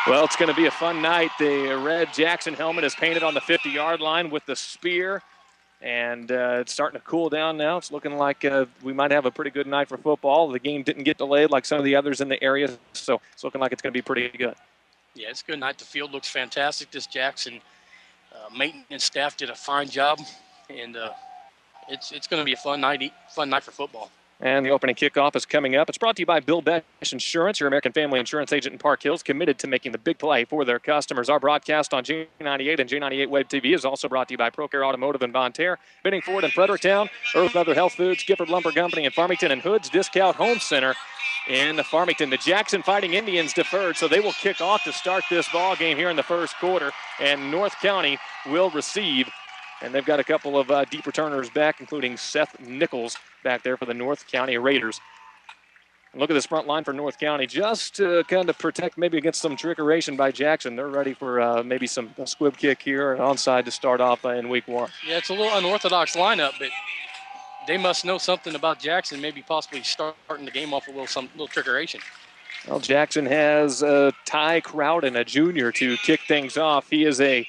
Well, it's going to be a fun night. The red Jackson helmet is painted on the 50-yard line with the spear, and it's starting to cool down now. It's looking like we might have a pretty good night for football. The game didn't get delayed like some of the others in the area, so it's looking like it's going to be pretty good. Yeah, it's a good night. The field looks fantastic. This Jackson maintenance staff did a fine job, and it's going to be a fun night for football. And the opening kickoff is coming up. It's brought to you by Bill Besh Insurance, your American Family Insurance agent in Park Hills, committed to making the big play for their customers. Our broadcast on J98 and J98 Web TV is also brought to you by ProCare Automotive in Von Terre, Benning Ford in Fredericktown, Earth Mother Health Foods, Gifford Lumber Company in Farmington, and Hood's Discount Home Center in Farmington. The Jackson Fighting Indians deferred, so they will kick off to start this ball game here in the first quarter, and North County will receive. And they've got a couple of deep returners back, including Seth Nichols back there for the North County Raiders. And look at this front line for North County, just to kind of protect maybe against some trickeration by Jackson. They're ready for maybe some squib kick here, an onside to start off in week one. Yeah, it's a little unorthodox lineup, but they must know something about Jackson, maybe possibly starting the game off with some little trickeration. Well, Jackson has Ty Crowden, a junior, to kick things off. He is a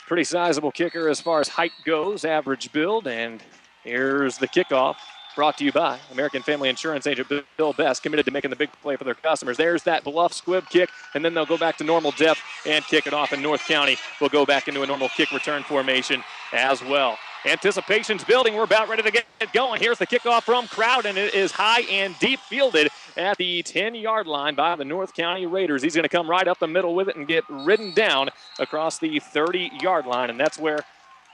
pretty sizable kicker as far as height goes, average build, and here's the kickoff brought to you by American Family Insurance agent Bill Best, committed to making the big play for their customers. There's that bluff squib kick, and then they'll go back to normal depth and kick it off, and North County will go back into a normal kick return formation as well. Anticipation's building. We're about ready to get going. Here's the kickoff from Crowden. It is high and deep fielded at the 10-yard line by the North County Raiders. He's going to come right up the middle with it and get ridden down across the 30-yard line, and that's where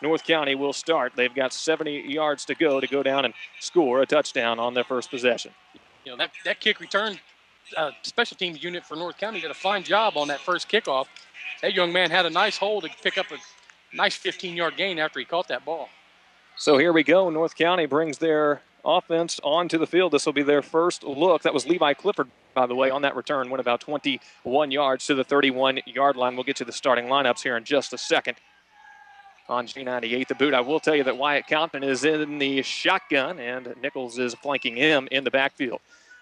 North County will start. They've got 70 yards to go down and score a touchdown on their first possession. You know, that kick return special teams unit for North County did a fine job on that first kickoff. That young man had a nice hold to pick up a nice 15-yard gain after he caught that ball. So here we go. North County brings their offense onto the field. This will be their first look. That was Levi Clifford, by the way, on that return. Went about 21 yards to the 31-yard line. We'll get to the starting lineups here in just a second. On J98, the boot. I will tell you that Wyatt Compton is in the shotgun, and Nichols is flanking him in the backfield.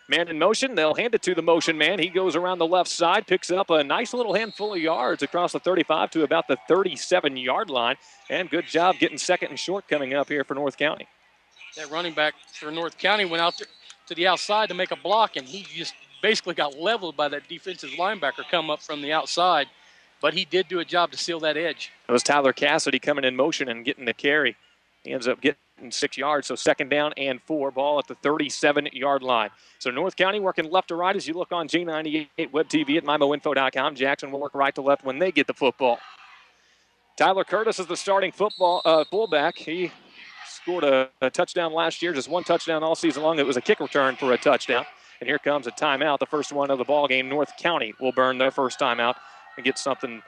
Man in motion. They'll hand it to the motion man. He goes around the left side, picks up a nice little handful of yards across the 35 to about the 37-yard line. And good job getting second and short coming up here for North County. That running back for North County went out to the outside to make a block, and he just basically got leveled by that defensive linebacker come up from the outside. But he did do a job to seal that edge. It was Tyler Cassidy coming in motion and getting the carry. He ends up getting 6 yards, so second down and 4. Ball at the 37-yard line. So North County working left to right as you look on J98 Web TV at MyMoInfo.com. Jackson will work right to left when they get the football. Tyler Curtis is the starting fullback. He scored a touchdown last year, just one touchdown all season long. It was a kick return for a touchdown. And here comes a timeout, the first one of the ball game. North County will burn their first timeout and get something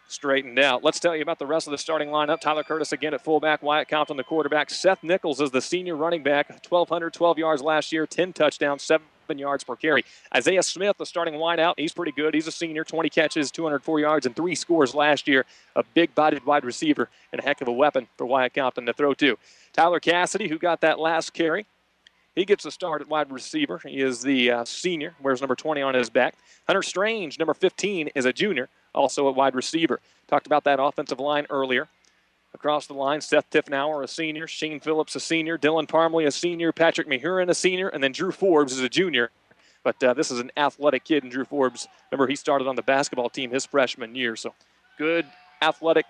straightened out. Let's tell you about the rest of the starting lineup. Tyler Curtis again at fullback, Wyatt Compton the quarterback. Seth Nichols is the senior running back, 1,212 yards last year, 10 touchdowns, 7 yards per carry. Isaiah Smith, the starting wideout, he's pretty good. He's a senior, 20 catches, 204 yards, and 3 scores last year. A big-bodied wide receiver and a heck of a weapon for Wyatt Compton to throw to. Tyler Cassidy, who got that last carry, he gets a start at wide receiver. He is the senior, wears number 20 on his back. Hunter Strange, number 15, is a junior, also a wide receiver. Talked about that offensive line earlier. Across the line, Seth Tiffnauer, a senior. Shane Phillips, a senior. Dylan Parmley, a senior. Patrick Mahurin, a senior. And then Drew Forbes is a junior. But this is an athletic kid in Drew Forbes. Remember, he started on the basketball team his freshman year. So good, athletic,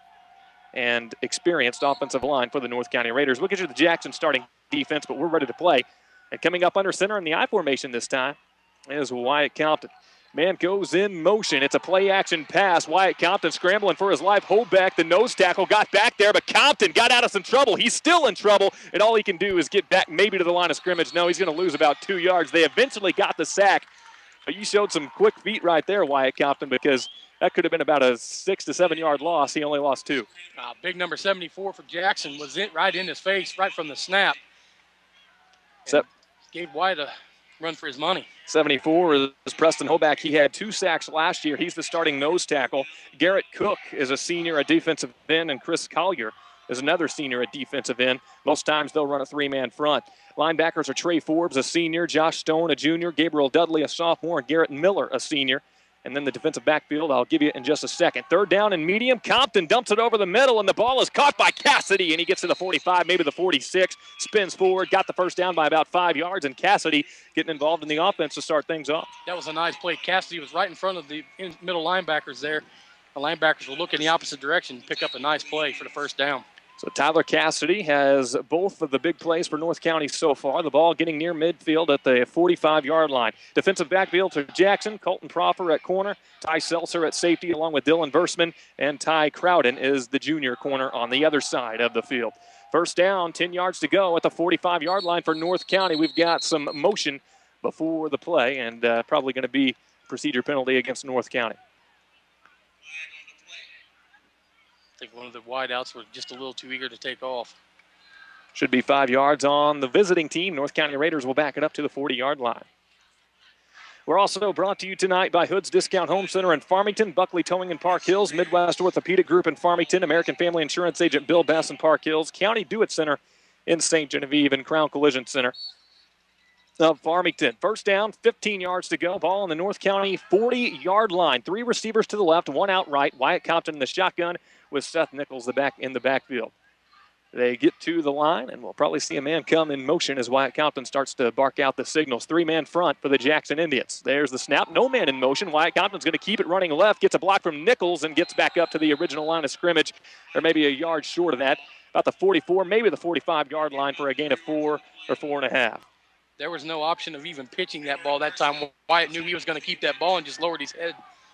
and experienced offensive line for the North County Raiders. We'll get you the Jackson starting defense, but we're ready to play. And coming up under center in the I formation this time is Wyatt Compton. Man goes in motion. It's a play-action pass. Wyatt Compton scrambling for his life. Hold back. The nose tackle got back there, but Compton got out of some trouble. He's still in trouble, and all he can do is get back maybe to the line of scrimmage. No, he's going to lose about 2 yards. They eventually got the sack. But you showed some quick feet right there, Wyatt Compton, because that could have been about a 6 to 7 yard loss. He only lost 2. Big number 74 for Jackson was right in his face right from the snap. Gave Wyatt a run for his money. 74 is Preston Hoback. He had 2 sacks last year. He's the starting nose tackle. Garrett Cook is a senior at defensive end, and Chris Collier is another senior at defensive end. Most times they'll run a 3-man front. Linebackers are Trey Forbes, a senior, Josh Stone, a junior, Gabriel Dudley, a sophomore, and Garrett Miller, a senior. and then the defensive backfield I'll give you in just a second. Third down and medium. Compton dumps it over the middle, and the ball is caught by Cassidy, and he gets to the 45, maybe the 46, spins forward, got the first down by about 5 yards, and Cassidy getting involved in the offense to start things off. That was a nice play. Cassidy was right in front of the middle linebackers there. The linebackers will look in the opposite direction, pick up a nice play for the first down. So Tyler Cassidy has both of the big plays for North County so far. The ball getting near midfield at the 45-yard line. Defensive backfield for Jackson. Colton Proffer at corner. Ty Seltzer at safety along with Dylan Versman. And Ty Crowden is the junior corner on the other side of the field. First down, 10 yards to go at the 45-yard line for North County. We've got some motion before the play and probably going to be procedure penalty against North County. I think one of the wideouts were just a little too eager to take off. Should be 5 yards on the visiting team. North County Raiders will back it up to the 40-yard line. We're also brought to you tonight by Hood's Discount Home Center in Farmington, Buckley Towing in Park Hills, Midwest Orthopedic Group in Farmington, American Family Insurance Agent Bill Bass in Park Hills, County Do-It Center in St. Genevieve, and Crown Collision Center of Farmington. First down, 15 yards to go. Ball on the North County 40-yard line. 3 receivers to the left, 1 out right. Wyatt Compton in the shotgun with Seth Nichols in the backfield. They get to the line, and we'll probably see a man come in motion as Wyatt Compton starts to bark out the signals. 3-man front for the Jackson Indians. There's the snap. No man in motion. Wyatt Compton's going to keep it running left, gets a block from Nichols, and gets back up to the original line of scrimmage, or maybe a yard short of that. About the 44, maybe the 45-yard line for a gain of 4 or 4.5. There was no option of even pitching that ball that time. Wyatt knew he was going to keep that ball and just lowered his head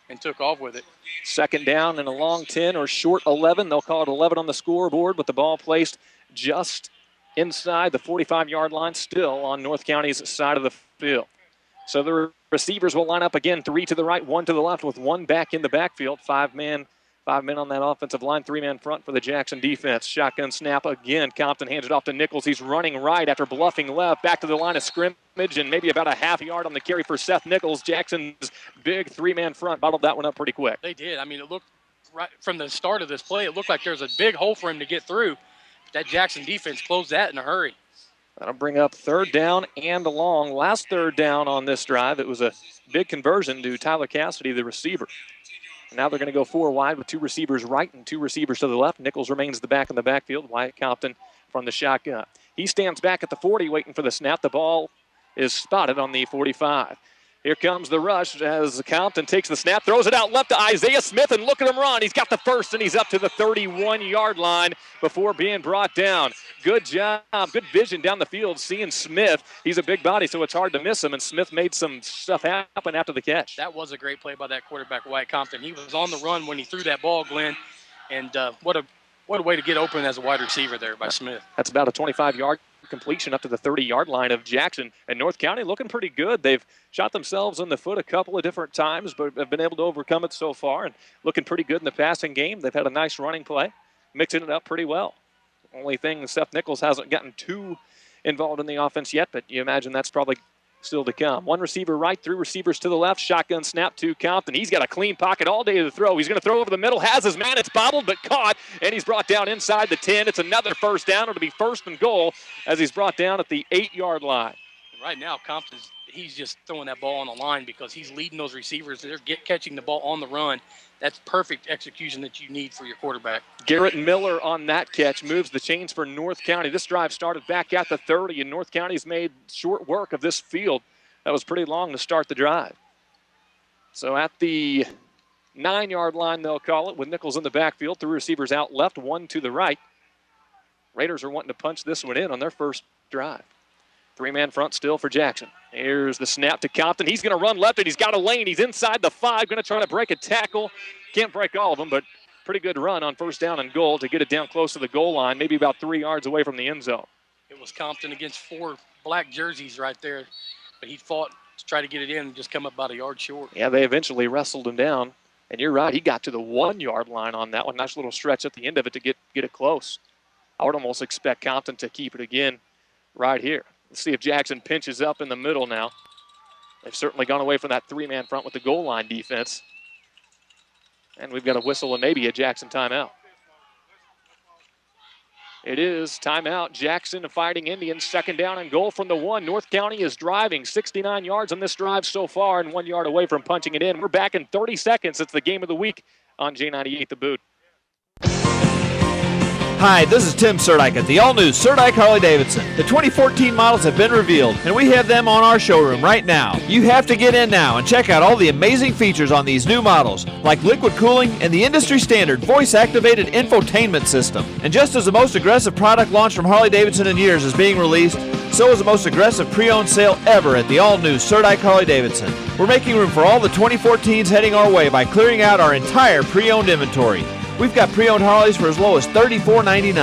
and took off with it. Second down and a long 10 or short 11. They'll call it 11 on the scoreboard, with the ball placed just inside the 45-yard line, still on North County's side of the field. So the receivers will line up again, 3 to the right, 1 to the left, with 1 back in the backfield. 5 men on that offensive line, 3-man front for the Jackson defense. Shotgun snap again. Compton hands it off to Nichols. He's running right after bluffing left. Back to the line of scrimmage, and maybe about a half yard on the carry for Seth Nichols. Jackson's big 3-man front bottled that one up pretty quick. They did. I mean, it looked right from the start of this play, it looked like there was a big hole for him to get through. But that Jackson defense closed that in a hurry. That'll bring up third down and long. Last third down on this drive. It was a big conversion to Tyler Cassidy, the receiver. Now they're going to go 4 wide with 2 receivers right and 2 receivers to the left. Nichols remains the back in the backfield. Wyatt Compton from the shotgun. He stands back at the 40 waiting for the snap. The ball is spotted on the 45. Here comes the rush as Compton takes the snap, throws it out left to Isaiah Smith, and look at him run. He's got the first, and he's up to the 31-yard line before being brought down. Good job, good vision down the field, seeing Smith. He's a big body, so it's hard to miss him, and Smith made some stuff happen after the catch. That was a great play by that quarterback, Wyatt Compton. He was on the run when he threw that ball, Glenn, and what a way to get open as a wide receiver there by Smith. That's about a 25-yard completion up to the 30-yard line of Jackson. And North County looking pretty good. They've shot themselves in the foot a couple of different times, but have been able to overcome it so far and looking pretty good in the passing game. They've had a nice running play, mixing it up pretty well. Only thing, Seth Nichols hasn't gotten too involved in the offense yet, but you imagine that's probably still to come. 1 receiver right, 3 receivers to the left. Shotgun snap to Compton. He's got a clean pocket all day to throw. He's going to throw over the middle. Has his man. It's bobbled but caught, and he's brought down inside the 10. It's another first down. It'll be first and goal as he's brought down at the 8-yard line. Right now, Compton's he's just throwing that ball on the line because he's leading those receivers. They're catching the ball on the run. That's perfect execution that you need for your quarterback. Garrett Miller on that catch moves the chains for North County. This drive started back at the 30, and North County's made short work of this field. That was pretty long to start the drive. So at the 9-yard line, they'll call it, with Nichols in the backfield. 3 receivers out left, 1 to the right. Raiders are wanting to punch this one in on their first drive. 3-man front still for Jackson. Here's the snap to Compton. He's going to run left, and he's got a lane. He's inside the 5, going to try to break a tackle. Can't break all of them, but pretty good run on first down and goal to get it down close to the goal line, maybe about 3 yards away from the end zone. It was Compton against 4 black jerseys right there, but he fought to try to get it in and just come up about a yard short. Yeah, they eventually wrestled him down, and you're right. He got to the 1-yard line on that one. Nice little stretch at the end of it to get it close. I would almost expect Compton to keep it again right here. Let's see if Jackson pinches up in the middle now. They've certainly gone away from that 3-man front with the goal line defense. And we've got a whistle and maybe a Jackson timeout. It is timeout. Jackson Fighting Indians, second down and goal from the 1. North County is driving 69 yards on this drive so far and 1 yard away from punching it in. We're back in 30 seconds. It's the game of the week on J98 The Boot. Hi, this is Tim Surdike at the all-new Surdike Harley-Davidson. The 2014 models have been revealed, and we have them on our showroom right now. You have to get in now and check out all the amazing features on these new models, like liquid cooling and the industry-standard voice-activated infotainment system. And just as the most aggressive product launch from Harley-Davidson in years is being released, so is the most aggressive pre-owned sale ever at the all-new Surdike Harley-Davidson. We're making room for all the 2014s heading our way by clearing out our entire pre-owned inventory. We've got pre-owned Harleys for as low as $34.99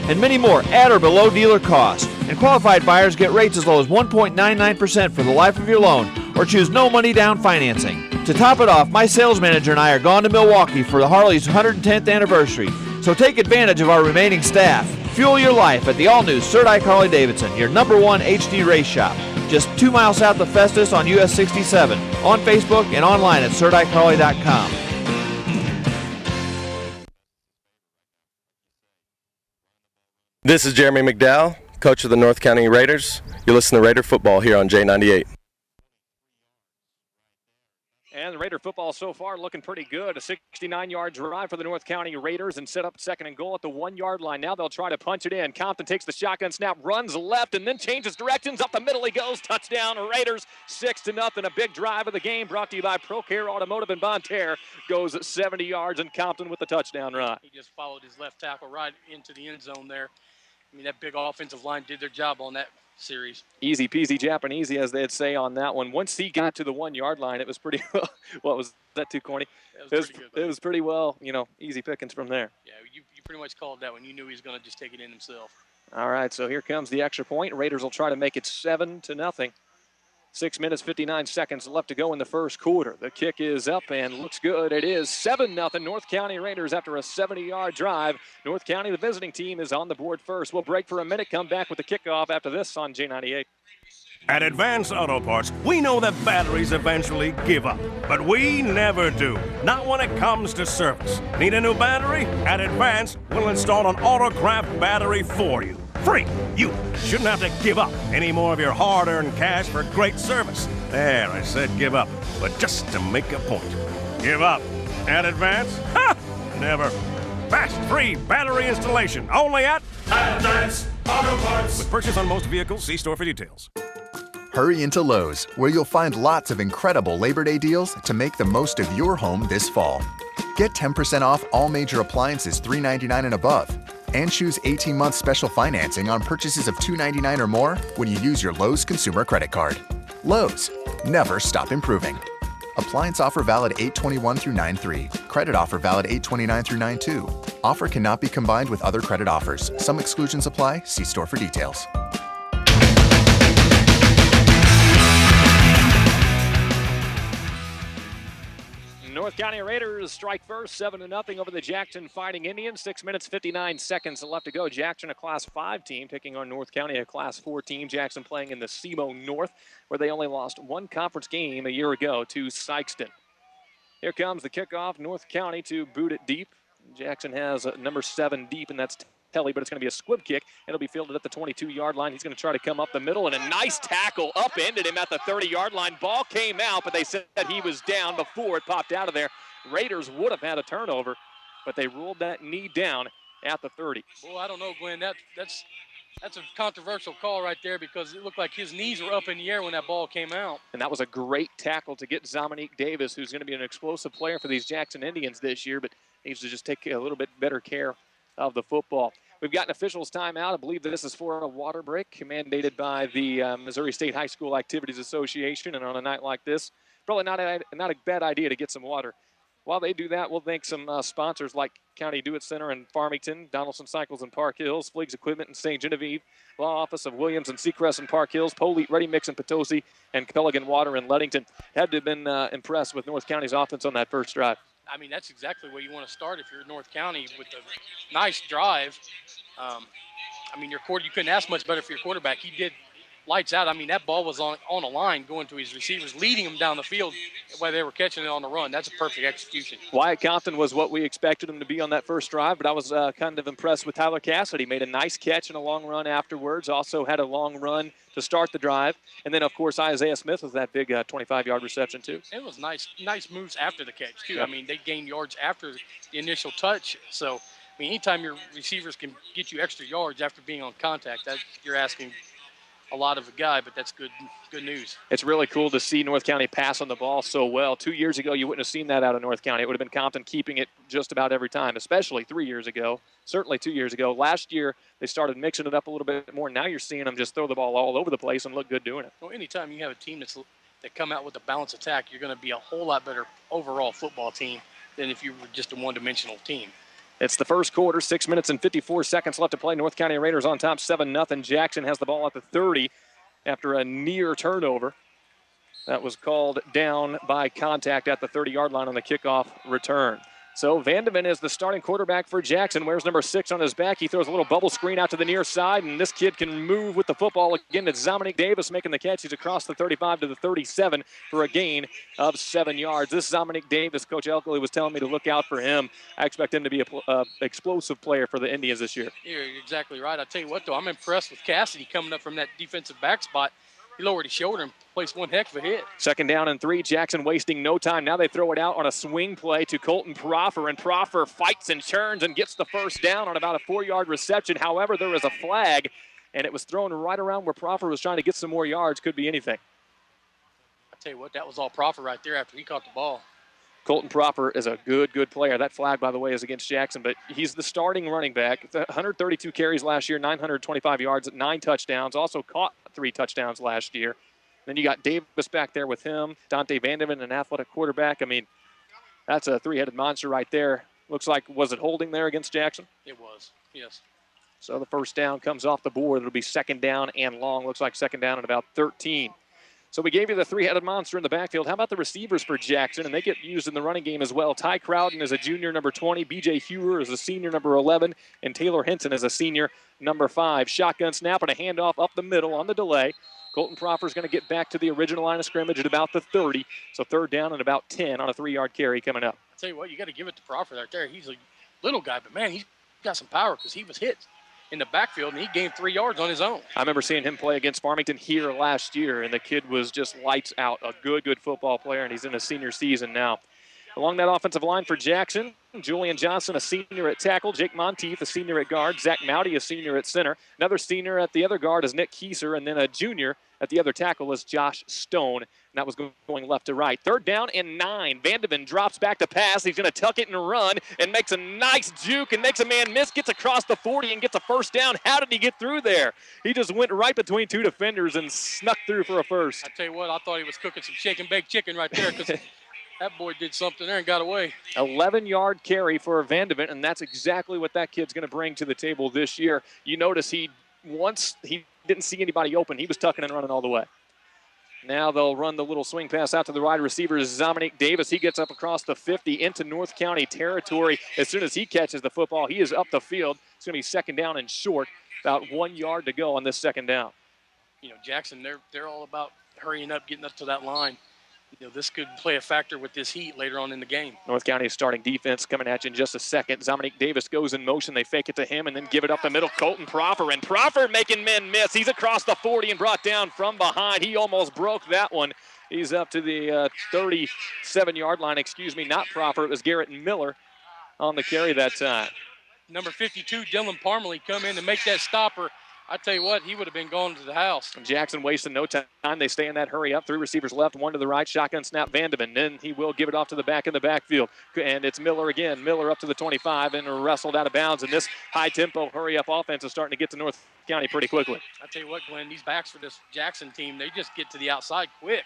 and many more at or below dealer cost. And qualified buyers get rates as low as 1.99% for the life of your loan or choose no money down financing. To top it off, my sales manager and I are gone to Milwaukee for the Harley's 110th anniversary. So take advantage of our remaining staff. Fuel your life at the all-new Surdike Harley-Davidson, your #1 HD race shop. Just 2 miles south of Festus on US 67, on Facebook and online at SurdikeHarley.com. This is Jeremy McDowell, coach of the North County Raiders. You're listening to Raider Football here on J98. And the Raider football so far looking pretty good. A 69-yard drive for the North County Raiders and set up second and goal at the 1 yard line. Now they'll try to punch it in. Compton takes the shotgun snap, runs left, and then changes directions. Up the middle he goes. Touchdown Raiders, 6-0. A big drive of the game brought to you by ProCare Automotive and Bonterre. Goes 70 yards and Compton with the touchdown run. He just followed his left tackle right into the end zone there. I mean, that big offensive line did their job on that series. Easy peasy Japanese, as they'd say on that one. Once he got to the 1 yard line, it was pretty well. What was that, too corny? It was pretty well, easy pickings from there. Yeah, you pretty much called that one. You knew he was going to just take it in himself. All right, so here comes the extra point. Raiders will try to make it 7-0. 6 minutes, 59 seconds left to go in the first quarter. The kick is up and looks good. It is 7-0 North County Raiders after a 70-yard drive. North County, the visiting team, is on the board first. We'll break for a minute, come back with the kickoff after this on J98. At Advance Auto Parts, we know that batteries eventually give up, but we never do. Not when it comes to service. Need a new battery? At Advance, we'll install an Autocraft battery for you. Free. You shouldn't have to give up any more of your hard-earned cash for great service. There, I said give up, but just to make a point. Give up. At Advance? Ha! Never. Fast, free battery installation. Only at Advance Auto Parts. With purchase on most vehicles, see store for details. Hurry into Lowe's, where you'll find lots of incredible Labor Day deals to make the most of your home this fall. Get 10% off all major appliances $3.99 and above. And choose 18-month special financing on purchases of $2.99 or more when you use your Lowe's Consumer Credit Card. Lowe's, never stop improving. Appliance offer valid 8/21 through 9/3. Credit offer valid 8/29 through 9/2. Offer cannot be combined with other credit offers. Some exclusions apply. See store for details. North County Raiders strike first, 7-0 over the Jackson Fighting Indians. 6 minutes, 59 seconds left to go. Jackson, a Class 5 team, taking on North County, a Class 4 team. Jackson playing in the SEMO North, where they only lost one conference game a year ago to Sykeston. Here comes the kickoff. North County to boot it deep. Jackson has number 7 deep, and that's Telly, but it's going to be a squib kick. It'll be fielded at the 22-yard line. He's going to try to come up the middle, and a nice tackle upended him at the 30-yard line. Ball came out, but they said that he was down before it popped out of there. Raiders would have had a turnover, but they ruled that knee down at the 30. Well, I don't know, Glenn. That's a controversial call right there because it looked like his knees were up in the air when that ball came out. And that was a great tackle to get Dominique Davis, who's going to be an explosive player for these Jackson Indians this year, but needs to just take a little bit better care of the football. We've got an officials timeout. I believe this is for a water break mandated by the Missouri State High School Activities Association. And on a night like this, probably not a bad idea to get some water. While they do that, we'll thank some sponsors like County Do It Center in Farmington, Donaldson Cycles in Park Hills, Fleegs Equipment in St. Genevieve, Law Office of Williams and Seacrest in Park Hills, Polite Ready Mix in Potosi, and Pelican Water in Leadington. Had to have been impressed with North County's offense on that first drive. I mean, that's exactly where you want to start if you're North County with a nice drive. I mean, you couldn't ask much better for your quarterback. He lights out. I mean, that ball was on a line going to his receivers, leading them down the field while they were catching it on the run. That's a perfect execution. Wyatt Compton was what we expected him to be on that first drive, but I was kind of impressed with Tyler Cassidy. Made a nice catch and a long run afterwards. Also had a long run to start the drive. And then, of course, Isaiah Smith with that big 25-yard reception, too. It was nice moves after the catch, too. Yep. I mean, they gained yards after the initial touch. So, I mean, anytime your receivers can get you extra yards after being on contact, you're asking a lot of a guy, but that's good news. It's really cool to see North County pass on the ball so well. 2 years ago, you wouldn't have seen that out of North County. It would have been Compton keeping it just about every time, especially 3 years ago, certainly 2 years ago. Last year, they started mixing it up a little bit more. Now you're seeing them just throw the ball all over the place and look good doing it. Well, anytime you have a team that come out with a balanced attack, you're going to be a whole lot better overall football team than if you were just a one-dimensional team. It's the first quarter, 6 minutes and 54 seconds left to play. North County Raiders on top 7-0. Jackson has the ball at the 30 after a near turnover. That was called down by contact at the 30-yard line on the kickoff return. So Vandeven is the starting quarterback for Jackson. Wears number 6 on his back. He throws a little bubble screen out to the near side, and this kid can move with the football. Again, it's Dominic Davis making the catch. He's across the 35 to the 37 for a gain of 7 yards. This Dominic Davis, Coach Elkley was telling me to look out for him. I expect him to be an explosive player for the Indians this year. You're exactly right. I'll tell you what, though, I'm impressed with Cassidy coming up from that defensive back spot. He lowered his shoulder and placed one heck of a hit. 2nd down and 3. Jackson wasting no time. Now they throw it out on a swing play to Colton Proffer, and Proffer fights and turns and gets the first down on about a 4-yard reception. However, there is a flag, and it was thrown right around where Proffer was trying to get some more yards. Could be anything. I'll tell you what, that was all Proffer right there after he caught the ball. Colton Proffer is a good player. That flag, by the way, is against Jackson, but he's the starting running back. 132 carries last year, 925 yards, 9 touchdowns. Also caught 3 touchdowns last year. Then you got Davis back there with him. Dante Vandeven, an athletic quarterback. I mean, that's a 3-headed monster right there. Looks like, was it holding there against Jackson? It was, yes. So the first down comes off the board. It'll be 2nd down and long. Looks like 2nd down and about 13. So we gave you the 3-headed monster in the backfield. How about the receivers for Jackson? And they get used in the running game as well. Ty Crowden is a junior, number 20. B.J. Hewer is a senior, number 11. And Taylor Henson is a senior, number 5. Shotgun snap and a handoff up the middle on the delay. Colton Proffer is going to get back to the original line of scrimmage at about the 30. So 3rd down and about 10 on a 3-yard carry coming up. I'll tell you what, you got to give it to Proffer right there. He's a little guy, but, man, he's got some power because he was hit in the backfield, and he gained 3 yards on his own. I remember seeing him play against Farmington here last year, and the kid was just lights out. A good football player, and he's in a senior season now. Along that offensive line for Jackson, Julian Johnson, a senior at tackle. Jake Monteith, a senior at guard. Zach Mowdy, a senior at center. Another senior at the other guard is Nick Kieser, and then a junior at the other tackle is Josh Stone. And that was going left to right. 3rd down and 9. Vandeven drops back to pass. He's going to tuck it and run and makes a nice juke and makes a man miss, gets across the 40 and gets a first down. How did he get through there? He just went right between 2 defenders and snuck through for a first. I tell you what, I thought he was cooking some shake and bake chicken right there because that boy did something there and got away. 11-yard carry for Vandeven, and that's exactly what that kid's going to bring to the table this year. You notice once he didn't see anybody open, he was tucking and running all the way. Now they'll run the little swing pass out to the wide receiver, Dominic Davis. He gets up across the 50 into North County territory. As soon as he catches the football, he is up the field. It's going to be 2nd down and short. About 1 yard to go on this 2nd down. You know, Jackson, they're all about hurrying up, getting up to that line. You know, this could play a factor with this heat later on in the game. North County's starting defense coming at you in just a second. Dominic Davis goes in motion. They fake it to him and then give it up the middle. Colton Proffer, and Proffer making men miss. He's across the 40 and brought down from behind. He almost broke that one. He's up to the 37-yard line. Not Proffer. It was Garrett Miller on the carry that time. Number 52, Dylan Parmalee, come in to make that stopper. I tell you what, he would have been going to the house. Jackson wasting no time. They stay in that hurry up. 3 receivers left, 1 to the right. Shotgun snap, Vandeven. Then he will give it off to the back in the backfield. And it's Miller again. Miller up to the 25 and wrestled out of bounds. And this high-tempo hurry-up offense is starting to get to North County pretty quickly. I tell you what, Glenn, these backs for this Jackson team, they just get to the outside quick.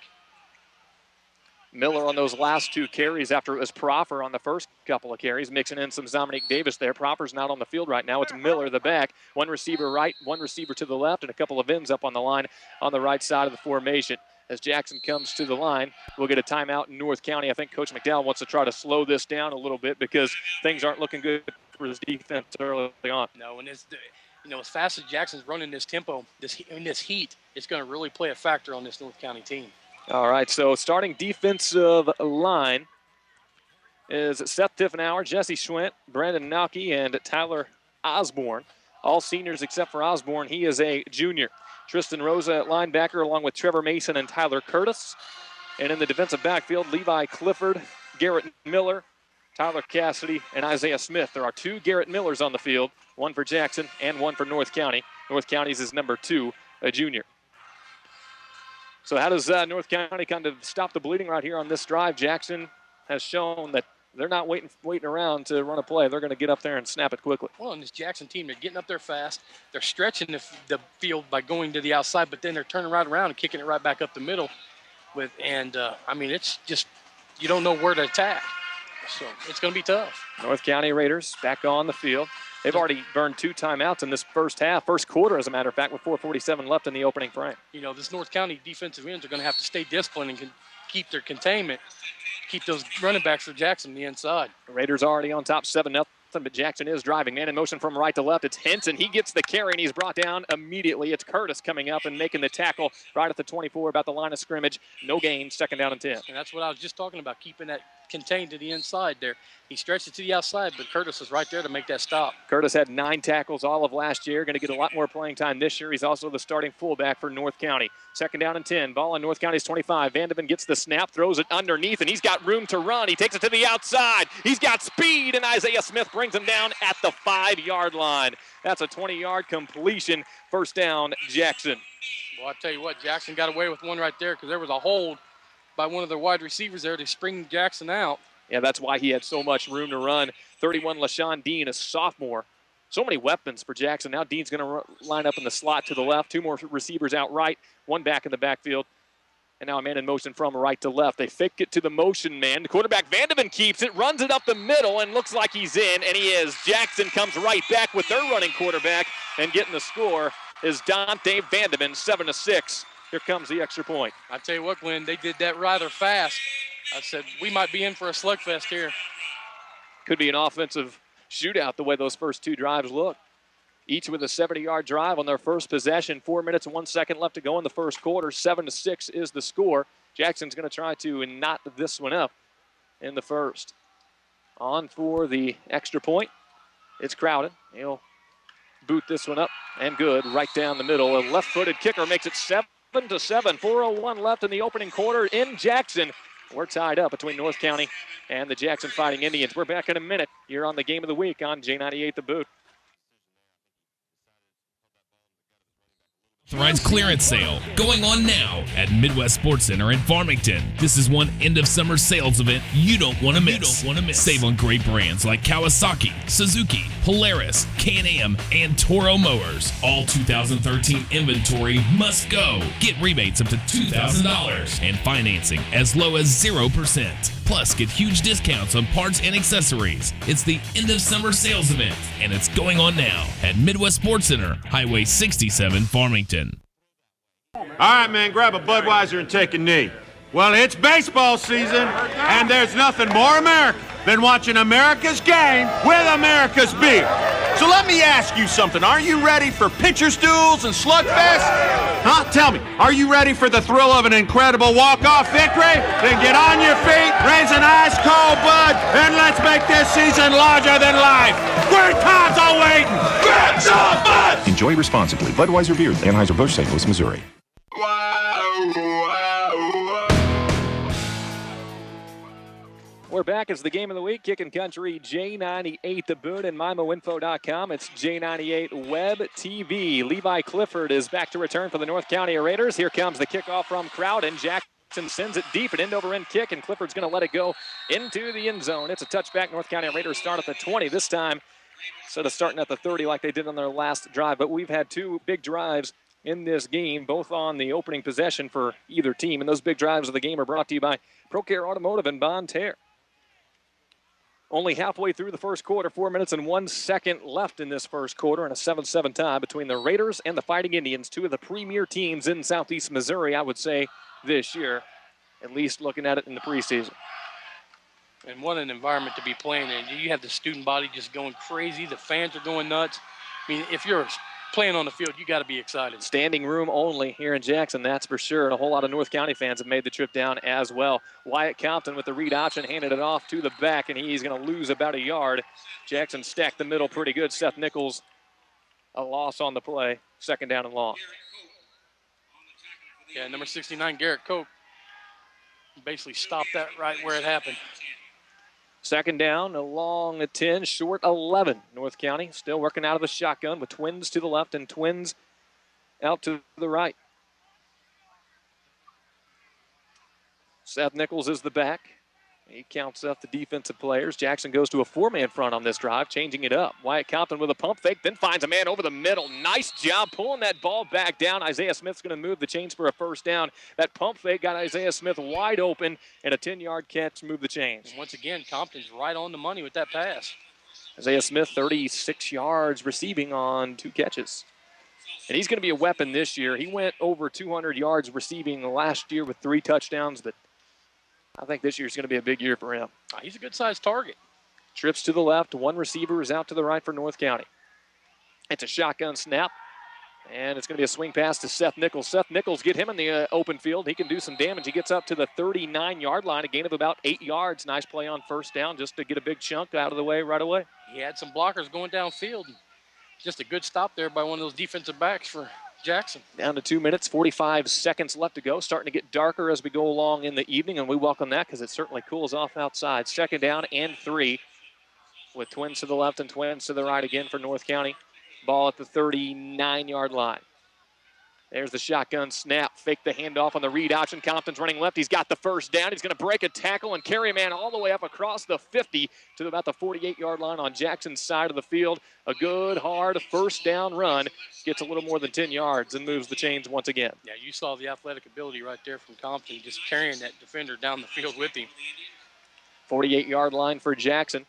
Miller on those last 2 carries after it was Proffer on the first couple of carries, mixing in some Dominic Davis there. Proffer's not on the field right now. It's Miller, the back. 1 receiver right, 1 receiver to the left, and a couple of ends up on the line on the right side of the formation. As Jackson comes to the line, we'll get a timeout in North County. I think Coach McDowell wants to try to slow this down a little bit because things aren't looking good for his defense early on. No, and as fast as Jackson's running this tempo, in this heat, it's going to really play a factor on this North County team. All right, so starting defensive line is Seth Tiffenauer, Jesse Schwint, Brandon Nalke, and Tyler Osborne. All seniors except for Osborne. He is a junior. Tristan Rosa at linebacker along with Trevor Mason and Tyler Curtis. And in the defensive backfield, Levi Clifford, Garrett Miller, Tyler Cassidy, and Isaiah Smith. There are 2 Garrett Millers on the field, one for Jackson and one for North County. North County's is number 2, a junior. So how does North County kind of stop the bleeding right here on this drive? Jackson has shown that they're not waiting around to run a play. They're going to get up there and snap it quickly. Well, in this Jackson team, they're getting up there fast. They're stretching the field by going to the outside, but then they're turning right around and kicking it right back up the middle. It's just you don't know where to attack. So it's going to be tough. North County Raiders back on the field. They've already burned 2 timeouts in this first quarter, as a matter of fact, with 4:47 left in the opening frame. This North County defensive ends are going to have to stay disciplined and keep their containment, keep those running backs for Jackson on the inside. The Raiders already on top 7-0, but Jackson is driving. Man in motion from right to left. It's Henson. He gets the carry, and he's brought down immediately. It's Curtis coming up and making the tackle right at the 24, about the line of scrimmage. No gain, 2nd down and 10. And that's what I was just talking about, keeping that contained to the inside there. He stretched it to the outside, but Curtis was right there to make that stop. Curtis had 9 tackles all of last year. Going to get a lot more playing time this year. He's also the starting fullback for North County. 2nd down and 10. Ball on North County's 25. Vandeven gets the snap, throws it underneath, and he's got room to run. He takes it to the outside. He's got speed, and Isaiah Smith brings him down at the 5-yard line. That's a 20-yard completion. 1st down, Jackson. Well, I tell you what, Jackson got away with one right there because there was a hold by one of their wide receivers there to spring Jackson out. Yeah, that's why he had so much room to run. 31, LaShawn Dean, a sophomore. So many weapons for Jackson. Now Dean's going to line up in the slot to the left. 2 more receivers out right, 1 back in the backfield. And now a man in motion from right to left. They fake it to the motion man. The quarterback, Vandeven, keeps it, runs it up the middle, and looks like he's in, and he is. Jackson comes right back with their running quarterback, and getting the score is Dante Vandeven, 7-6. Here comes the extra point. I tell you what, Glenn, they did that rather fast. I said, we might be in for a slugfest here. Could be an offensive shootout the way those first 2 drives look. Each with a 70-yard drive on their first possession. 4 minutes and 1 second left to go in the first quarter. 7-6 is the score. Jackson's going to try to knot this one up in the first. On for the extra point. It's Crowden. He'll boot this one up, and good, right down the middle. A left-footed kicker makes it 7-7. 4:01 left in the opening quarter in Jackson. We're tied up between North County and the Jackson Fighting Indians. We're back in a minute. You're on the Game of the Week on J98 The Boot. Authorized clearance sale going on now at Midwest Sports Center in Farmington. This is one end of summer sales event you don't want to miss. Save on great brands like Kawasaki, Suzuki, Polaris, Can-Am, and Toro mowers. All 2013 inventory must go. Get rebates up to $2,000 and financing as low as 0%. Plus, get huge discounts on parts and accessories. It's the end of summer sales event, and it's going on now at Midwest Sports Center, Highway 67, Farmington. All right, man, grab a Budweiser and take a knee. Well, it's baseball season, and there's nothing more American than watching America's game with America's beer. So let me ask you something. Are you ready for pitcher's duels and slugfest? Huh? Tell me, are you ready for the thrill of an incredible walk-off victory? Then get on your feet, raise an ice-cold Bud, and let's make this season larger than life. Great times are waiting. Grab some Bud! Enjoy responsibly. Budweiser Beer, Anheuser-Busch, St. Louis, Missouri. We're back. It's the Game of the Week. Kicking Country, J98 The Boot, and MyMoInfo.com. It's J98 Web TV. Levi Clifford is back to return for the North County Raiders. Here comes the kickoff from Crowden. Jackson sends it deep, an end-over-end kick, and Clifford's going to let it go into the end zone. It's a touchback. North County Raiders start at the 20 this time, instead of starting at the 30 like they did on their last drive. But we've had 2 big drives in this game, both on the opening possession for either team. And those big drives of the game are brought to you by ProCare Automotive and Bonterre. Only halfway through the first quarter, 4 minutes and 1 second left in this first quarter, and a 7-7 tie between the Raiders and the Fighting Indians, 2 of the premier teams in Southeast Missouri, I would say, this year, at least looking at it in the preseason. And what an environment to be playing in. You have the student body just going crazy. The fans are going nuts. I mean, if you're playing on the field, you got to be excited. Standing room only here in Jackson, that's for sure. And a whole lot of North County fans have made the trip down as well. Wyatt Compton with the read option, handed it off to the back, and he's going to lose about a yard. Jackson stacked the middle pretty good. Seth Nichols, a loss on the play. Second down and long. Yeah, number 69, Garrett Koch, basically stopped that right where it happened. Second down, a long 10, short 11. North County still working out of the shotgun with twins to the left and twins out to the right. Seth Nichols is the back. He counts up the defensive players. Jackson goes to a four-man front on this drive, changing it up. Wyatt Compton with a pump fake, then finds a man over the middle. Nice job pulling that ball back down. Isaiah Smith's going to move the chains for a first down. That pump fake got Isaiah Smith wide open, and a 10-yard catch moved the chains. And once again, Compton's right on the money with that pass. Isaiah Smith, 36 yards receiving on 2 catches. And he's going to be a weapon this year. He went over 200 yards receiving last year with 3 touchdowns, but I think this year's going to be a big year for him. He's a good-sized target. Trips to the left. One receiver is out to the right for North County. It's a shotgun snap, and it's going to be a swing pass to Seth Nichols. Seth Nichols, get him in the open field. He can do some damage. He gets up to the 39-yard line, a gain of about 8 yards. Nice play on first down just to get a big chunk out of the way right away. He had some blockers going downfield. Just a good stop there by one of those defensive backs for Jackson. Down to 2 minutes, 45 seconds left to go. Starting to get darker as we go along in the evening, and we welcome that because it certainly cools off outside. Second down and 3 with twins to the left and twins to the right again for North County. Ball at the 39-yard line. There's the shotgun snap. Fake the handoff on the read option. Compton's running left. He's got the first down. He's going to break a tackle and carry a man all the way up across the 50 to about the 48-yard line on Jackson's side of the field. A good, hard first down run. Gets a little more than 10 yards and moves the chains once again. Yeah, you saw the athletic ability right there from Compton, just carrying that defender down the field with him. 48-yard line for Jackson.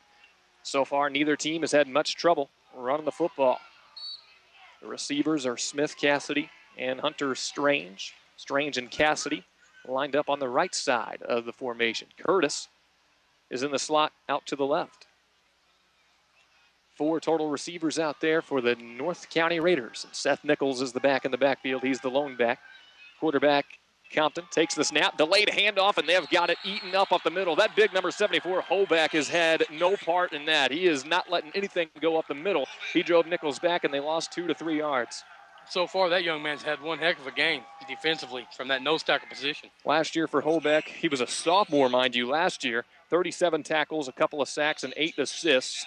So far, neither team has had much trouble running the football. The receivers are Smith, Cassidy, and Hunter Strange. Strange and Cassidy lined up on the right side of the formation. Curtis is in the slot out to the left. 4 total receivers out there for the North County Raiders. And Seth Nichols is the back in the backfield. He's the lone back. Quarterback Compton takes the snap, delayed handoff, and they've got it eaten up the middle. That big number 74 Hoback has had no part in that. He is not letting anything go up the middle. He drove Nichols back, and they lost 2 to 3 yards. So far, that young man's had one heck of a game defensively from that nose tackle position. Last year for Hoback, he was a sophomore, mind you, last year. 37 tackles, a couple of sacks, and 8 assists.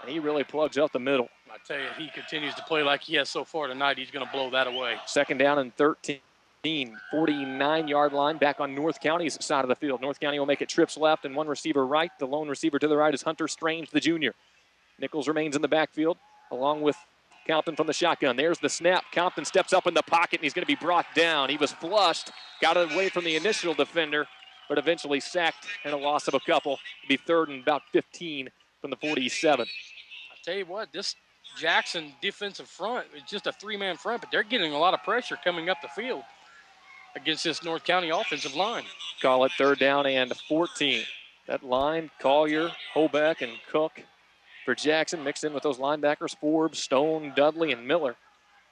And he really plugs up the middle. I tell you, he continues to play like he has so far tonight. He's going to blow that away. Second down and 13. 49-yard line back on North County's side of the field. North County will make it trips left and one receiver right. The lone receiver to the right is Hunter Strange, the junior. Nichols remains in the backfield along with Compton from the shotgun. There's the snap. Compton steps up in the pocket, and he's going to be brought down. He was flushed, got away from the initial defender, but eventually sacked and a loss of a couple. It'll be third and about 15 from the 47. I tell you what, this Jackson defensive front is just a 3-man front, but they're getting a lot of pressure coming up the field against this North County offensive line. Call it third down and 14. That line, Collier, Hoback, and Cook for Jackson, mixed in with those linebackers, Forbes, Stone, Dudley, and Miller.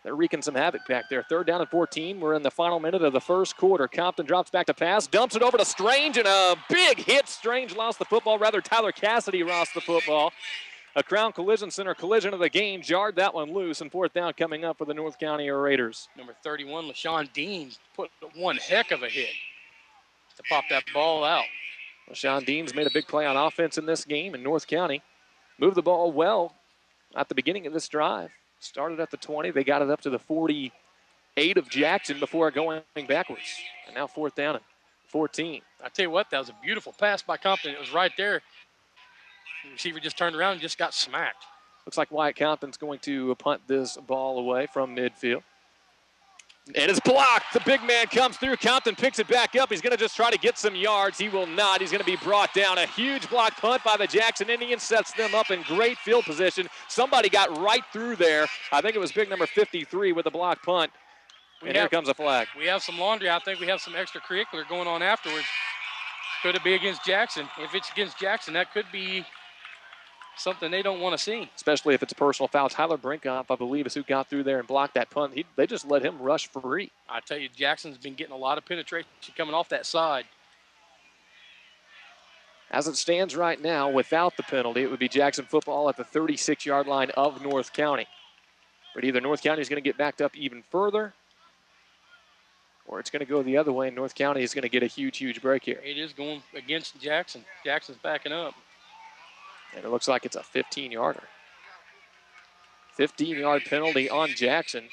They're wreaking some havoc back there. Third down and 14. We're in the final minute of the first quarter. Compton drops back to pass, dumps it over to Strange, and a big hit. Strange lost the football. Rather, Tyler Cassidy lost the football. A Crown Collision Center collision of the game jarred that one loose, and fourth down coming up for the North County Raiders. Number 31, LaShawn Dean, put one heck of a hit to pop that ball out. LaShawn Dean's made a big play on offense in this game, and North County moved the ball well at the beginning of this drive. Started at the 20. They got it up to the 48 of Jackson before going backwards. And now fourth down and 14. I tell you what, that was a beautiful pass by Compton. It was right there. The receiver just turned around and just got smacked. Looks like Wyatt Compton's going to punt this ball away from midfield. And it's blocked. The big man comes through. Compton picks it back up. He's going to just try to get some yards. He will not. He's going to be brought down. A huge block punt by the Jackson Indians sets them up in great field position. Somebody got right through there. I think it was big number 53 with the block punt. And here comes a flag. We have some laundry. I think we have some extracurricular going on afterwards. Could it be against Jackson? If it's against Jackson, that could be something they don't want to see. Especially if it's a personal foul. Tyler Brinkoff, I believe, is who got through there and blocked that punt. They just let him rush free. I tell you, Jackson's been getting a lot of penetration coming off that side. As it stands right now, without the penalty, it would be Jackson football at the 36-yard line of North County. But either North County is going to get backed up even further, or it's going to go the other way, and North County is going to get a huge, huge break here. It is going against Jackson. Jackson's backing up. And it looks like it's a 15-yarder. 15-yard penalty on Jackson.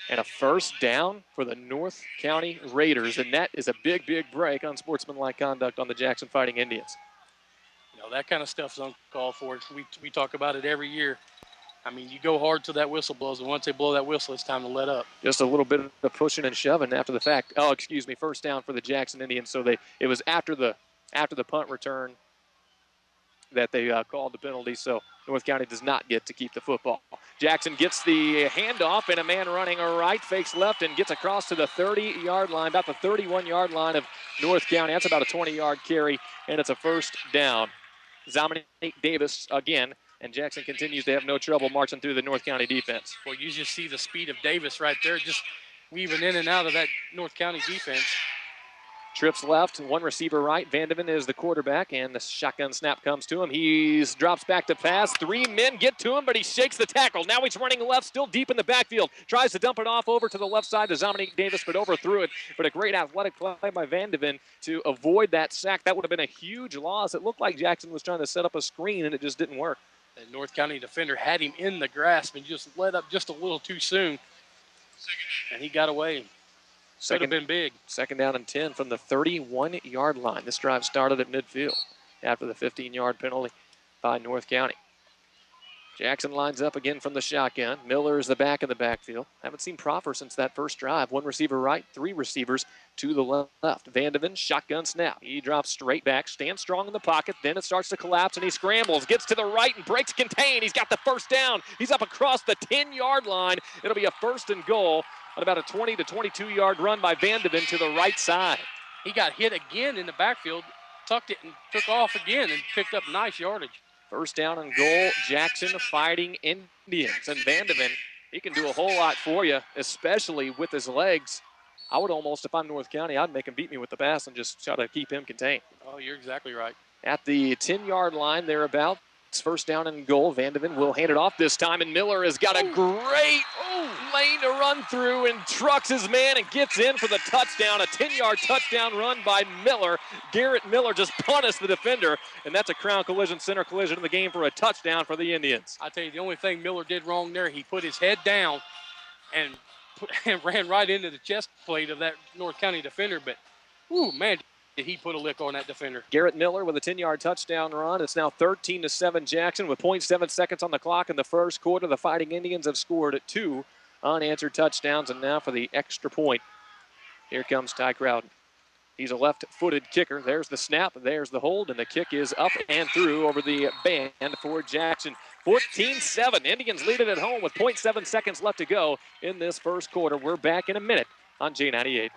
And a first down for the North County Raiders. And that is a big, big break on sportsmanlike conduct on the Jackson Fighting Indians. You know, that kind of stuff's uncalled for. We talk about it every year. I mean, you go hard till that whistle blows, and once they blow that whistle, it's time to let up. Just a little bit of pushing and shoving after the fact. Oh, excuse me, first down for the Jackson Indians. So it was after the punt return that they called the penalty, so North County does not get to keep the football. Jackson gets the handoff, and a man running right, fakes left, and gets across to the 30-yard line, about the 31-yard line of North County. That's about a 20-yard carry, and it's a first down. Dominic Davis again, and Jackson continues to have no trouble marching through the North County defense. Well, you just see the speed of Davis right there, just weaving in and out of that North County defense. Trips left, one receiver right. Vandeven is the quarterback, and the shotgun snap comes to him. He drops back to pass. Three men get to him, but he shakes the tackle. Now he's running left, still deep in the backfield. Tries to dump it off over to the left side to Dominique Davis, but overthrew it. But a great athletic play by Vandeven to avoid that sack. That would have been a huge loss. It looked like Jackson was trying to set up a screen, and it just didn't work. The North County defender had him in the grasp and just let up just a little too soon, and he got away. Could have been big. Second down and 10 from the 31-yard line. This drive started at midfield after the 15-yard penalty by North County. Jackson lines up again from the shotgun. Miller is the back in the backfield. Haven't seen Proffer since that first drive. One receiver right, three receivers to the left. Vandeven, shotgun snap. He drops straight back, stands strong in the pocket. Then it starts to collapse, and he scrambles. Gets to the right and breaks contain. He's got the first down. He's up across the 10-yard line. It'll be a first and goal on about a 20 to 22-yard run by Vandeven to the right side. He got hit again in the backfield, tucked it and took off again and picked up nice yardage. First down and goal, Jackson Fighting Indians. And Vandeven, he can do a whole lot for you, especially with his legs. I would almost, if I'm North County, I'd make him beat me with the pass and just try to keep him contained. Oh, you're exactly right. At the 10-yard line, thereabouts. First down and goal. Vandeven will hand it off this time, and Miller has got a great lane to run through and trucks his man and gets in for the touchdown. A 10-yard touchdown run by Miller. Garrett Miller just punished the defender, and that's a Crown Collision Center collision in the game for a touchdown for the Indians. I tell you, the only thing Miller did wrong there, he put his head down and ran right into the chest plate of that North County defender, but, ooh, man, did he put a lick on that defender. Garrett Miller with a 10-yard touchdown run. It's now 13-7 Jackson with 0.7 seconds on the clock in the first quarter. The Fighting Indians have scored 2 unanswered touchdowns, and now for the extra point, here comes Ty Crowden. He's a left-footed kicker. There's the snap, there's the hold, and the kick is up and through over the band for Jackson. 14-7. Indians lead it at home with 0.7 seconds left to go in this first quarter. We're back in a minute on J98.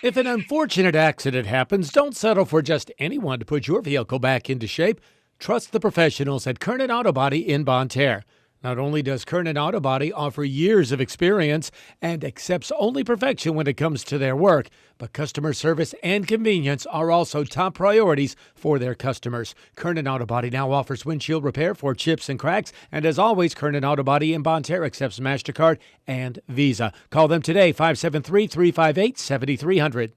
If an unfortunate accident happens, don't settle for just anyone to put your vehicle back into shape. Trust the professionals at Kernan Auto Body in Bonne Terre. Not only does Kernan Auto Body offer years of experience and accepts only perfection when it comes to their work, but customer service and convenience are also top priorities for their customers. Kernan Auto Body now offers windshield repair for chips and cracks, and as always, Kernan Auto Body in Bonne Terre accepts MasterCard and Visa. Call them today, 573-358-7300.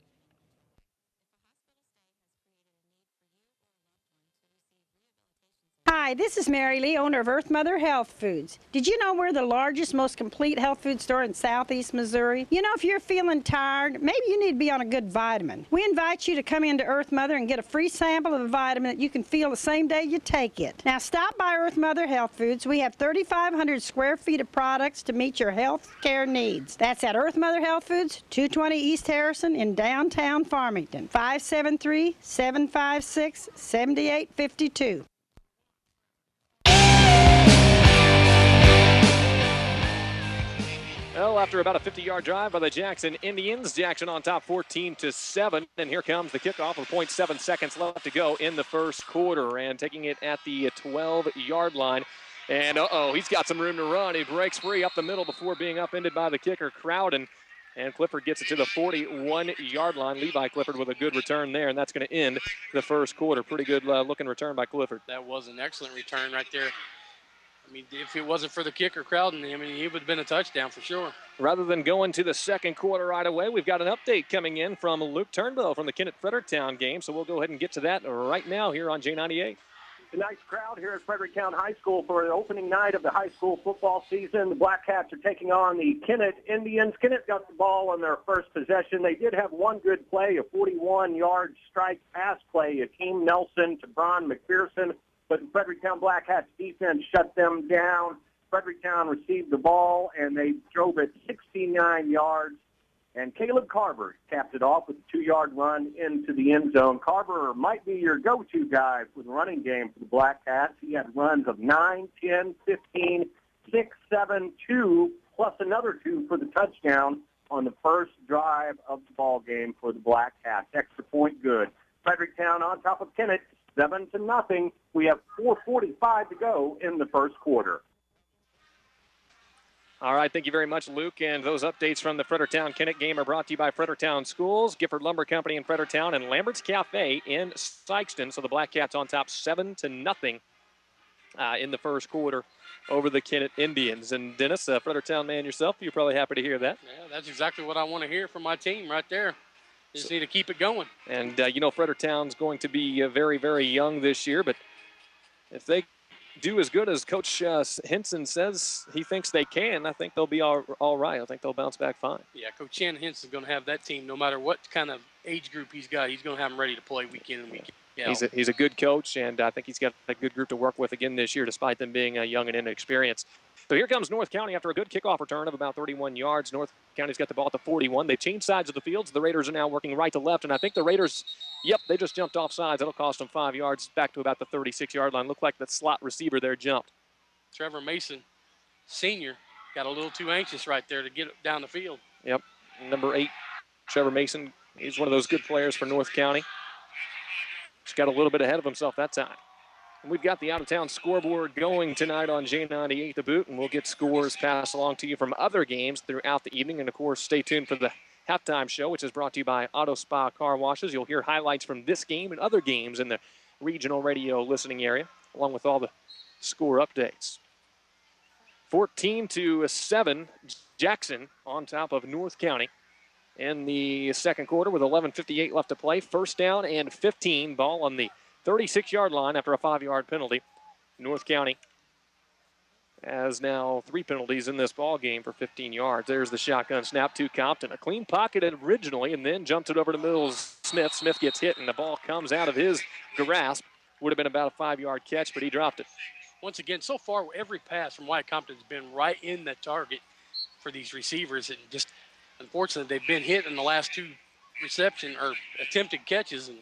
Hi, this is Mary Lee, owner of Earth Mother Health Foods. Did you know we're the largest, most complete health food store in southeast Missouri? You know, if you're feeling tired, maybe you need to be on a good vitamin. We invite you to come into Earth Mother and get a free sample of a vitamin that you can feel the same day you take it. Now stop by Earth Mother Health Foods. We have 3,500 square feet of products to meet your health care needs. That's at Earth Mother Health Foods, 220 East Harrison in downtown Farmington, 573-756-7852. Well, after about a 50-yard drive by the Jackson Indians, Jackson on top 14-7. And here comes the kickoff with 0.7 seconds left to go in the first quarter. And taking it at the 12-yard line. And, he's got some room to run. He breaks free up the middle before being upended by the kicker, Crowden. And Clifford gets it to the 41-yard line. Levi Clifford with a good return there, and that's going to end the first quarter. Pretty good looking return by Clifford. That was an excellent return right there. I mean, if it wasn't for the kicker Crowden, I mean, he would have been a touchdown for sure. Rather than going to the second quarter right away, we've got an update coming in from Luke Turnbull from the Kennett-Fredericktown game, so we'll go ahead and get to that right now here on J98. Tonight's crowd here at Fredericktown High School for the opening night of the high school football season. The Black Cats are taking on the Kennett Indians. Kennett got the ball on their first possession. They did have one good play, a 41-yard strike pass play, Akeem Nelson to Bron McPherson, but the Fredericktown Black Cats defense shut them down. Fredericktown received the ball, and they drove it 69 yards. And Caleb Carver capped it off with a 2-yard run into the end zone. Carver might be your go-to guy for the running game for the Black Cats. He had runs of 9, 10, 15, 6, 7, 2, plus another 2 for the touchdown on the first drive of the ball game for the Black Cats. Extra point good. Fredericktown on top of Kennett, 7-0. We have 4:45 to go in the first quarter. All right, thank you very much, Luke. And those updates from the Fredericktown-Kennett game are brought to you by Fredericktown Schools, Gifford Lumber Company in Fredericktown, and Lambert's Cafe in Sikeston. So the Black Cats on top 7-0 in the first quarter over the Kennett Indians. And Dennis, Fredericktown man yourself, you're probably happy to hear that. Yeah, that's exactly what I want to hear from my team right there. Just need to keep it going. And, Fredericktown's going to be very, very young this year, but if they do as good as Coach Henson says he thinks they can, I think they'll be all right. I think they'll bounce back fine. Yeah, Coach Shannon Henson's going to have that team no matter what kind of age group he's got. He's going to have them ready to play week in and week out. He's a good coach, and I think he's got a good group to work with again this year, despite them being young and inexperienced. So here comes North County after a good kickoff return of about 31 yards. North County's got the ball at the 41. They changed sides of the field. So the Raiders are now working right to left, and I think the Raiders, they just jumped off sides. That'll cost them 5 yards back to about the 36-yard line. Looked like the slot receiver there jumped. Trevor Mason, senior, got a little too anxious right there to get it down the field. Yep, number 8, Trevor Mason. He's one of those good players for North County. Just got a little bit ahead of himself that time. We've got the out-of-town scoreboard going tonight on J98 The Boot, and we'll get scores passed along to you from other games throughout the evening. And, of course, stay tuned for the halftime show, which is brought to you by Auto Spa Car Washes. You'll hear highlights from this game and other games in the regional radio listening area, along with all the score updates. 14-7, Jackson on top of North County in the second quarter with 11:58 left to play. First down and 15, ball on the 36-yard line after a 5-yard penalty. North County has now 3 penalties in this ball game for 15 yards. There's the shotgun snap to Compton. A clean pocket originally, and then jumps it over to Mills Smith. Smith gets hit, and the ball comes out of his grasp. Would have been about a 5-yard catch, but he dropped it. Once again, so far, every pass from Wyatt Compton has been right in the target for these receivers. And just, unfortunately, they've been hit in the last 2 reception or attempted catches, and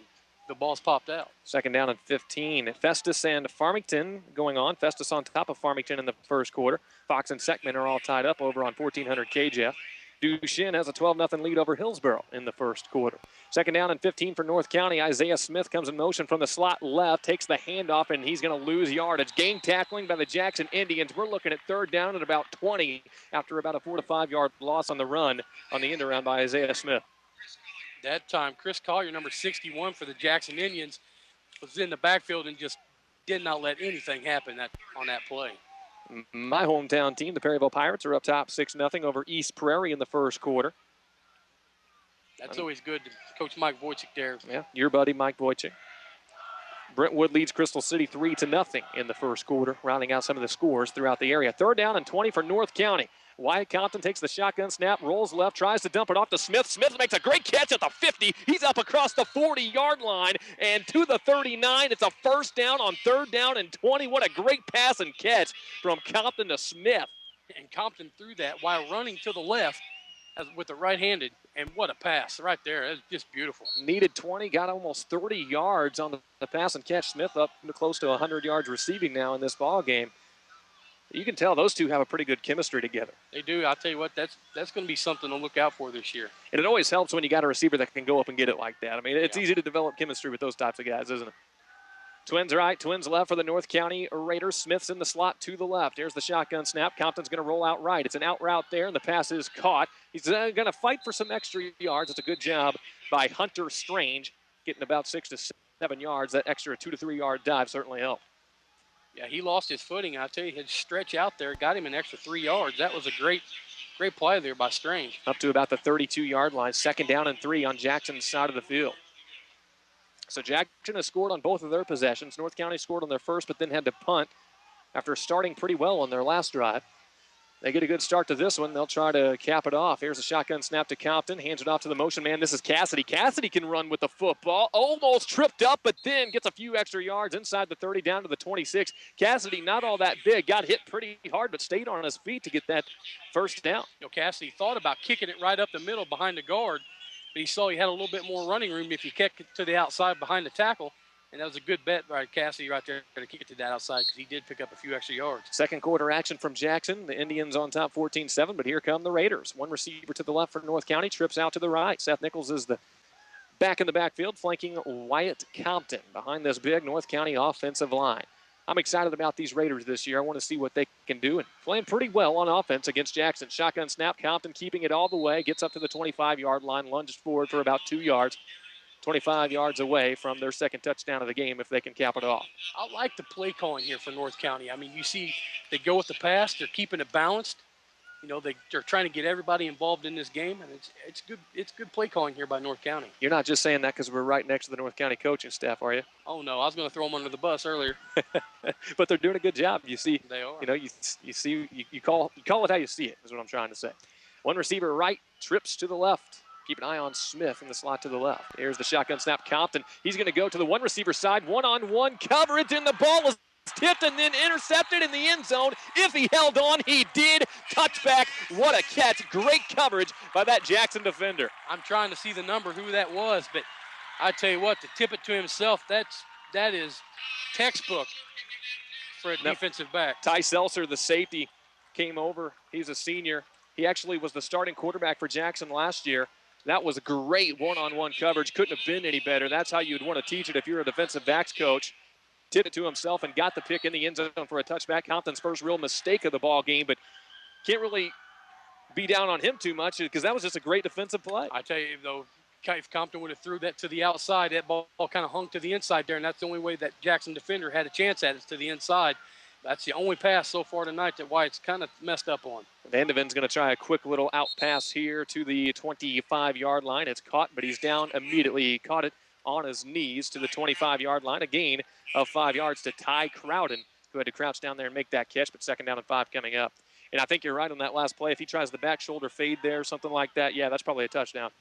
the ball's popped out. Second down and 15. Festus and Farmington going on. Festus on top of Farmington in the first quarter. Fox and Seckman are all tied up over on 1400 KJF. Duchesne has a 12-0 lead over Hillsboro in the first quarter. Second down and 15 for North County. Isaiah Smith comes in motion from the slot left, takes the handoff, and he's going to lose yardage. Game tackling by the Jackson Indians. We're looking at third down at about 20 after about a 4 to 5 yard loss on the run on the end around by Isaiah Smith. That time, Chris Collier, number 61 for the Jackson Indians, was in the backfield and just did not let anything happen on that play. My hometown team, the Perryville Pirates, are up top 6-0 over East Prairie in the first quarter. That's always good to Coach Mike Wojcik there. Yeah, your buddy Mike Wojcik. Brentwood leads Crystal City 3-0 in the first quarter, rounding out some of the scores throughout the area. Third down and 20 for North County. Wyatt Compton takes the shotgun snap, rolls left, tries to dump it off to Smith. Smith makes a great catch at the 50. He's up across the 40-yard line and to the 39. It's a first down on third down and 20. What a great pass and catch from Compton to Smith. And Compton threw that while running to the left with the right-handed, and what a pass right there. That's just beautiful. Needed 20, got almost 30 yards on the pass and catch. Smith up close to 100 yards receiving now in this ball game. You can tell those two have a pretty good chemistry together. They do. I'll tell you what, that's going to be something to look out for this year. And it always helps when you got a receiver that can go up and get it like that. I mean, it's easy to develop chemistry with those types of guys, isn't it? Twins right, twins left for the North County Raiders. Smith's in the slot to the left. Here's the shotgun snap. Compton's going to roll out right. It's an out route there, and the pass is caught. He's going to fight for some extra yards. It's a good job by Hunter Strange, getting about 6 to 7 yards. That extra 2 to 3 yard dive certainly helped. Yeah, he lost his footing. I tell you, his stretch out there got him an extra 3 yards. That was a great play there by Strange. Up to about the 32-yard line. 2nd down and 3 on Jackson's side of the field. So Jackson has scored on both of their possessions. North County scored on their first, but then had to punt after starting pretty well on their last drive. They get a good start to this one. They'll try to cap it off. Here's a shotgun snap to Compton. Hands it off to the motion man. This is Cassidy. Cassidy can run with the football. Almost tripped up, but then gets a few extra yards inside the 30 down to the 26. Cassidy, not all that big. Got hit pretty hard, but stayed on his feet to get that first down. You know, Cassidy thought about kicking it right up the middle behind the guard, but he saw he had a little bit more running room if he kicked it to the outside behind the tackle. And that was a good bet by Cassidy right there to kick it to that outside because he did pick up a few extra yards. Second quarter action from Jackson. The Indians on top 14-7, but here come the Raiders. One receiver to the left for North County, trips out to the right. Seth Nichols is the back in the backfield, flanking Wyatt Compton behind this big North County offensive line. I'm excited about these Raiders this year. I want to see what they can do, and playing pretty well on offense against Jackson. Shotgun snap, Compton keeping it all the way, gets up to the 25-yard line, lunges forward for about 2 yards. 25 yards away from their second touchdown of the game if they can cap it off. I like the play calling here for North County. I mean, you see they go with the pass. They're keeping it balanced. You know, they're trying to get everybody involved in this game, and it's good. It's good play calling here by North County. You're not just saying that because we're right next to the North County coaching staff, are you? Oh, no. I was going to throw them under the bus earlier. But they're doing a good job. You see, they are. You know, you call it how you see it is what I'm trying to say. One receiver right, trips to the left. Keep an eye on Smith in the slot to the left. Here's the shotgun snap, Compton. He's going to go to the one receiver side, one-on-one coverage, and the ball is tipped and then intercepted in the end zone. If he held on, he did. Touchback. What a catch. Great coverage by that Jackson defender. I'm trying to see the number, who that was, but I tell you what, to tip it to himself, that is textbook for a defensive back. Ty Seltzer, the safety, came over. He's a senior. He actually was the starting quarterback for Jackson last year. That was great one-on-one coverage. Couldn't have been any better. That's how you'd want to teach it if you're a defensive backs coach. Tipped it to himself and got the pick in the end zone for a touchback. Compton's first real mistake of the ball game, but can't really be down on him too much because that was just a great defensive play. I tell you, though, if Compton would have threw that to the outside, that ball kind of hung to the inside there, and that's the only way that Jackson defender had a chance at it, to the inside. That's the only pass so far tonight that Wyatt's kind of messed up on. Vandeven's going to try a quick little out pass here to the 25-yard line. It's caught, but he's down immediately. He caught it on his knees to the 25-yard line. A gain of 5 yards to Ty Crowden, who had to crouch down there and make that catch, but 2nd down and 5 coming up. And I think you're right on that last play. If he tries the back shoulder fade there or something like that, yeah, that's probably a touchdown.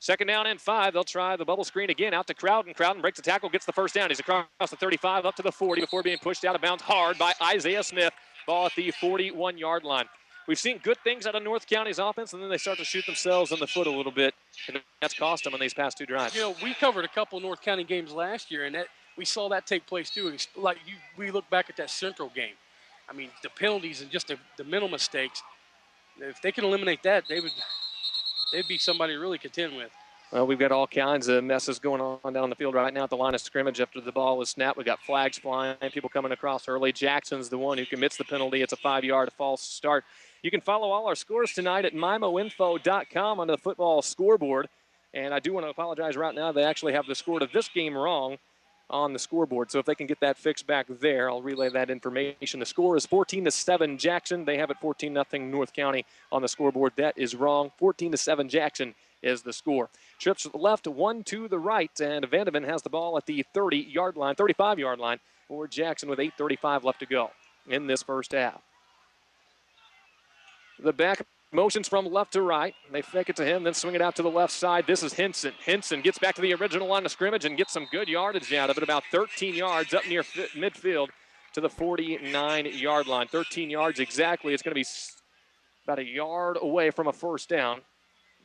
2nd down and 5. They'll try the bubble screen again out to Crowden. Crowden breaks the tackle, gets the first down. He's across the 35 up to the 40 before being pushed out of bounds hard by Isaiah Smith. Ball at the 41-yard line. We've seen good things out of North County's offense, and then they start to shoot themselves in the foot a little bit, and that's cost them in these past 2 drives. You know, we covered a couple North County games last year, and we saw that take place too. We look back at that Central game. I mean, the penalties and just the mental mistakes. If they can eliminate that, they'd be somebody to really contend with. Well, we've got all kinds of messes going on down the field right now at the line of scrimmage after the ball was snapped. We've got flags flying, people coming across early. Jackson's the one who commits the penalty. It's a 5-yard false start. You can follow all our scores tonight at MIMOinfo.com on the football scoreboard. And I do want to apologize right now. They actually have the score to this game wrong on the scoreboard. So if they can get that fixed back there, I'll relay that information. The score is 14-7 Jackson. They have it 14-0 North County on the scoreboard. That is wrong. 14-7 Jackson is the score. Trips to the left, 1 to the right, and Vandeven has the ball at the 30-yard line, 35-yard line for Jackson with 8:35 left to go in this first half. The back motions from left to right. They fake it to him, then swing it out to the left side. This is Henson. Henson gets back to the original line of scrimmage and gets some good yardage out of it, about 13 yards up near midfield to the 49-yard line. 13 yards exactly. It's going to be about a yard away from a first down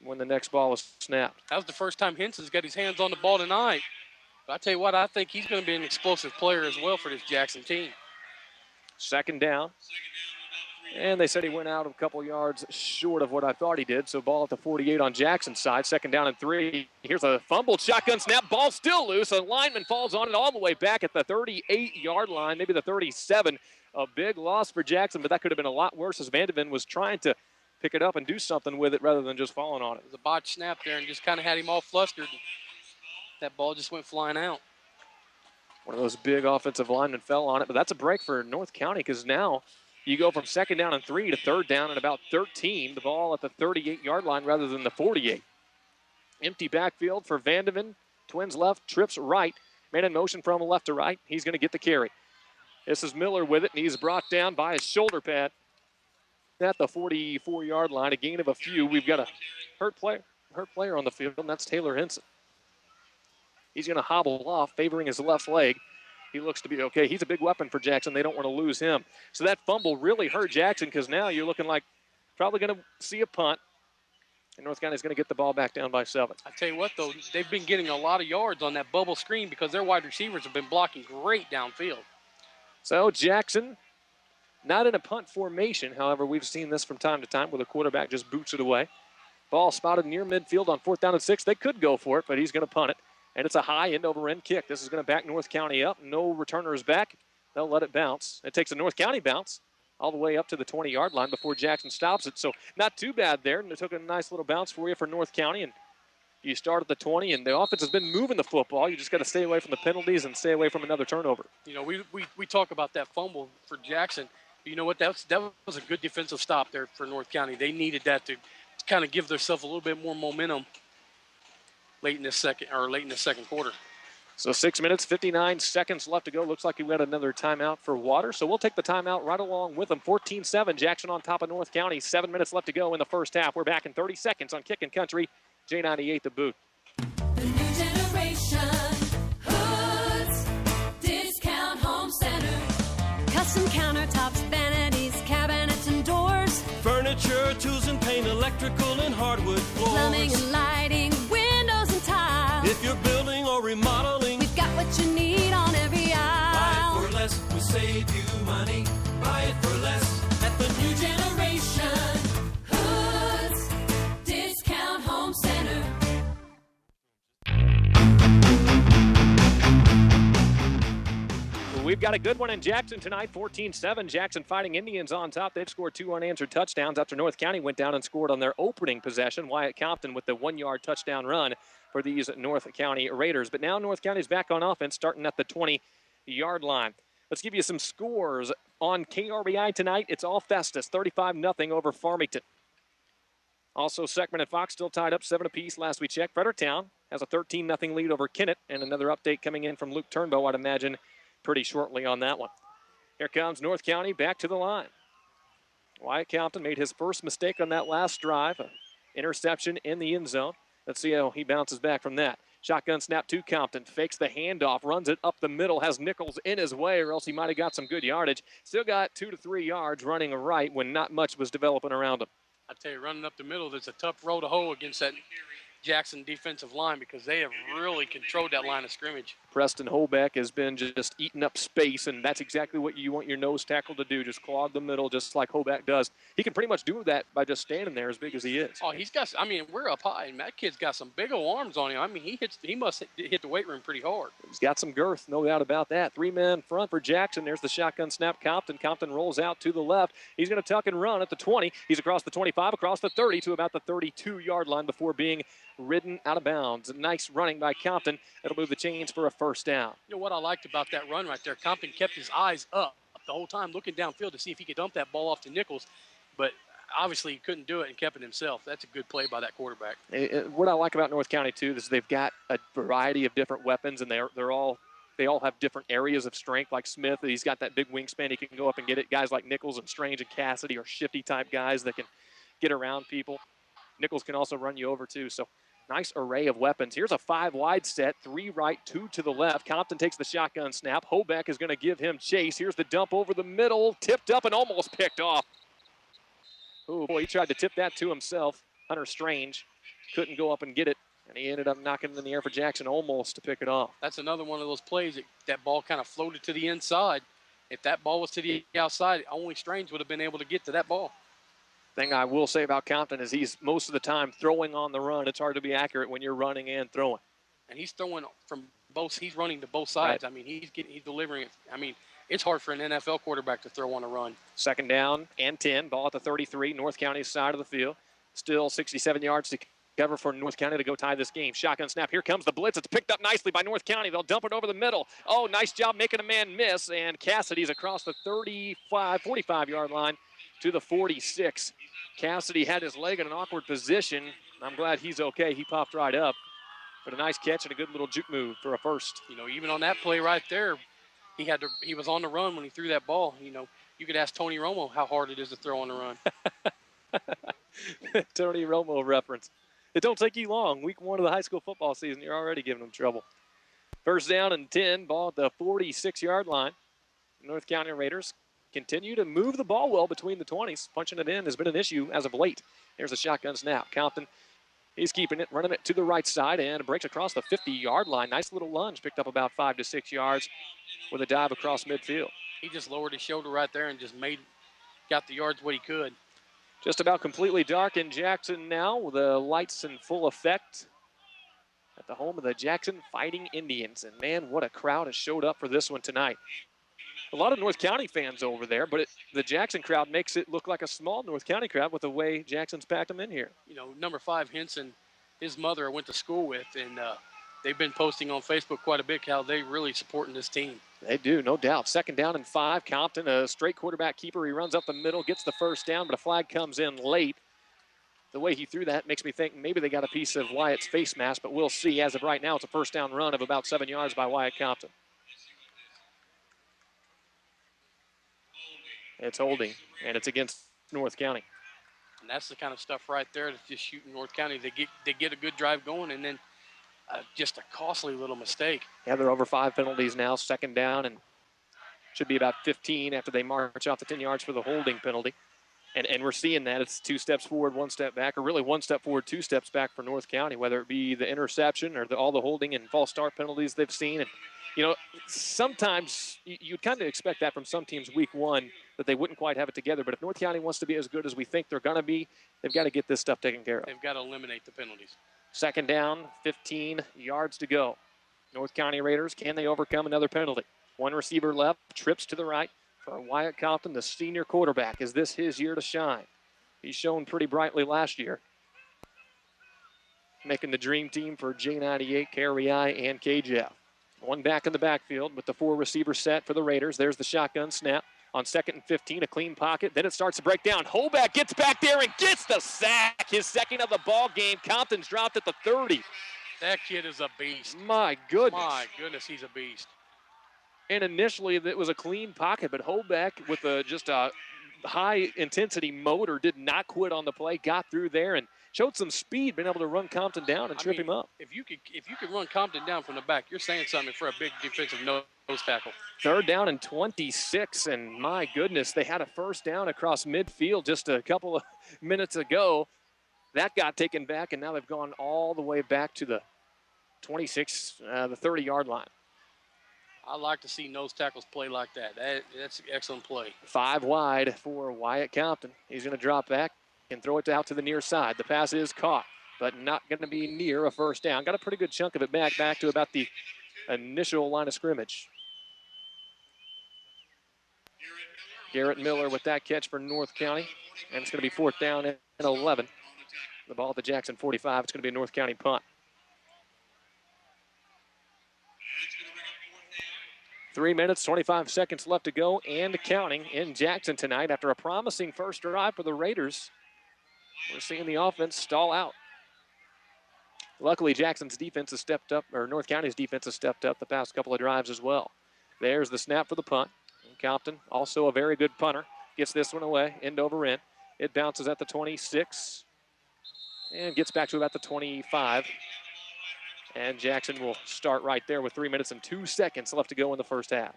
when the next ball is snapped. That was the first time Henson's got his hands on the ball tonight. But I tell you what, I think he's going to be an explosive player as well for this Jackson team. 2nd down And they said he went out a couple yards short of what I thought he did. So ball at the 48 on Jackson's side. 2nd down and 3. Here's a fumbled shotgun snap. Ball still loose. A lineman falls on it all the way back at the 38-yard line, maybe the 37. A big loss for Jackson, but that could have been a lot worse as Vandeven was trying to pick it up and do something with it rather than just falling on it. It was a botched snap there and just kind of had him all flustered. That ball just went flying out. One of those big offensive linemen fell on it, but that's a break for North County because now you go from 2nd down and 3 to 3rd down and about 13. The ball at the 38-yard line rather than the 48. Empty backfield for Vandeven. Twins left, trips right. Man in motion from left to right. He's going to get the carry. This is Miller with it, and he's brought down by his shoulder pad at the 44-yard line. A gain of a few. We've got a hurt player on the field, and that's Taylor Henson. He's going to hobble off, favoring his left leg. He looks to be okay. He's a big weapon for Jackson. They don't want to lose him. So that fumble really hurt Jackson because now you're looking like probably going to see a punt. And North County's going to get the ball back down by 7. I tell you what, though, they've been getting a lot of yards on that bubble screen because their wide receivers have been blocking great downfield. So Jackson, not in a punt formation. However, we've seen this from time to time where the quarterback just boots it away. Ball spotted near midfield on 4th down and 6. They could go for it, but he's going to punt it. And it's a high end-over-end kick. This is going to back North County up. No returners back. They'll let it bounce. It takes a North County bounce all the way up to the 20-yard line before Jackson stops it. So not too bad there. And it took a nice little bounce for you for North County. And you start at the 20, and the offense has been moving the football. You just got to stay away from the penalties and stay away from another turnover. You know, we talk about that fumble for Jackson. You know what? That was a good defensive stop there for North County. They needed that to kind of give themselves a little bit more momentum late in the second quarter. So 6 minutes, 59 seconds left to go. Looks like we got another timeout for water. So we'll take the timeout right along with them. 14-7, Jackson on top of North County. 7 minutes left to go in the first half. We're back in 30 seconds on Kickin' Country. J98 The Boot. The new generation, Hoods, Discount Home Center. Custom countertops, vanities, cabinets and doors. Furniture, tools and paint, electrical and hardwood floors. Plumbing and lighting, windows and tile. If you're building or remodeling, we've got what you need on every aisle. Buy it for less, we save you money. Buy it for less at the new generation. Hoods, Discount Home Center. We've got a good one in Jackson tonight, 14-7. Jackson Fighting Indians on top. They've scored 2 unanswered touchdowns after North County went down and scored on their opening possession. Wyatt Compton with the 1-yard touchdown run for these North County Raiders. But now North County's back on offense, starting at the 20-yard line. Let's give you some scores on KRBI tonight. It's all Festus, 35-0 over Farmington. Also, Seckman and Fox still tied up 7 apiece last we checked. Fredericktown has a 13-0 lead over Kennett. And another update coming in from Luke Turnbow, I'd imagine, pretty shortly on that one. Here comes North County back to the line. Wyatt Compton made his first mistake on that last drive. Interception in the end zone. Let's see how he bounces back from that. Shotgun snap to Compton. Fakes the handoff. Runs it up the middle. Has Nichols in his way, or else he might have got some good yardage. Still got 2 to 3 yards running right when not much was developing around him. I tell you, running up the middle, there's a tough row to hoe against that Jackson defensive line because they have really controlled that line of scrimmage. Preston Hoback has been just eating up space, and that's exactly what you want your nose tackle to do, just clog the middle just like Hoback does. He can pretty much do that by just standing there as big as he is. Oh, he's got, I mean, we're up high, and that kid's got some big old arms on him. I mean, he must hit the weight room pretty hard. He's got some girth, no doubt about that. 3 men front for Jackson. There's the shotgun snap. Compton rolls out to the left. He's going to tuck and run at the 20. He's across the 25, across the 30 to about the 32-yard line before being ridden out of bounds. Nice running by Compton. It'll move the chains for a first down. You know what I liked about that run right there? Compton kept his eyes up the whole time, looking downfield to see if he could dump that ball off to Nichols, but obviously he couldn't do it and kept it himself. That's a good play by that quarterback. What I like about North County, too, is they've got a variety of different weapons, and they all have different areas of strength. Like Smith, he's got that big wingspan. He can go up and get it. Guys like Nichols and Strange and Cassidy are shifty-type guys that can get around people. Nichols can also run you over, too, so nice array of weapons. Here's a 5-wide set, 3 right, 2 to the left. Compton takes the shotgun snap. Hoback is going to give him chase. Here's the dump over the middle, tipped up and almost picked off. Oh, boy, he tried to tip that to himself. Hunter Strange couldn't go up and get it, and he ended up knocking it in the air for Jackson almost to pick it off. That's another one of those plays that ball kind of floated to the inside, if that ball was to the outside, only Strange would have been able to get to that ball. Thing I will say about Compton is he's most of the time throwing on the run. It's hard to be accurate when you're running and throwing. And he's throwing from both. He's running to both sides. Right. I mean, he's delivering it. I mean, it's hard for an NFL quarterback to throw on a run. Second down and 10. Ball at the 33, North County's side of the field. Still 67 yards to cover for North County to go tie this game. Shotgun snap. Here comes the blitz. It's picked up nicely by North County. They'll dump it over the middle. Oh, nice job making a man miss. And Cassidy's across the 45-yard line to the 46. Cassidy had his leg in an awkward position. I'm glad he's okay. He popped right up. But a nice catch and a good little juke move for a first. You know, even on that play right there, he was on the run when he threw that ball. You know, you could ask Tony Romo how hard it is to throw on the run. Tony Romo reference. It don't take you long. Week 1 of the high school football season, you're already giving them trouble. First down and 10, ball at the 46-yard line. North County Raiders continue to move the ball well between the 20s. Punching it in has been an issue as of late. Here's a shotgun snap. Compton, he's keeping it, running it to the right side, and breaks across the 50-yard line. Nice little lunge, picked up about 5 to 6 yards with a dive across midfield. He just lowered his shoulder right there and just got the yards what he could. Just about completely dark in Jackson now, with the lights in full effect at the home of the Jackson Fighting Indians. And man, what a crowd has showed up for this one tonight. A lot of North County fans over there, but the Jackson crowd makes it look like a small North County crowd with the way Jackson's packed them in here. You know, number 5, Henson, his mother I went to school with, and they've been posting on Facebook quite a bit how they really supporting this team. They do, no doubt. Second down and 5. Compton, a straight quarterback keeper. He runs up the middle, gets the first down, but a flag comes in late. The way he threw that makes me think maybe they got a piece of Wyatt's face mask, but we'll see. As of right now, it's a first down run of about 7 yards by Wyatt Compton. It's holding, and it's against North County. And that's the kind of stuff right there that's just shooting North County. They get a good drive going, and then just a costly little mistake. Yeah, they're over 5 penalties now. Second down, and should be about 15 after they march off the 10 yards for the holding penalty. And we're seeing that. It's 2 steps forward, 1 step back, or really 1 step forward, 2 steps back for North County, whether it be the interception or all the holding and false start penalties they've seen. And, you know, sometimes you'd kind of expect that from some teams week 1, that they wouldn't quite have it together. But if North County wants to be as good as we think they're going to be, they've got to get this stuff taken care of. They've got to eliminate the penalties. Second down, 15 yards to go. North County Raiders, can they overcome another penalty? 1 receiver left, trips to the right for Wyatt Compton, the senior quarterback. Is this his year to shine? He's shown pretty brightly last year, making the dream team for J98, KREI, and KJF. 1 back in the backfield with the 4 receiver set for the Raiders. There's the shotgun snap. On 2nd and 15, a clean pocket. Then it starts to break down. Holback gets back there and gets the sack. His second of the ball game. Compton's dropped at the 30. That kid is a beast. My goodness. My goodness, he's a beast. And initially, it was a clean pocket, but Holback with just a high-intensity motor did not quit on the play, got through there, and showed some speed, been able to run Compton down and trip him up. If you could run Compton down from the back, you're saying something for a big defensive nose tackle. Third down and 26, and my goodness, they had a first down across midfield just a couple of minutes ago. That got taken back, and now they've gone all the way back to the 26, the 30-yard line. I like to see nose tackles play like that. That's an excellent play. 5 wide for Wyatt Compton. He's going to drop back and throw it out to the near side. The pass is caught, but not going to be near a first down. Got a pretty good chunk of it back to about the initial line of scrimmage. Garrett Miller with that catch for North County, and it's going to be 4th down and 11. The ball at the Jackson 45. It's going to be a North County punt. 3 minutes, 25 seconds left to go and counting in Jackson tonight after a promising first drive for the Raiders. We're seeing the offense stall out. Luckily, Jackson's defense has stepped up, or North County's defense has stepped up the past couple of drives as well. There's the snap for the punt. And Compton, also a very good punter, gets this one away, end over end. It bounces at the 26 and gets back to about the 25. And Jackson will start right there with 3 minutes and 2 seconds left to go in the first half.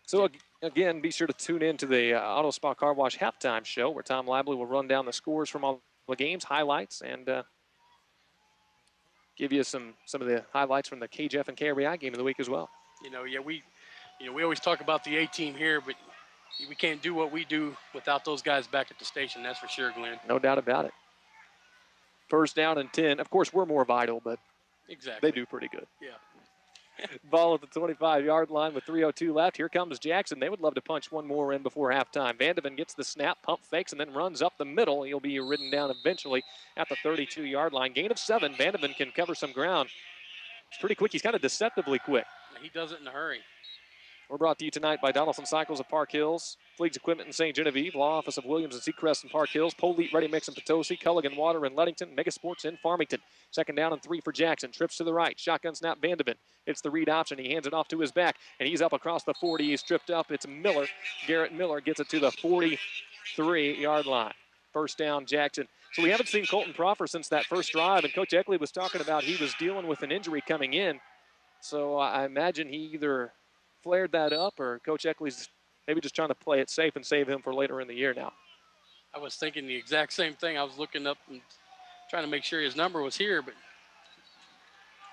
So again, be sure to tune in to the Auto Spa Car Wash halftime show where Tom Lively will run down the scores from all the games, highlights, and give you some of the highlights from the KJF and KREI game of the week as well. You know, yeah, You know, we always talk about the A-team here, but we can't do what we do without those guys back at the station. That's for sure, Glenn. No doubt about it. First down and 10. Of course, we're more vital, but Exactly. they do pretty good. Yeah. Ball at the 25-yard line with 3:02 left. Here comes Jackson. They would love to punch one more in before halftime. Vandeven gets the snap, pump fakes, and then runs up the middle. He'll be ridden down eventually at the 32-yard line. Gain of 7. Vandeven can cover some ground. It's pretty quick. He's kind of deceptively quick. He does it in a hurry. We're brought to you tonight by Donaldson Cycles of Park Hills, Fleets Equipment in St. Genevieve, Law Office of Williams and Seacrest in Park Hills, Polite Ready Mix in Potosi, Culligan Water in Leadington, Mega Sports in Farmington. Second down and 3 for Jackson. Trips to the right. Shotgun snap, Vandeven. It's the read option. He hands it off to his back, and he's up across the 40. He's tripped up. It's Miller. Garrett Miller gets it to the 43-yard line. First down, Jackson. So we haven't seen Colton Proffer since that first drive, and Coach Eckley was talking about he was dealing with an injury coming in. So I imagine he either flared that up or Coach Eckley's maybe just trying to play it safe and save him for later in the year now. I was thinking the exact same thing. I was looking up and trying to make sure his number was here, but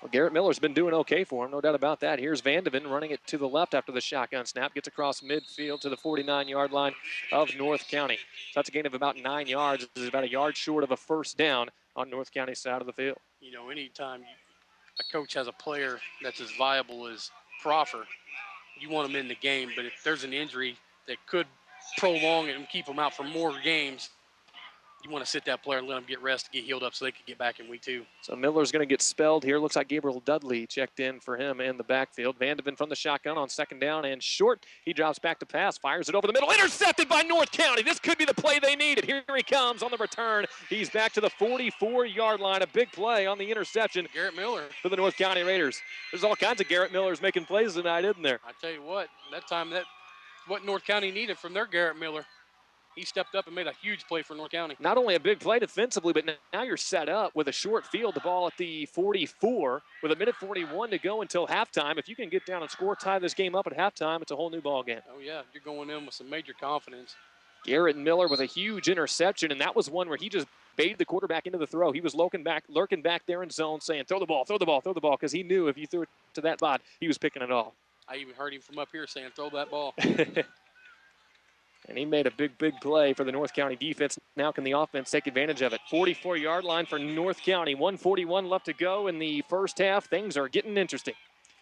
Well, Garrett Miller's been doing okay for him, no doubt about that. Here's Vandeven running it to the left after the shotgun snap. Gets across midfield to the 49-yard line of North County. So that's a gain of about 9 yards. This is about a yard short of a first down on North County's side of the field. you know, anytime a coach has a player that's as viable as Proffer, you want him in the game. But if there's an injury that could prolong it and keep him out for more games, you want to sit that player and let him get rest, get healed up so they can get back in week 2. So Miller's going to get spelled here. Looks like Gabriel Dudley checked in for him in the backfield. Vandeven from the shotgun on second down and short. He drops back to pass, fires it over the middle. Intercepted by North County. This could be the play they needed. Here he comes on the return. He's back to the 44-yard line. A big play on the interception. Garrett Miller. For the North County Raiders. There's all kinds of Garrett Millers making plays tonight, isn't there? I tell you what, that time, that what North County needed from their Garrett Miller. He stepped up and made a huge play for North County. Not only a big play defensively, but now you're set up with a short field. The ball at the 44 with a minute 41 to go until halftime. If you can get down and score, tie this game up at halftime, it's a whole new ball game. Oh, yeah, you're going in with some major confidence. Garrett Miller with a huge interception, and that was one where he just baited the quarterback into the throw. He was lurking back there in zone saying, throw the ball, throw the ball, throw the ball, because he knew if you threw it to that spot, he was picking it off. I even heard him from up here saying, throw that ball. And he made a big play for the North County defense. Now can the offense take advantage of it? 44-yard line for North County. 1:41 left to go in the first half. Things are getting interesting.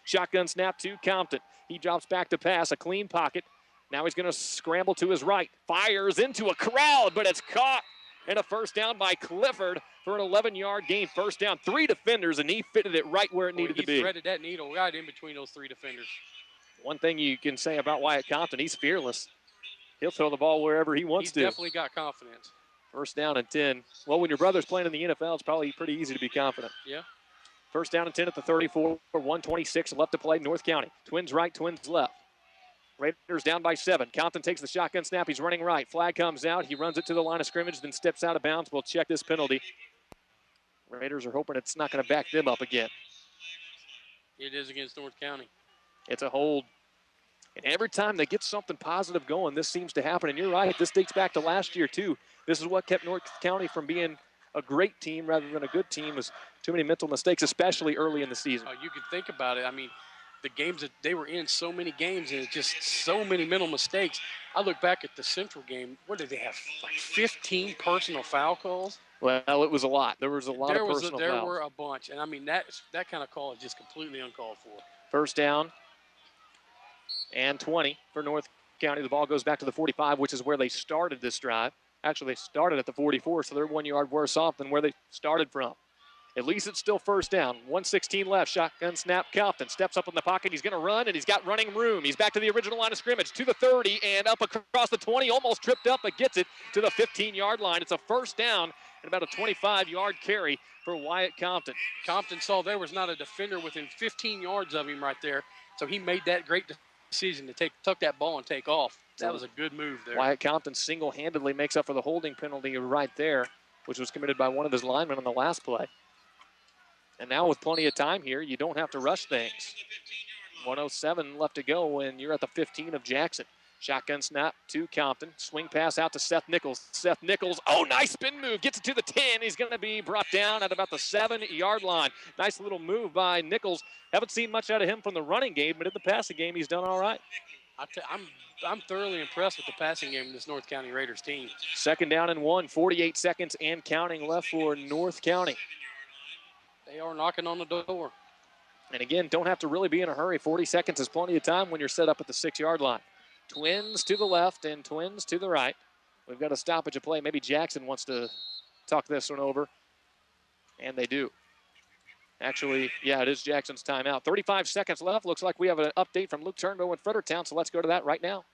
Shotgun snap to Compton. He drops back to pass, a clean pocket. Now he's going to scramble to his right. Fires into a crowd, but it's caught. And a first down by Clifford for an 11-yard gain. First down, 3 defenders, and he fitted it right where it needed to be. He threaded that needle right in between those 3 defenders. One thing you can say about Wyatt Compton, he's fearless. He'll throw the ball wherever he wants to. He's definitely got confidence. First down and 10. Well, when your brother's playing in the NFL, it's probably pretty easy to be confident. Yeah. First down and 10 at the 34. 1:26 left to play. North County. Twins right, Twins left. Raiders down by 7. Compton takes the shotgun snap. He's running right. Flag comes out. He runs it to the line of scrimmage, then steps out of bounds. We'll check this penalty. Raiders are hoping it's not going to back them up again. It is against North County. It's a hold. And every time they get something positive going, this seems to happen. And you're right, this dates back to last year, too. This is what kept North County from being a great team rather than a good team, was too many mental mistakes, especially early in the season. You can think about it. I mean, the games that they were in, so many games, and it's just so many mental mistakes. I look back at the Central game. What did they have, like 15 personal foul calls? Well, it was a lot. There was a lot of personal fouls. There were a bunch. And, I mean, that kind of call is just completely uncalled for. First down and 20 for North County. The ball goes back to the 45, which is where they started this drive. Actually, they started at the 44, so they're 1 yard worse off than where they started from. At least it's still first down. 1:16 left. Shotgun snap. Compton steps up in the pocket. He's going to run, and he's got running room. He's back to the original line of scrimmage, to the 30, and up across the 20. Almost tripped up, but gets it to the 15-yard line. It's a first down and about a 25-yard carry for Wyatt Compton. Compton saw there was not a defender within 15 yards of him right there, so he made that great decision to tuck that ball and take off. That was a good move there. Wyatt Compton single-handedly makes up for the holding penalty right there, which was committed by one of his linemen on the last play. And now with plenty of time here, you don't have to rush things. 1:07 left to go when you're at the 15 of Jackson. Shotgun snap to Compton. Swing pass out to Seth Nichols. Seth Nichols, oh, nice spin move. Gets it to the 10. He's going to be brought down at about the 7-yard line. Nice little move by Nichols. Haven't seen much out of him from the running game, but in the passing game, he's done all right. I'm thoroughly impressed with the passing game of this North County Raiders team. 2nd down and 1, 48 seconds and counting left for North County. They are knocking on the door. And again, don't have to really be in a hurry. 40 seconds is plenty of time when you're set up at the 6-yard line. Twins to the left and twins to the right. We've got a stoppage of play. Maybe Jackson wants to talk this one over. And they do. Actually, yeah, it is Jackson's timeout. 35 seconds left. Looks like we have an update from Luke Turnbow in Fredericktown, so let's go to that right now.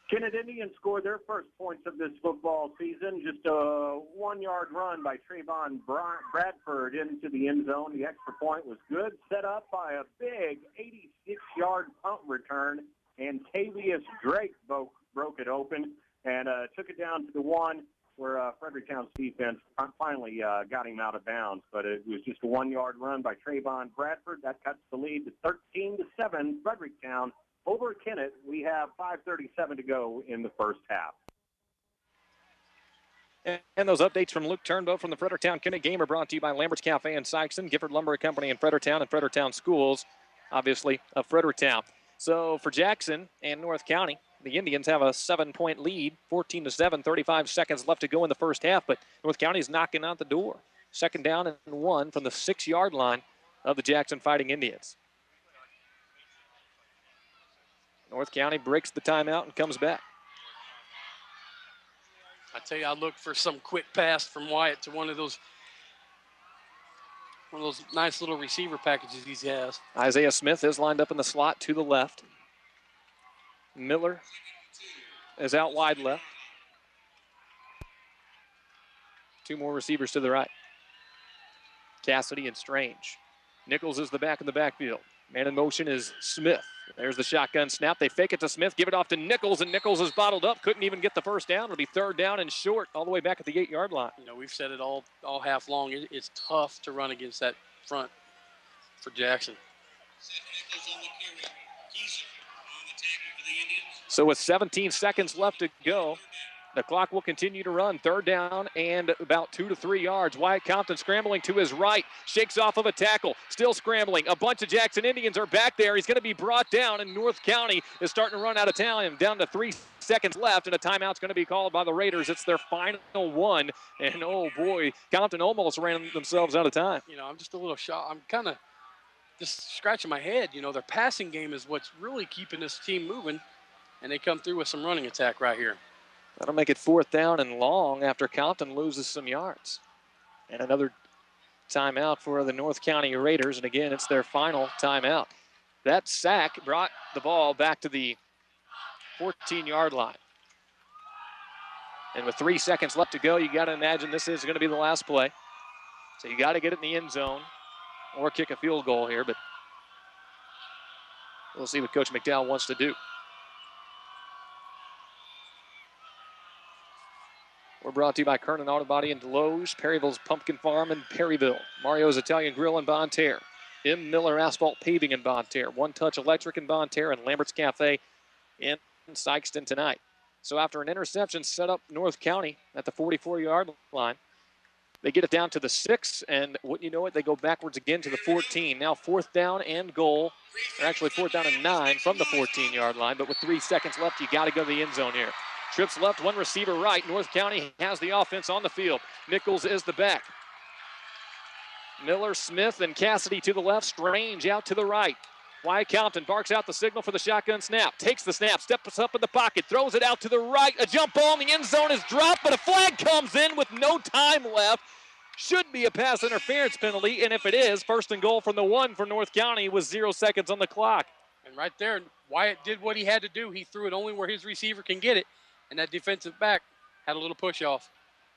Kennett Indians scored their first points of this football season. Just a 1-yard run by Trayvon Bradford into the end zone. The extra point was good, set up by a big 86-yard punt return, and Tavius Drake broke it open and took it down to the 1 where Fredericktown's defense finally got him out of bounds. But it was just a 1-yard run by Trayvon Bradford. That cuts the lead to 13-7, Fredericktown. Over Kennett, we have 5:37 to go in the first half. And those updates from Luke Turnbow from the Fredericktown Kennett game are brought to you by Lambert's Cafe in Sykeston, Gifford Lumber Company in Fredericktown, and Fredericktown Schools, obviously, of Fredericktown. So for Jackson and North County, the Indians have a 7-point lead, 14-7, 35 seconds left to go in the first half, but North County is knocking out the door. 2nd down and 1 from the 6-yard line of the Jackson Fighting Indians. North County breaks the timeout and comes back. I tell you, I look for some quick pass from Wyatt to one of those nice little receiver packages he has. Isaiah Smith is lined up in the slot to the left. Miller is out wide left. 2 more receivers to the right. Cassidy and Strange. Nichols is the back in the backfield. Man in motion is Smith. There's the shotgun snap. They fake it to Smith, give it off to Nichols, and Nichols is bottled up. Couldn't even get the first down. It'll be 3rd down and short all the way back at the 8-yard line. You know, we've said it all half long. It's tough to run against that front for Jackson. So with 17 seconds left to go, the clock will continue to run. 3rd down and about 2 to 3 yards. Wyatt Compton scrambling to his right. Shakes off of a tackle. Still scrambling. A bunch of Jackson Indians are back there. He's going to be brought down, and North County is starting to run out of time. Down to 3 seconds left, and a timeout's going to be called by the Raiders. It's their final one. And, oh, boy, Compton almost ran themselves out of time. You know, I'm just a little shocked. I'm kind of just scratching my head. You know, their passing game is what's really keeping this team moving, and they come through with some running attack right here. That'll make it 4th down and long after Compton loses some yards. And another timeout for the North County Raiders. And again, it's their final timeout. That sack brought the ball back to the 14-yard line. And with 3 seconds left to go, you got to imagine this is going to be the last play. So you got to get it in the end zone or kick a field goal here. But we'll see what Coach McDowell wants to do. We're brought to you by Kernan Auto Body in Deloge, Perryville's Pumpkin Farm in Perryville, Mario's Italian Grill in Bonne Terre, M. Miller Asphalt Paving in Bonne Terre, One Touch Electric in Bonne Terre, and Lambert's Cafe in Sykeston tonight. So after an interception set up North County at the 44-yard line, they get it down to the 6, and wouldn't you know it, they go backwards again to the 14. Now 4th down and goal, or actually 4th down and 9 from the 14-yard line, but with 3 seconds left, you got to go to the end zone here. Trips left, 1 receiver right. North County has the offense on the field. Nichols is the back. Miller, Smith, and Cassidy to the left. Strange out to the right. Wyatt Compton barks out the signal for the shotgun snap. Takes the snap, steps up in the pocket, throws it out to the right. A jump ball in the end zone is dropped, but a flag comes in with no time left. Should be a pass interference penalty, and if it is, 1st and goal from the 1 for North County with 0 seconds on the clock. And right there, Wyatt did what he had to do. He threw it only where his receiver can get it. And that defensive back had a little push off.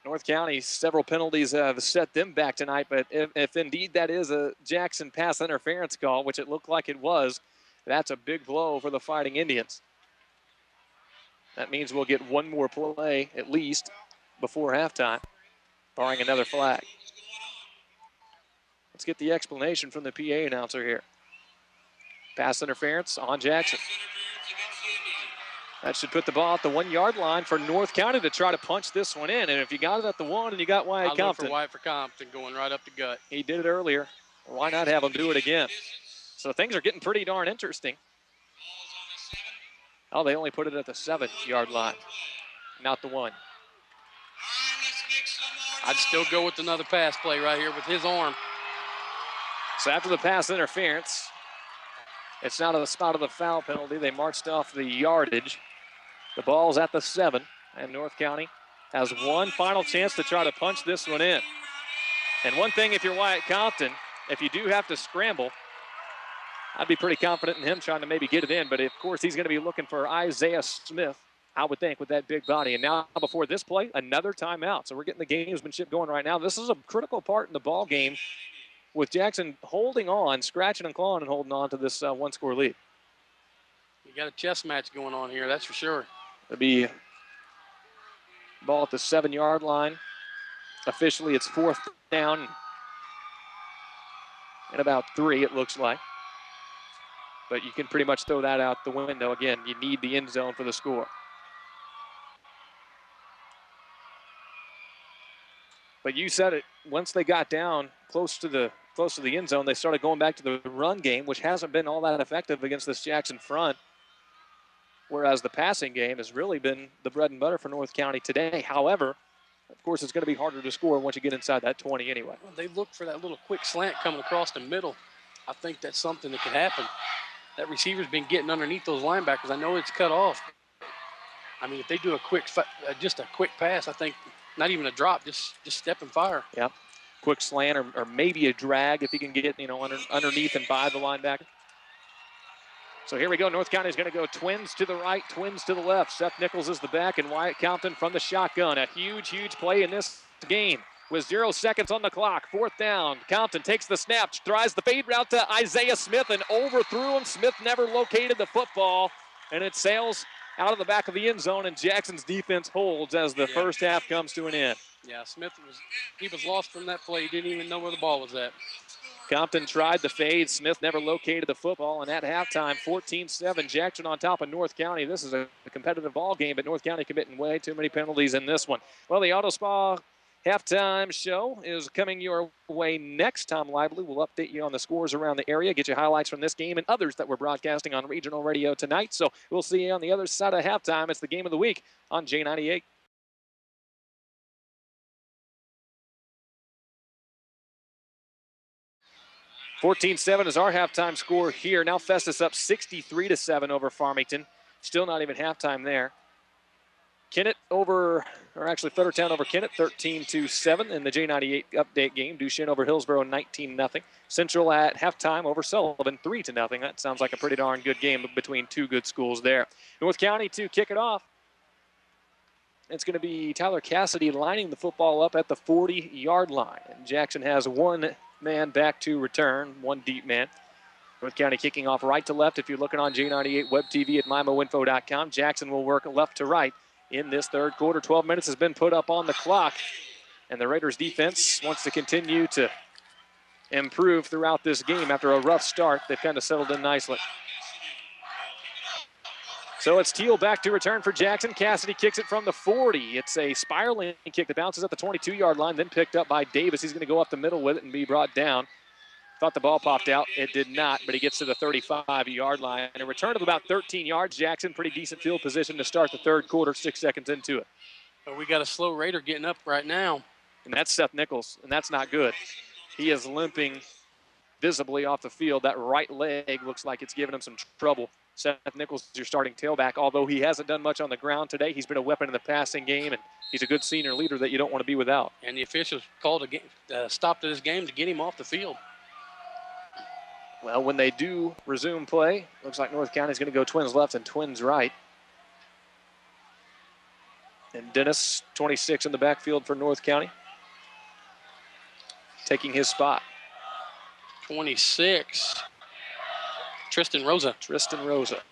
North County, several penalties have set them back tonight, but if indeed that is a Jackson pass interference call, which it looked like it was, that's a big blow for the Fighting Indians. That means we'll get 1 more play at least before halftime, barring another flag. Let's get the explanation from the PA announcer here. Pass interference on Jackson. That should put the ball at the 1 yard line for North County to try to punch this one in. And if you got it at the 1 and you got Wyatt I look Compton. for Wyatt for Compton going right up the gut. He did it earlier. Why not have him do it again? So things are getting pretty darn interesting. Oh, they only put it at the 7 yard line, not the 1. I'd still go with another pass play right here with his arm. So after the pass interference, it's not a spot of the foul penalty. They marched off the yardage. The ball's at the 7, and North County has one final chance to try to punch this one in. And one thing, if you're Wyatt Compton, if you do have to scramble, I'd be pretty confident in him trying to maybe get it in. But, of course, he's going to be looking for Isaiah Smith, I would think, with that big body. And now before this play, another timeout. So we're getting the gamesmanship going right now. This is a critical part in the ball game with Jackson holding on, scratching and clawing and holding on to this one-score lead. You got a chess match going on here, that's for sure. It'll be ball at the 7 yard line. Officially, it's 4th down and about 3, it looks like. But you can pretty much throw that out the window. Again, you need the end zone for the score. But you said it, once they got down close to the end zone, they started going back to the run game, which hasn't been all that effective against this Jackson front. Whereas the passing game has really been the bread and butter for North County today. However, of course, it's going to be harder to score once you get inside that 20 anyway. Well, they look for that little quick slant coming across the middle. I think that's something that could happen. That receiver's been getting underneath those linebackers. I know it's cut off. I mean, if they do a quick, just a quick pass, I think not even a drop, just step and fire. Yep. Quick slant or maybe a drag if he can get, underneath and by the linebacker. So here we go. North County is going to go twins to the right, twins to the left. Seth Nichols is the back, and Wyatt Compton from the shotgun. A huge, huge play in this game with 0 seconds on the clock. 4th down. Compton takes the snap, tries the fade route to Isaiah Smith, and overthrew him. Smith never located the football, and it sails out of the back of the end zone, and Jackson's defense holds as the first half comes to an end. Yeah, Smith was lost from that play. He didn't even know where the ball was at. Compton tried the fade. Smith never located the football. And at halftime, 14-7, Jackson on top of North County. This is a competitive ball game, but North County committing way too many penalties in this one. Well, the Auto Spa halftime show is coming your way next. Tom Lively will update you on the scores around the area, get you highlights from this game and others that we're broadcasting on regional radio tonight. So we'll see you on the other side of halftime. It's the game of the week on J98. (14-7) is our halftime score here. Now Festus up 63-7 over Farmington. Still not even halftime there. Fredericktown over Kennett, 13-7 in the J98 update game. Duchesne over Hillsboro, 19-0. Central at halftime over Sullivan, 3-0. That sounds like a pretty darn good game between two good schools there. North County to kick it off. It's going to be Tyler Cassidy lining the football up at the 40-yard line. And Jackson has one man back to return, one deep man. North County kicking off right to left. If you're looking on J98 Web TV at MyMoInfo.com, Jackson will work left to right in this third quarter. 12 minutes has been put up on the clock, and the Raiders defense wants to continue to improve throughout this game. After a rough start, they've kind of settled in nicely. So it's Teal back to return for Jackson. Cassidy kicks it from the 40. It's a spiraling kick that bounces at the 22-yard line, then picked up by Davis. He's going to go up the middle with it and be brought down. Thought the ball popped out. It did not, but he gets to the 35-yard line. And a return of about 13 yards. Jackson, pretty decent field position to start the third quarter, 6 seconds into it. But we got a slow Raider getting up right now. And that's Seth Nichols, and that's not good. He is limping visibly off the field. That right leg looks like it's giving him some trouble. Seth Nichols is your starting tailback. Although he hasn't done much on the ground today, he's been a weapon in the passing game, and he's a good senior leader that you don't want to be without. And the officials called a stop to this game to get him off the field. Well, when they do resume play, looks like North County is going to go twins left and twins right. And Dennis, 26 in the backfield for North County, taking his spot. 26. Tristan Rosa. Tristan Rosa.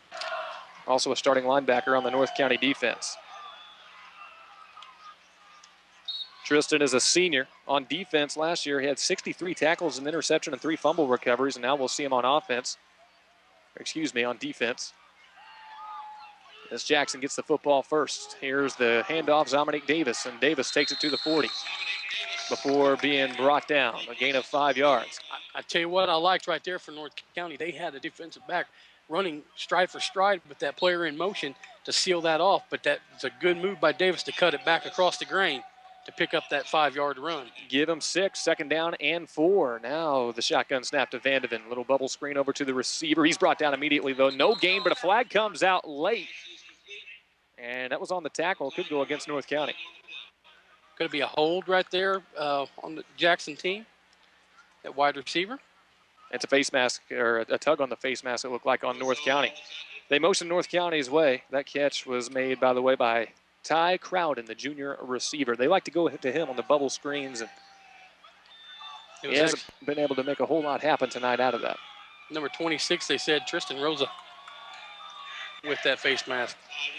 Also a starting linebacker on the North County defense. Tristan is a senior, on defense last year. He had 63 tackles, an interception, and 3 fumble recoveries, and now we'll see him on on defense. As Jackson gets the football first. Here's the handoff, Dominic Davis, and Davis takes it to the 40 before being brought down, a gain of 5 yards. I tell you what I liked right there for North County. They had a defensive back running stride for stride with that player in motion to seal that off, but that's a good move by Davis to cut it back across the grain to pick up that 5-yard run. Give him 6, 2nd down and 4. Now the shotgun snap to Vandeven. Little bubble screen over to the receiver. He's brought down immediately, though. No gain, but a flag comes out late. And that was on the tackle. Could go against North County. Could it be a hold right there on the Jackson team, that wide receiver? It's a face mask, or a tug on the face mask, it looked like, on North County. They motioned North County's way. That catch was made, by the way, by Ty Crowden, the junior receiver. They like to go to him on the bubble screens, and he hasn't been able to make a whole lot happen tonight out of that. Number 26, they said Tristan Rosa with that face mask.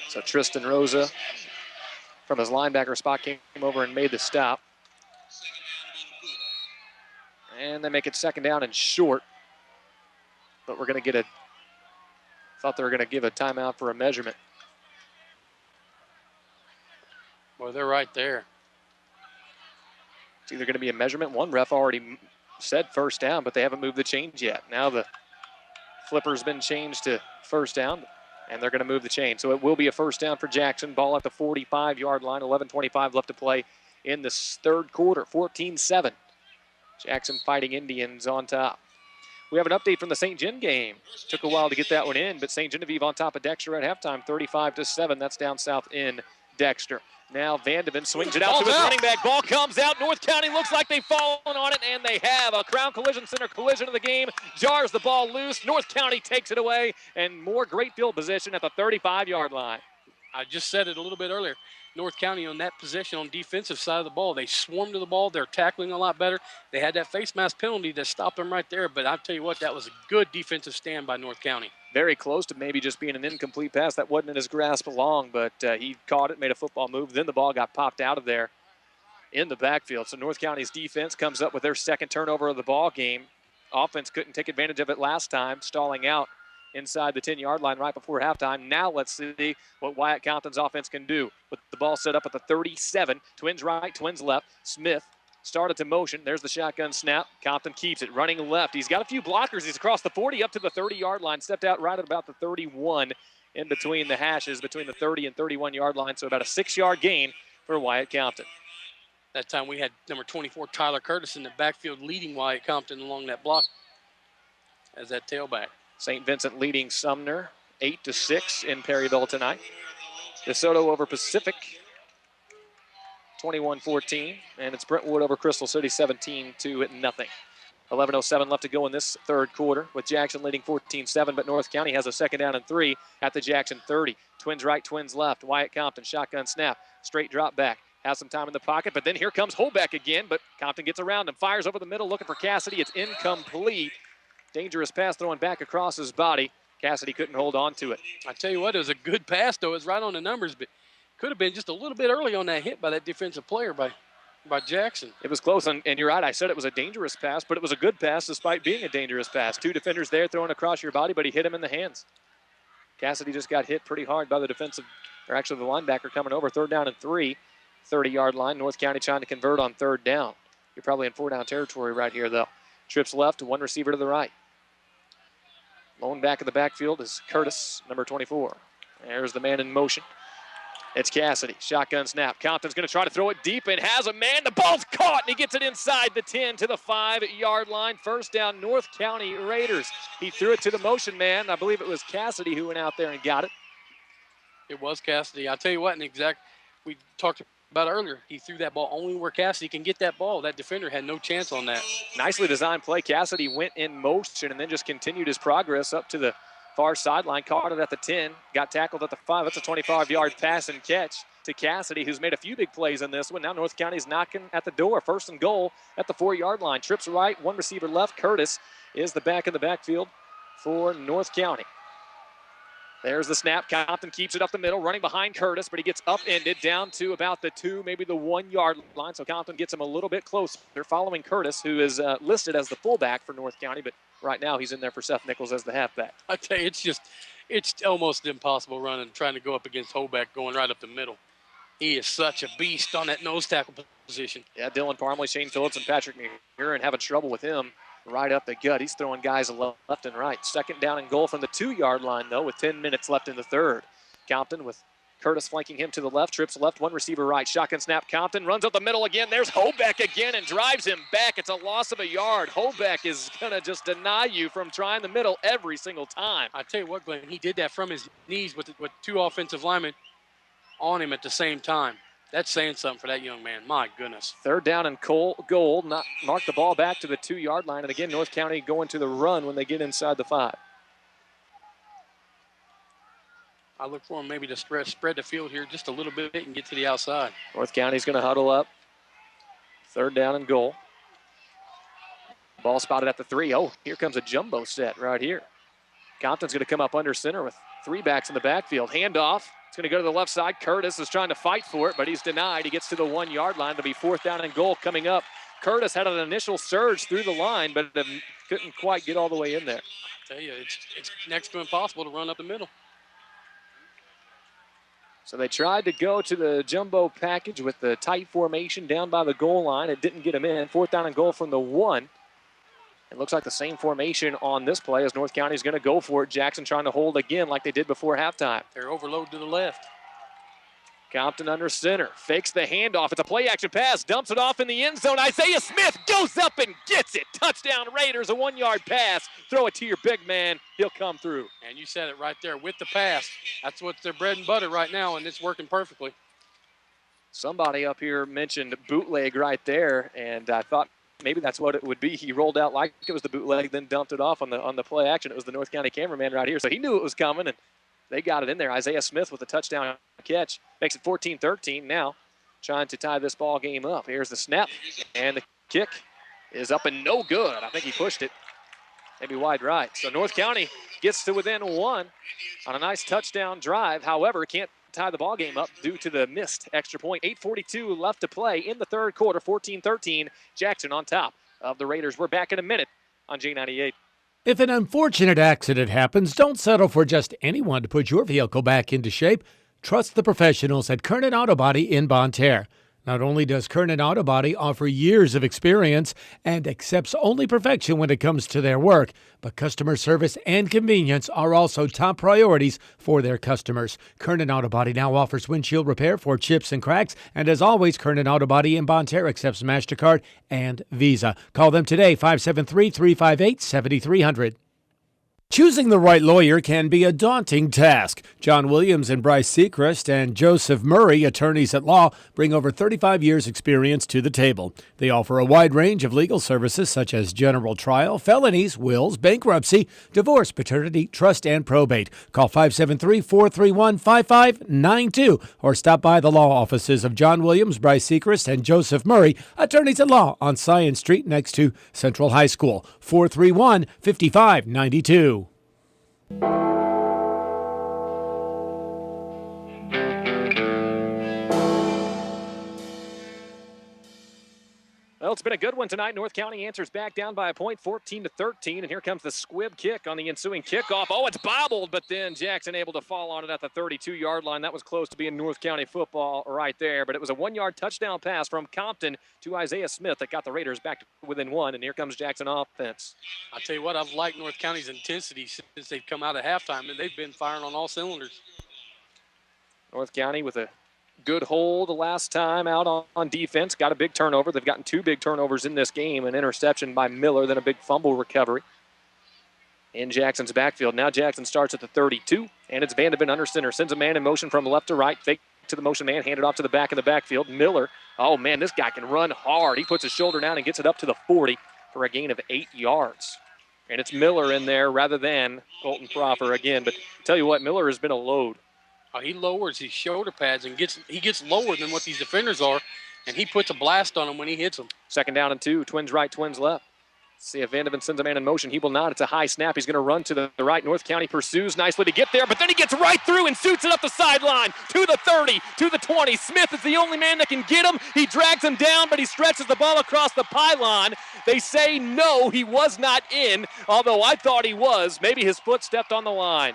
So Tristan Rosa from his linebacker spot came over and made the stop. And they make it 2nd down and short. But we're going to thought they were going to give a timeout for a measurement. Well, they're right there. It's either going to be a measurement. One ref already said 1st down, but they haven't moved the chains yet. Now the flipper's been changed to 1st down, and they're going to move the chain. So it will be a 1st down for Jackson. Ball at the 45-yard line. 11:25 left to play in the 3rd quarter. 14-7. Jackson Fighting Indians on top. We have an update from the St. Gen game. Took a while to get that one in, but St. Genevieve on top of Dexter at halftime, 35-7. That's down south in Dexter. Now Vandeven swings it out to his running back. Ball comes out. North County looks like they've fallen on it, and they have. A Crown Collision Center collision of the game. Jars the ball loose. North County takes it away, and more great field position at the 35-yard line. I just said it a little bit earlier. North County on that possession on defensive side of the ball. They swarmed to the ball. They're tackling a lot better. They had that face mask penalty that stopped them right there, but I'll tell you what, that was a good defensive stand by North County. Very close to maybe just being an incomplete pass. That wasn't in his grasp long, but he caught it, made a football move. Then the ball got popped out of there in the backfield. So North County's defense comes up with their 2nd turnover of the ball game. Offense couldn't take advantage of it last time, stalling out inside the 10-yard line right before halftime. Now let's see what Wyatt Compton's offense can do. With the ball set up at the 37, Twins right, Twins left. Smith started to motion. There's the shotgun snap. Compton keeps it, running left. He's got a few blockers. He's across the 40 up to the 30-yard line. Stepped out right at about the 31 in between the hashes, between the 30 and 31-yard line. So about a 6-yard gain for Wyatt Compton. That time we had number 24, Tyler Curtis, in the backfield leading Wyatt Compton along that block as that tailback. St. Vincent leading Sumner 8-6 in Perryville tonight. DeSoto over Pacific 21-14, and it's Brentwood over Crystal City 17-0. 11:07 left to go in this 3rd quarter with Jackson leading 14-7, but North County has a 2nd down and 3 at the Jackson 30. Twins right, Twins left. Wyatt Compton, shotgun snap, straight drop back. Has some time in the pocket, but then here comes Holbeck again, but Compton gets around him, fires over the middle, looking for Cassidy. It's incomplete. Dangerous pass throwing back across his body. Cassidy couldn't hold on to it. I tell you what, it was a good pass, though. It was right on the numbers, but could have been just a little bit early on that hit by that defensive player by Jackson. It was close, and you're right. I said it was a dangerous pass, but it was a good pass despite being a dangerous pass. 2 defenders there throwing across your body, but he hit him in the hands. Cassidy just got hit pretty hard by the linebacker coming over. 3rd down and 3, 30-yard line. North County trying to convert on 3rd down. You're probably in 4-down territory right here, though. Trips left, 1 receiver to the right. Lone back in the backfield is Curtis, number 24. There's the man in motion. It's Cassidy. Shotgun snap. Compton's going to try to throw it deep and has a man. The ball's caught, and he gets it inside the 10 to the 5-yard line. 1st down, North County Raiders. He threw it to the motion man. I believe it was Cassidy who went out there and got it. It was Cassidy. I'll tell you what, we talked about it earlier. He threw that ball only where Cassidy can get that ball. That defender had no chance on that. Nicely designed play. Cassidy went in motion and then just continued his progress up to the far sideline, caught it at the 10, got tackled at the 5. That's a 25-yard pass and catch to Cassidy, who's made a few big plays in this one. Now North County's knocking at the door. 1st and goal at the 4-yard line. Trips right, 1 receiver left. Curtis is the back in the backfield for North County. There's the snap. Compton keeps it up the middle, running behind Curtis, but he gets upended down to about the 2, maybe the 1 yard line. So Compton gets him a little bit closer. They're following Curtis, who is listed as the fullback for North County, but right now he's in there for Seth Nichols as the halfback. I tell you, it's almost impossible running, trying to go up against Holbeck going right up the middle. He is such a beast on that nose tackle position. Yeah, Dylan Parmley, Shane Phillips, and Patrick McGurran having trouble with him right up the gut. He's throwing guys left and right. Second down and goal from the 2 yard line, though, with 10 minutes left in the third. Compton with Curtis flanking him to the left, trips left, one receiver right. Shotgun snap, Compton runs up the middle again. There's Holbeck again and drives him back. It's a loss of a yard. Holbeck is going to just deny you from trying the middle every single time. I tell you what, Glenn, he did that from his knees with 2 offensive linemen on him at the same time. That's saying something for that young man. My goodness. Third down and goal. Mark the ball back to the 2 yard line. And again, North County going to the run when they get inside the 5. I look for him maybe to spread the field here just a little bit and get to the outside. North County's going to huddle up. Third down and goal. Ball spotted at the 3. Oh, here comes a jumbo set right here. Compton's going to come up under center with 3 backs in the backfield. Handoff. It's going to go to the left side. Curtis is trying to fight for it, but he's denied. He gets to the 1 yard line. It'll be 4th down and goal coming up. Curtis had an initial surge through the line, but couldn't quite get all the way in there. I tell you, it's next to impossible to run up the middle. So they tried to go to the jumbo package with the tight formation down by the goal line. It didn't get him in. 4th down and goal from the 1. It looks like the same formation on this play as North County is going to go for it. Jackson trying to hold again like they did before halftime. They're overloaded to the left. Compton under center. Fakes the handoff. It's a play action pass. Dumps it off in the end zone. Isaiah Smith goes up and gets it. Touchdown Raiders. A 1 yard pass. Throw it to your big man. He'll come through. And you said it right there with the pass. That's what's their bread and butter right now, and it's working perfectly. Somebody up here mentioned bootleg right there, and I thought maybe that's what it would be. He rolled out like it was the bootleg, then dumped it off on the play action. It was the North County cameraman right here, so he knew it was coming, and they got it in there. Isaiah Smith with a touchdown catch. Makes it 14-13 now, trying to tie this ball game up. Here's the snap, and the kick is up and no good. I think he pushed it maybe wide right. So North County gets to within 1 on a nice touchdown drive. However, can't tie the ball game up due to the missed extra point. 8:42 left to play in the third quarter. 14-13, Jackson on top of the Raiders. We're back in a minute on J98. If an unfortunate accident happens, don't settle for just anyone to put your vehicle back into shape. Trust the professionals at Kernan Auto Body in Bonne Terre. Not only does Kernan Auto Body offer years of experience and accepts only perfection when it comes to their work, but customer service and convenience are also top priorities for their customers. Kernan Auto Body now offers windshield repair for chips and cracks, and as always, Kernan Auto Body in Bonne Terre accepts MasterCard and Visa. Call them today, 573-358-7300. Choosing the right lawyer can be a daunting task. John Williams and Bryce Seacrest and Joseph Murray, attorneys at law, bring over 35 years' experience to the table. They offer a wide range of legal services such as general trial, felonies, wills, bankruptcy, divorce, paternity, trust, and probate. Call 573-431-5592 or stop by the law offices of John Williams, Bryce Seacrest, and Joseph Murray, attorneys at law on Science Street next to Central High School. 431-5592. Well, it's been a good one tonight. North County answers back down by a point, 14-13. And here comes the squib kick on the ensuing kickoff. Oh, it's bobbled, but then Jackson able to fall on it at the 32-yard line. That was close to being North County football right there. But it was a 1 yard touchdown pass from Compton to Isaiah Smith that got the Raiders back to within 1. And here comes Jackson offense. I'll tell you what, I've liked North County's intensity since they've come out of halftime, and they've been firing on all cylinders. North County with a good hold the last time out on defense. Got a big turnover. They've gotten 2 big turnovers in this game. An interception by Miller, then a big fumble recovery in Jackson's backfield. Now Jackson starts at the 32, and it's Vandeven under center. Sends a man in motion from left to right. Fake to the motion man, handed off to the back in the backfield. Miller, oh man, this guy can run hard. He puts his shoulder down and gets it up to the 40 for a gain of 8 yards. And it's Miller in there rather than Colton Proffer again. But tell you what, Miller has been a load. He lowers his shoulder pads and he gets lower than what these defenders are, and he puts a blast on them when he hits them. 2nd down and 2, twins right, twins left. See if Vandeven sends a man in motion. He will not. It's a high snap. He's going to run to the right. North County pursues nicely to get there, but then he gets right through and shoots it up the sideline to the 30, to the 20. Smith is the only man that can get him. He drags him down, but he stretches the ball across the pylon. They say no, he was not in, although I thought he was. Maybe his foot stepped on the line.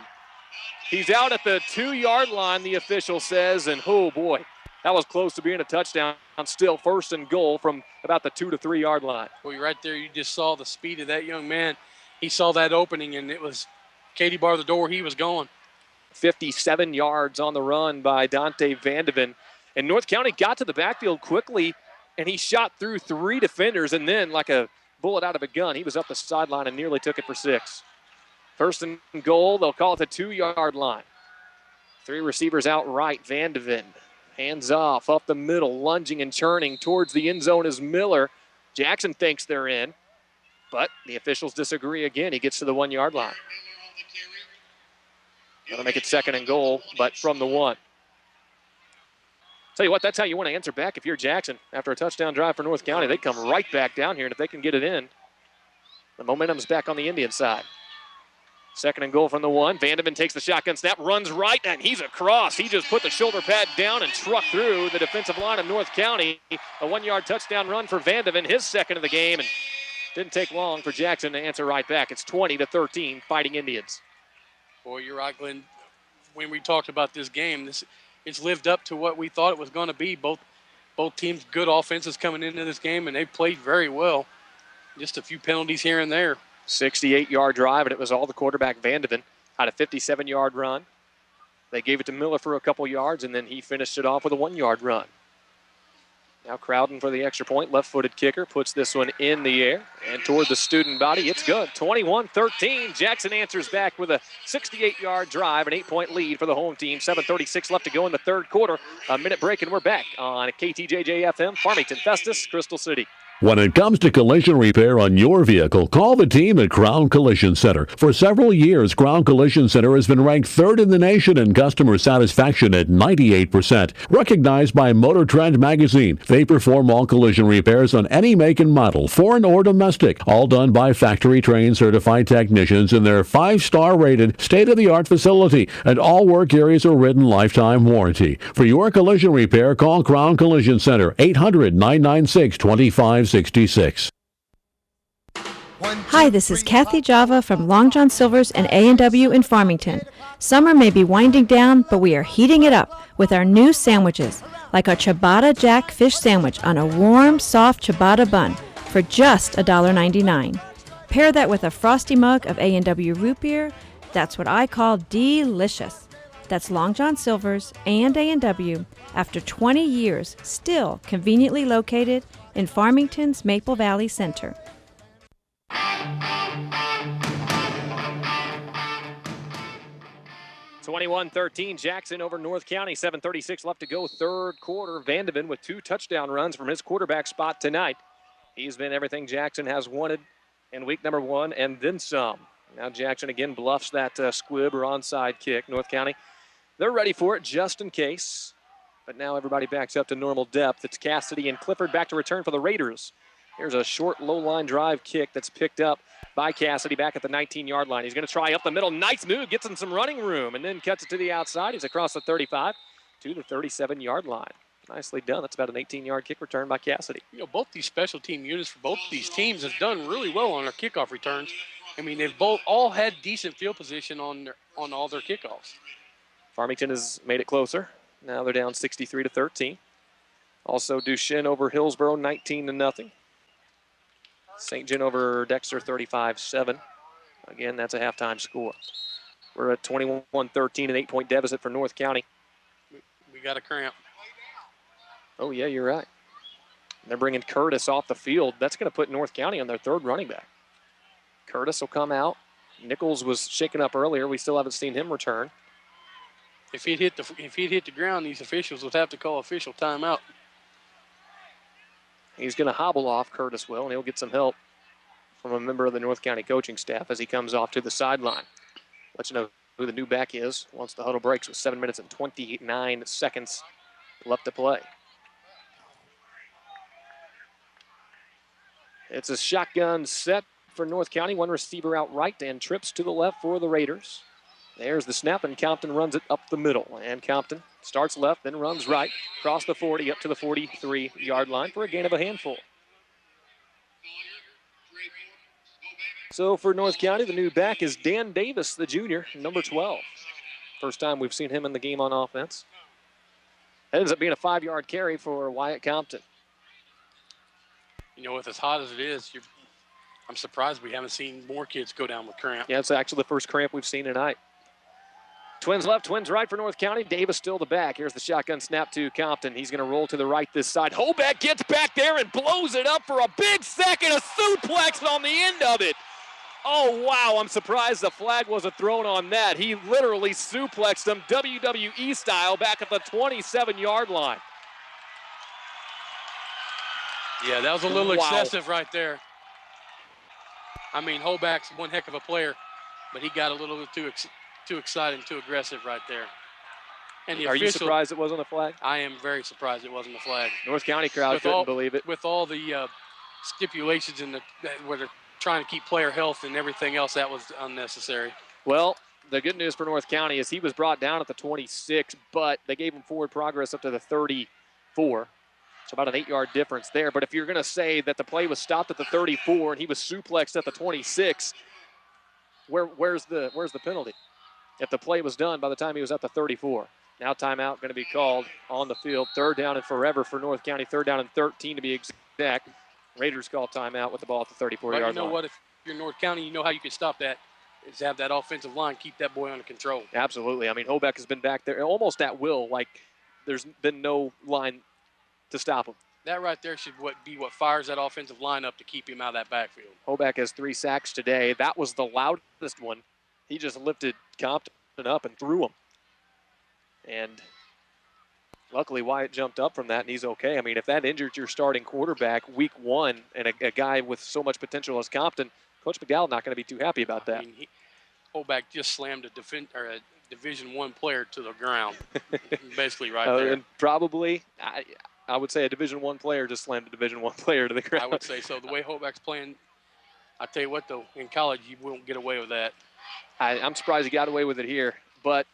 He's out at the 2-yard line, the official says, and oh boy, that was close to being a touchdown. Still 1st and goal from about the 2 to 3 yard line. Well, right there, you just saw the speed of that young man. He saw that opening, and it was Katie bar the door. He was going. 57 yards on the run by Dante Vandeven. And North County got to the backfield quickly, and he shot through 3 defenders, and then like a bullet out of a gun, he was up the sideline and nearly took it for 6. 1st and goal, they'll call it the 2-yard line. 3 receivers out right. Vandeven hands off, up the middle, lunging and churning towards the end zone is Miller. Jackson thinks they're in, but the officials disagree again. He gets to the 1-yard line. Gonna make it 2nd and goal, but from the 1. Tell you what, that's how you want to answer back if you're Jackson. After a touchdown drive for North County, they come right back down here, and if they can get it in, the momentum's back on the Indian side. 2nd and goal from the 1. Vandeven takes the shotgun snap, runs right, and he's across. He just put the shoulder pad down and trucked through the defensive line of North County. A 1-yard touchdown run for Vandeven, his 2nd of the game, and didn't take long for Jackson to answer right back. It's 20-13, Fighting Indians. Boy, you're right, Glenn. When we talked about this game, it's lived up to what we thought it was going to be. Both teams, good offenses coming into this game, and they played very well. Just a few penalties here and there. 68-yard drive, and it was all the quarterback Vandeven. Had a 57-yard run. They gave it to Miller for a couple yards, and then he finished it off with a 1-yard run. Now Crowden for the extra point. Left-footed kicker puts this one in the air and toward the student body. It's good. 21-13. Jackson answers back with a 68-yard drive, an 8-point lead for the home team. 7:36 left to go in the 3rd quarter. A minute break, and we're back on KTJJ-FM, Farmington, Festus, Crystal City. When it comes to collision repair on your vehicle, call the team at Crown Collision Center. For several years, Crown Collision Center has been ranked 3rd in the nation in customer satisfaction at 98%. Recognized by Motor Trend magazine, they perform all collision repairs on any make and model, foreign or domestic, all done by factory-trained certified technicians in their 5-star rated state-of-the-art facility, and all work areas are written lifetime warranty. For your collision repair, call Crown Collision Center, 800-996-2566. Hi, this is Kathy Java from Long John Silver's and A&W in Farmington. Summer may be winding down, but we are heating it up with our new sandwiches, like our Ciabatta Jack fish sandwich on a warm, soft ciabatta bun for just $1.99. Pair that with a frosty mug of A&W root beer. That's what I call delicious. That's Long John Silver's and A&W, after 20 years, still conveniently located in Farmington's Maple Valley Center. 21-13, Jackson over North County. 7:36 left to go, 3rd quarter. Vandeven with 2 touchdown runs from his quarterback spot tonight. He's been everything Jackson has wanted in week number 1 and then some. Now Jackson again bluffs that squib or onside kick. North County, they're ready for it just in case. But now everybody backs up to normal depth. It's Cassidy and Clifford back to return for the Raiders. Here's a short, low-line drive kick that's picked up by Cassidy back at the 19-yard line. He's going to try up the middle. Nice move, gets him some running room, and then cuts it to the outside. He's across the 35 to the 37-yard line. Nicely done. That's about an 18-yard kick return by Cassidy. You know, both these special team units for both these teams have done really well on their kickoff returns. I mean, they've both all had decent field position on all their kickoffs. Farmington has made it closer. Now they're down 63-13. Also, Duchesne over Hillsboro, 19-0. St. John over Dexter, 35-7. Again, that's a halftime score. We're at 21-13, an 8-point deficit for North County. We got a cramp. Oh, yeah, you're right. They're bringing Curtis off the field. That's going to put North County on their 3rd running back. Curtis will come out. Nichols was shaken up earlier. We still haven't seen him return. If he'd hit the ground, these officials would have to call official timeout. He's going to hobble off, Curtis will, and he'll get some help from a member of the North County coaching staff as he comes off to the sideline. Let you know who the new back is once the huddle breaks with 7 minutes and 29 seconds left to play. It's a shotgun set for North County. One receiver out right and trips to the left for the Raiders. There's the snap, and Compton runs it up the middle. And Compton starts left, then runs right, across the 40, up to the 43-yard line for a gain of a handful. So for North County, the new back is Dan Davis, the junior, number 12. First time we've seen him in the game on offense. That ends up being a 5-yard carry for Wyatt Compton. You know, with as hot as it is, I'm surprised we haven't seen more kids go down with cramp. Yeah, it's actually the first cramp we've seen tonight. Twins left, twins right for North County. Davis still the back. Here's the shotgun snap to Compton. He's going to roll to the right this side. Hoback gets back there and blows it up for a big second. A suplex on the end of it. Oh, wow, I'm surprised the flag wasn't thrown on that. He literally suplexed him WWE style back at the 27-yard line. Yeah, that was a little Wow. excessive right there. I mean, Hoback's one heck of a player, but he got a little bit too excited and too aggressive right there. And the Are you official, surprised it wasn't a flag? I am very surprised it wasn't a flag. North County crowd couldn't believe it. With all the stipulations in where they're trying to keep player health and everything else, that was unnecessary. Well, the good news for North County is he was brought down at the 26, but they gave him forward progress up to the 34. So about an 8-yard difference there. But if you're going to say that the play was stopped at the 34 and he was suplexed at the 26, where's the penalty? If the play was done by the time he was at the 34. Now timeout going to be called on the field. 3rd down and forever for North County. 3rd down and 13 to be exact. Raiders call timeout with the ball at the 34-yard line. But you know what? If you're North County, you know how you can stop that is have that offensive line keep that boy under control. Absolutely. I mean, Hoback has been back there almost at will. Like, there's been no line to stop him. That right there should be what fires that offensive line up to keep him out of that backfield. Hoback has 3 sacks today. That was the loudest one. He just lifted Compton up and threw him. And luckily Wyatt jumped up from that, and he's okay. I mean, if that injured your starting quarterback week 1 and a guy with so much potential as Compton, Coach McDowell not going to be too happy about that. I mean, Hoback just slammed a Division I player to the ground, basically right there. And probably, I would say a Division I player just slammed a Division I player to the ground. I would say so. The way Hoback's playing, I tell you what, though, in college you won't get away with that. I'm surprised he got away with it here, but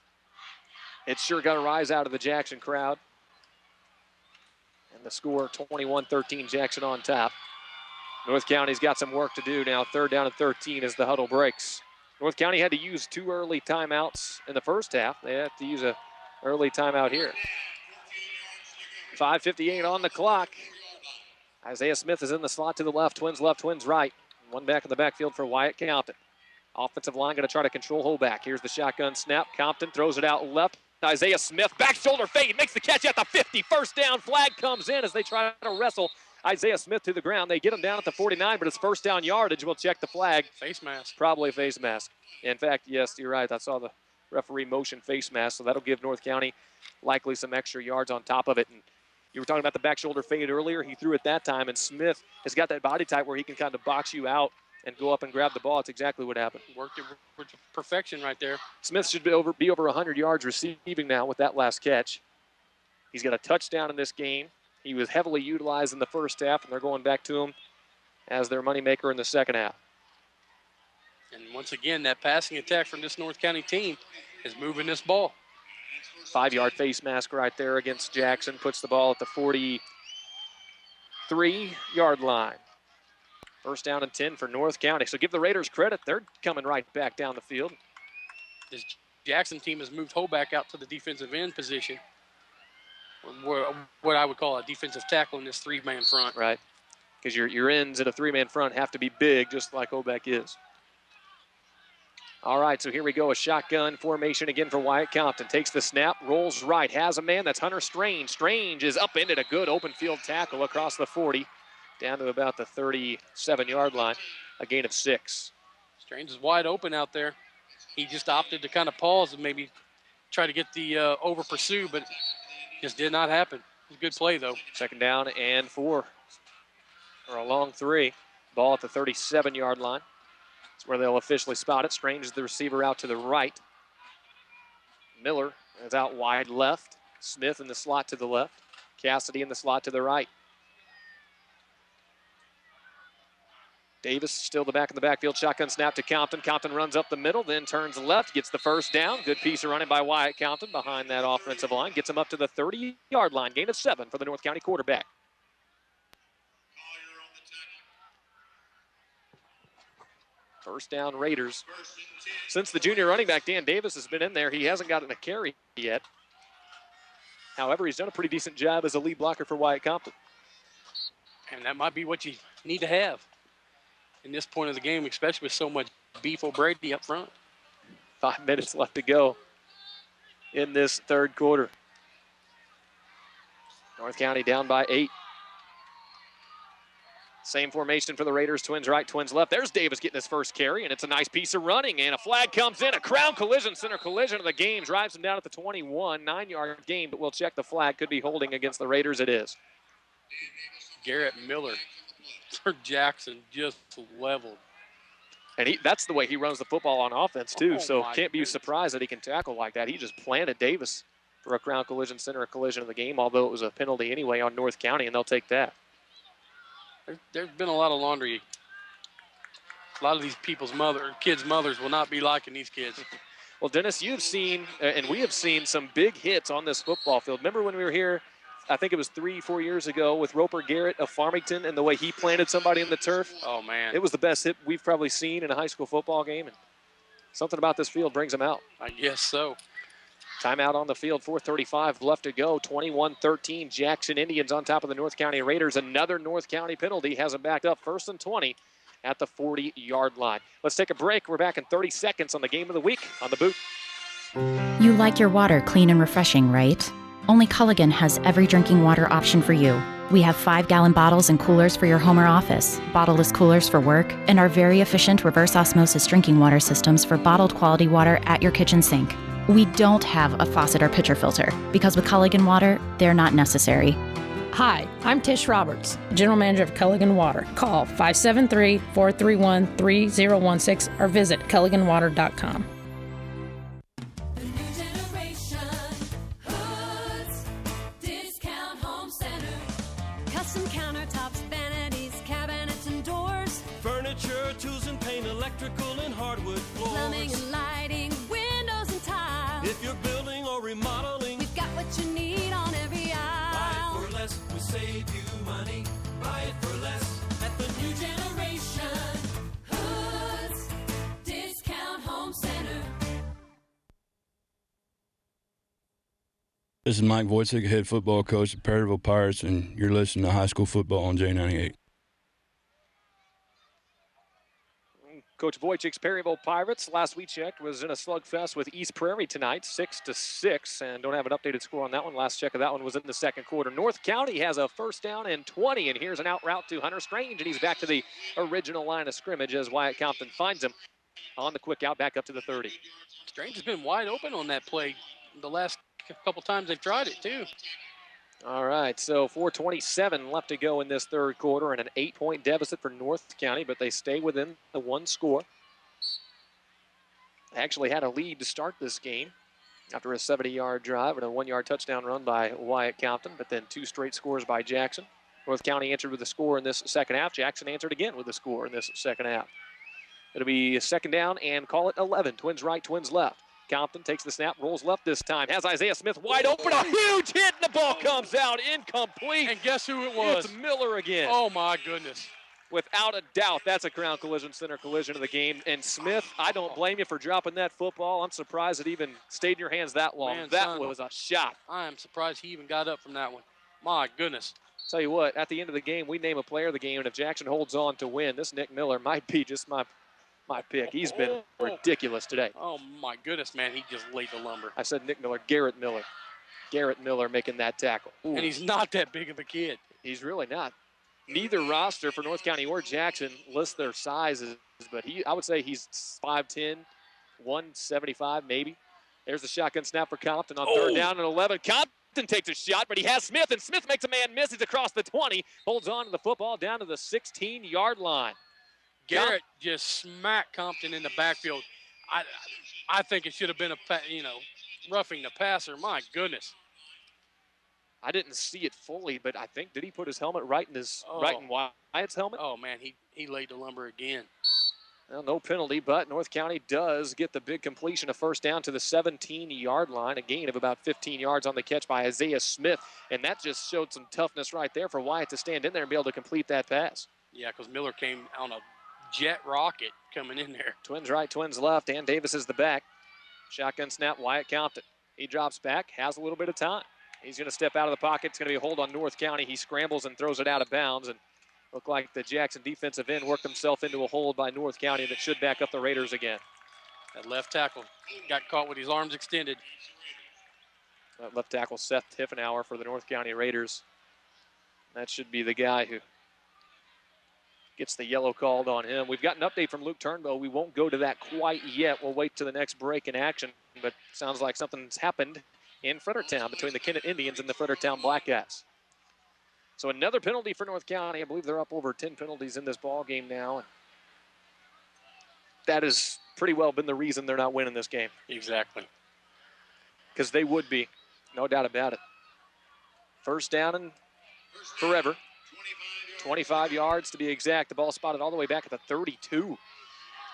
it's sure going to rise out of the Jackson crowd. And the score, 21-13, Jackson on top. North County's got some work to do now. 3rd down and 13 as the huddle breaks. North County had to use 2 early timeouts in the first half. They have to use an early timeout here. 5:58 on the clock. Isaiah Smith is in the slot to the left, twins right. One back in the backfield for Wyatt Compton. Offensive line going to try to control Hoback. Here's the shotgun snap. Compton throws it out left. Isaiah Smith, back shoulder fade, makes the catch at the 50. First down, flag comes in as they try to wrestle Isaiah Smith to the ground. They get him down at the 49, but it's first down yardage. We'll check the flag. Face mask. Probably a face mask. In fact, yes, you're right. I saw the referee motion face mask, so that'll give North County likely some extra yards on top of it. And you were talking about the back shoulder fade earlier. He threw it that time, and Smith has got that body type where he can kind of box you out and go up and grab the ball. It's exactly what happened. Worked it to perfection right there. Smith should be over 100 yards receiving now with that last catch. He's got a touchdown in this game. He was heavily utilized in the first half, and they're going back to him as their moneymaker in the second half. And once again, that passing attack from this North County team is moving this ball. 5-yard face mask right there against Jackson. Puts the ball at the 43-yard line. First down and 10 for North County. So give the Raiders credit. They're coming right back down the field. This Jackson team has moved Hoback out to the defensive end position. What I would call a defensive tackle in this 3-man front. Right. Because your ends at a 3-man front have to be big, just like Hoback is. All right, so here we go. A shotgun formation again for Wyatt Compton. Takes the snap, rolls right, has a man. That's Hunter Strange. Strange is upended, a good open field tackle across the 40, down to about the 37-yard line, a gain of 6. Strange is wide open out there. He just opted to kind of pause and maybe try to get the over pursue, but just did not happen. It was a good play, though. 2nd down and 4, or a long 3. Ball at the 37-yard line. That's where they'll officially spot it. Strange is the receiver out to the right. Miller is out wide left. Smith in the slot to the left. Cassidy in the slot to the right. Davis still the back in the backfield. Shotgun snap to Compton. Compton runs up the middle, then turns left, gets the first down. Good piece of running by Wyatt Compton behind that offensive line. Gets him up to the 30-yard line. Gain of 7 for the North County quarterback. First down Raiders. Since the junior running back Dan Davis has been in there, he hasn't gotten a carry yet. However, he's done a pretty decent job as a lead blocker for Wyatt Compton. And that might be what you need to have in this point of the game, especially with so much beef O'Brady up front. 5 minutes left to go in this third quarter. North County down by 8. Same formation for the Raiders, twins right, twins left. There's Davis getting his first carry, and it's a nice piece of running, and a flag comes in. A crown collision, center collision of the game. Drives him down at the 21, 9-yard gain, but we'll check the flag. Could be holding against the Raiders. It is. Garrett Miller for Jackson just leveled. And that's the way he runs the football on offense, too, so my can't be surprised that he can tackle like that. He just planted Davis for a crown collision, center collision of the game, although it was a penalty anyway on North County, and they'll take that. There's been a lot of laundry. A lot of these kids' mothers will not be liking these kids. Well, Dennis, you've seen, and we have seen some big hits on this football field. Remember when we were here, I think it was 3-4 years ago, with Roper Garrett of Farmington and the way he planted somebody in the turf? Oh, man. It was the best hit we've probably seen in a high school football game, and something about this field brings them out. I guess so. Timeout on the field, 4:35 left to go. 21-13, Jackson Indians on top of the North County Raiders. Another North County penalty has them backed up 1st and 20 at the 40-yard line. Let's take a break. We're back in 30 seconds on the game of the week on The Boot. You like your water clean and refreshing, right? Only Culligan has every drinking water option for you. We have 5-gallon bottles and coolers for your home or office, bottleless coolers for work, and our very efficient reverse osmosis drinking water systems for bottled quality water at your kitchen sink. We don't have a faucet or pitcher filter because with Culligan water, they're not necessary. Hi, I'm Tish Roberts, General Manager of Culligan Water. Call 573-431-3016 or visit culliganwater.com. Custom countertops, vanities, cabinets and doors. Furniture, tools and paint, electrical and hardwood floors. Plumbing and lighting, windows and tiles. If you're building or remodeling, we've got what you need on every aisle. Buy it for less, we save you money. Buy it for less at the New Generation. Hoods Discount Home Center. This is Mike Wojcik, head football coach at Perryville Pirates, and you're listening to High School Football on J98. Coach Wojcik's Perryville Pirates, last we checked, was in a slugfest with East Prairie tonight, 6-6, and don't have an updated score on that one. Last check of that one was in the second quarter. North County has a 1st down and 20, and here's an out route to Hunter Strange, and he's back to the original line of scrimmage as Wyatt Compton finds him on the quick out back up to the 30. Strange has been wide open on that play the last couple times they've tried it, too. All right, so 4:27 left to go in this third quarter and an 8-point deficit for North County, but they stay within the one score. They actually had a lead to start this game after a 70-yard drive and a 1-yard touchdown run by Wyatt Compton, but then 2 straight scores by Jackson. North County answered with a score in this second half. Jackson answered again with a score in this second half. It'll be a 2nd down and call it 11. Twins right, twins left. Compton takes the snap, rolls left this time. Has Isaiah Smith wide open, a huge hit, and the ball comes out incomplete. And guess who it was? It's Miller again. Oh, my goodness. Without a doubt, that's a crown collision, center collision of the game. And Smith, I don't blame you for dropping that football. I'm surprised it even stayed in your hands that long. Man, that son, was a shot. I am surprised he even got up from that one. My goodness. Tell you what, at the end of the game, we name a player of the game, and if Jackson holds on to win, this Nick Miller might be just my pick. He's been ridiculous today. Oh, my goodness, man. He just laid the lumber. I said Nick Miller, Garrett Miller. Garrett Miller making that tackle. Ooh. And he's not that big of a kid. He's really not. Neither roster for North County or Jackson lists their sizes, but I would say he's 5'10", 175 maybe. There's the shotgun snap for Compton on 3rd down and 11. Compton takes a shot, but he has Smith, and Smith makes a man miss. He's across the 20, holds on to the football down to the 16-yard line. Garrett just smacked Compton in the backfield. I think it should have been roughing the passer. My goodness. I didn't see it fully, but I think, did he put his helmet right in Wyatt's helmet? Oh, man, he laid the lumber again. Well, no penalty, but North County does get the big completion, a first down to the 17-yard line, a gain of about 15 yards on the catch by Isaiah Smith, and that just showed some toughness right there for Wyatt to stand in there and be able to complete that pass. Yeah, because Miller came on a jet rocket coming in there. Twins right, twins left, and Davis is the back. Shotgun snap, Wyatt Compton. He drops back, has a little bit of time. He's going to step out of the pocket. It's going to be a hold on North County. He scrambles and throws it out of bounds, and looked like the Jackson defensive end worked himself into a hold by North County that should back up the Raiders again. That left tackle got caught with his arms extended. That left tackle, Seth Tiffenauer for the North County Raiders. That should be the guy who gets the yellow called on him. We've got an update from Luke Turnbow. We won't go to that quite yet. We'll wait to the next break in action, but sounds like something's happened in Fredericktown between the Kennett Indians and the Fredericktown Blackcats. So another penalty for North County. I believe they're up over 10 penalties in this ball game now. And that has pretty well been the reason they're not winning this game. Exactly. Because they would be, no doubt about it. First down and forever. 25 yards to be exact. The ball spotted all the way back at the 32.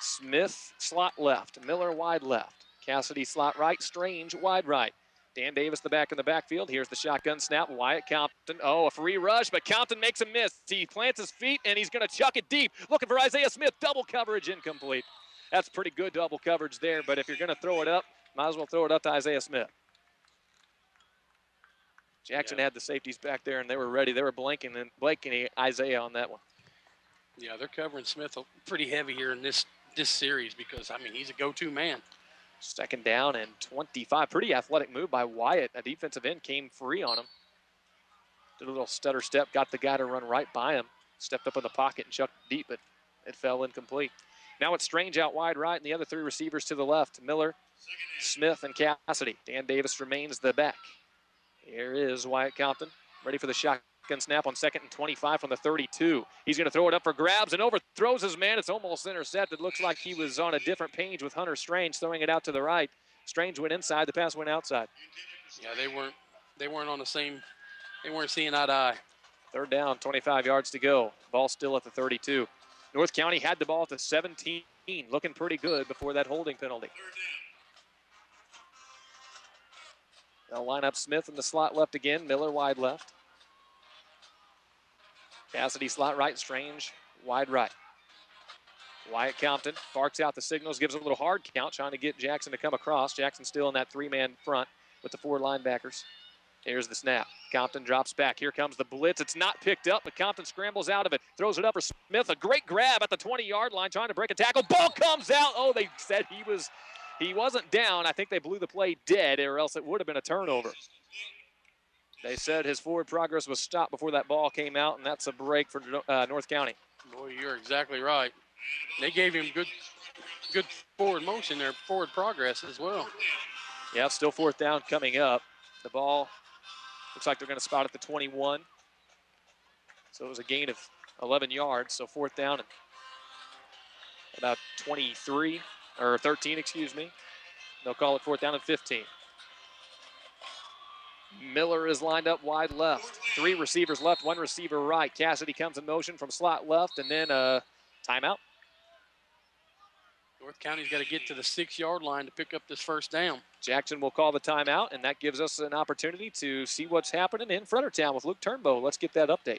Smith slot left. Miller wide left. Cassidy slot right. Strange wide right. Dan Davis the back in the backfield. Here's the shotgun snap. Wyatt Compton. Oh, a free rush, but Compton makes a miss. He plants his feet, and he's going to chuck it deep. Looking for Isaiah Smith. Double coverage, incomplete. That's pretty good double coverage there, but if you're going to throw it up, might as well throw it up to Isaiah Smith. Jackson had the safeties back there, and they were ready. They were blanking Isaiah on that one. Yeah, they're covering Smith pretty heavy here in this series because, I mean, he's a go-to man. Second down and 25. Pretty athletic move by Wyatt. A defensive end came free on him. Did a little stutter step, got the guy to run right by him. Stepped up in the pocket and chucked deep, but it fell incomplete. Now it's Strange out wide right, and the other three receivers to the left. Miller, Smith, and Cassidy. Dan Davis remains the back. Here is Wyatt Compton, ready for the shotgun snap on 2nd and 25 from the 32. He's going to throw it up for grabs and overthrows his man. It's almost intercepted. Looks like he was on a different page with Hunter Strange throwing it out to the right. Strange went inside. The pass went outside. Yeah, they weren't on the same. They weren't seeing eye to eye. Third down, 25 yards to go. Ball still at the 32. North County had the ball at the 17, looking pretty good before that holding penalty. They'll line up Smith in the slot left again. Miller wide left. Cassidy slot right, Strange wide right. Wyatt Compton barks out the signals, gives a little hard count, trying to get Jackson to come across. Jackson still in that three-man front with the four linebackers. Here's the snap. Compton drops back. Here comes the blitz. It's not picked up, but Compton scrambles out of it. Throws it up for Smith. A great grab at the 20-yard line, trying to break a tackle. Ball comes out. Oh, they said he wasn't down. I think they blew the play dead, or else it would have been a turnover. They said his forward progress was stopped before that ball came out, and that's a break for North County. Boy, you're exactly right. They gave him good forward motion there, forward progress as well. Yeah, still fourth down coming up. The ball looks like they're going to spot at the 21. So it was a gain of 11 yards. So fourth down and about 23, or 13, excuse me. They'll call it fourth down and 15. Miller is lined up wide left. Three receivers left, one receiver right. Cassidy comes in motion from slot left, and then a timeout. North County's got to get to the 6-yard line to pick up this first down. Jackson will call the timeout, and that gives us an opportunity to see what's happening in Fredericktown with Luke Turnbow. Let's get that update.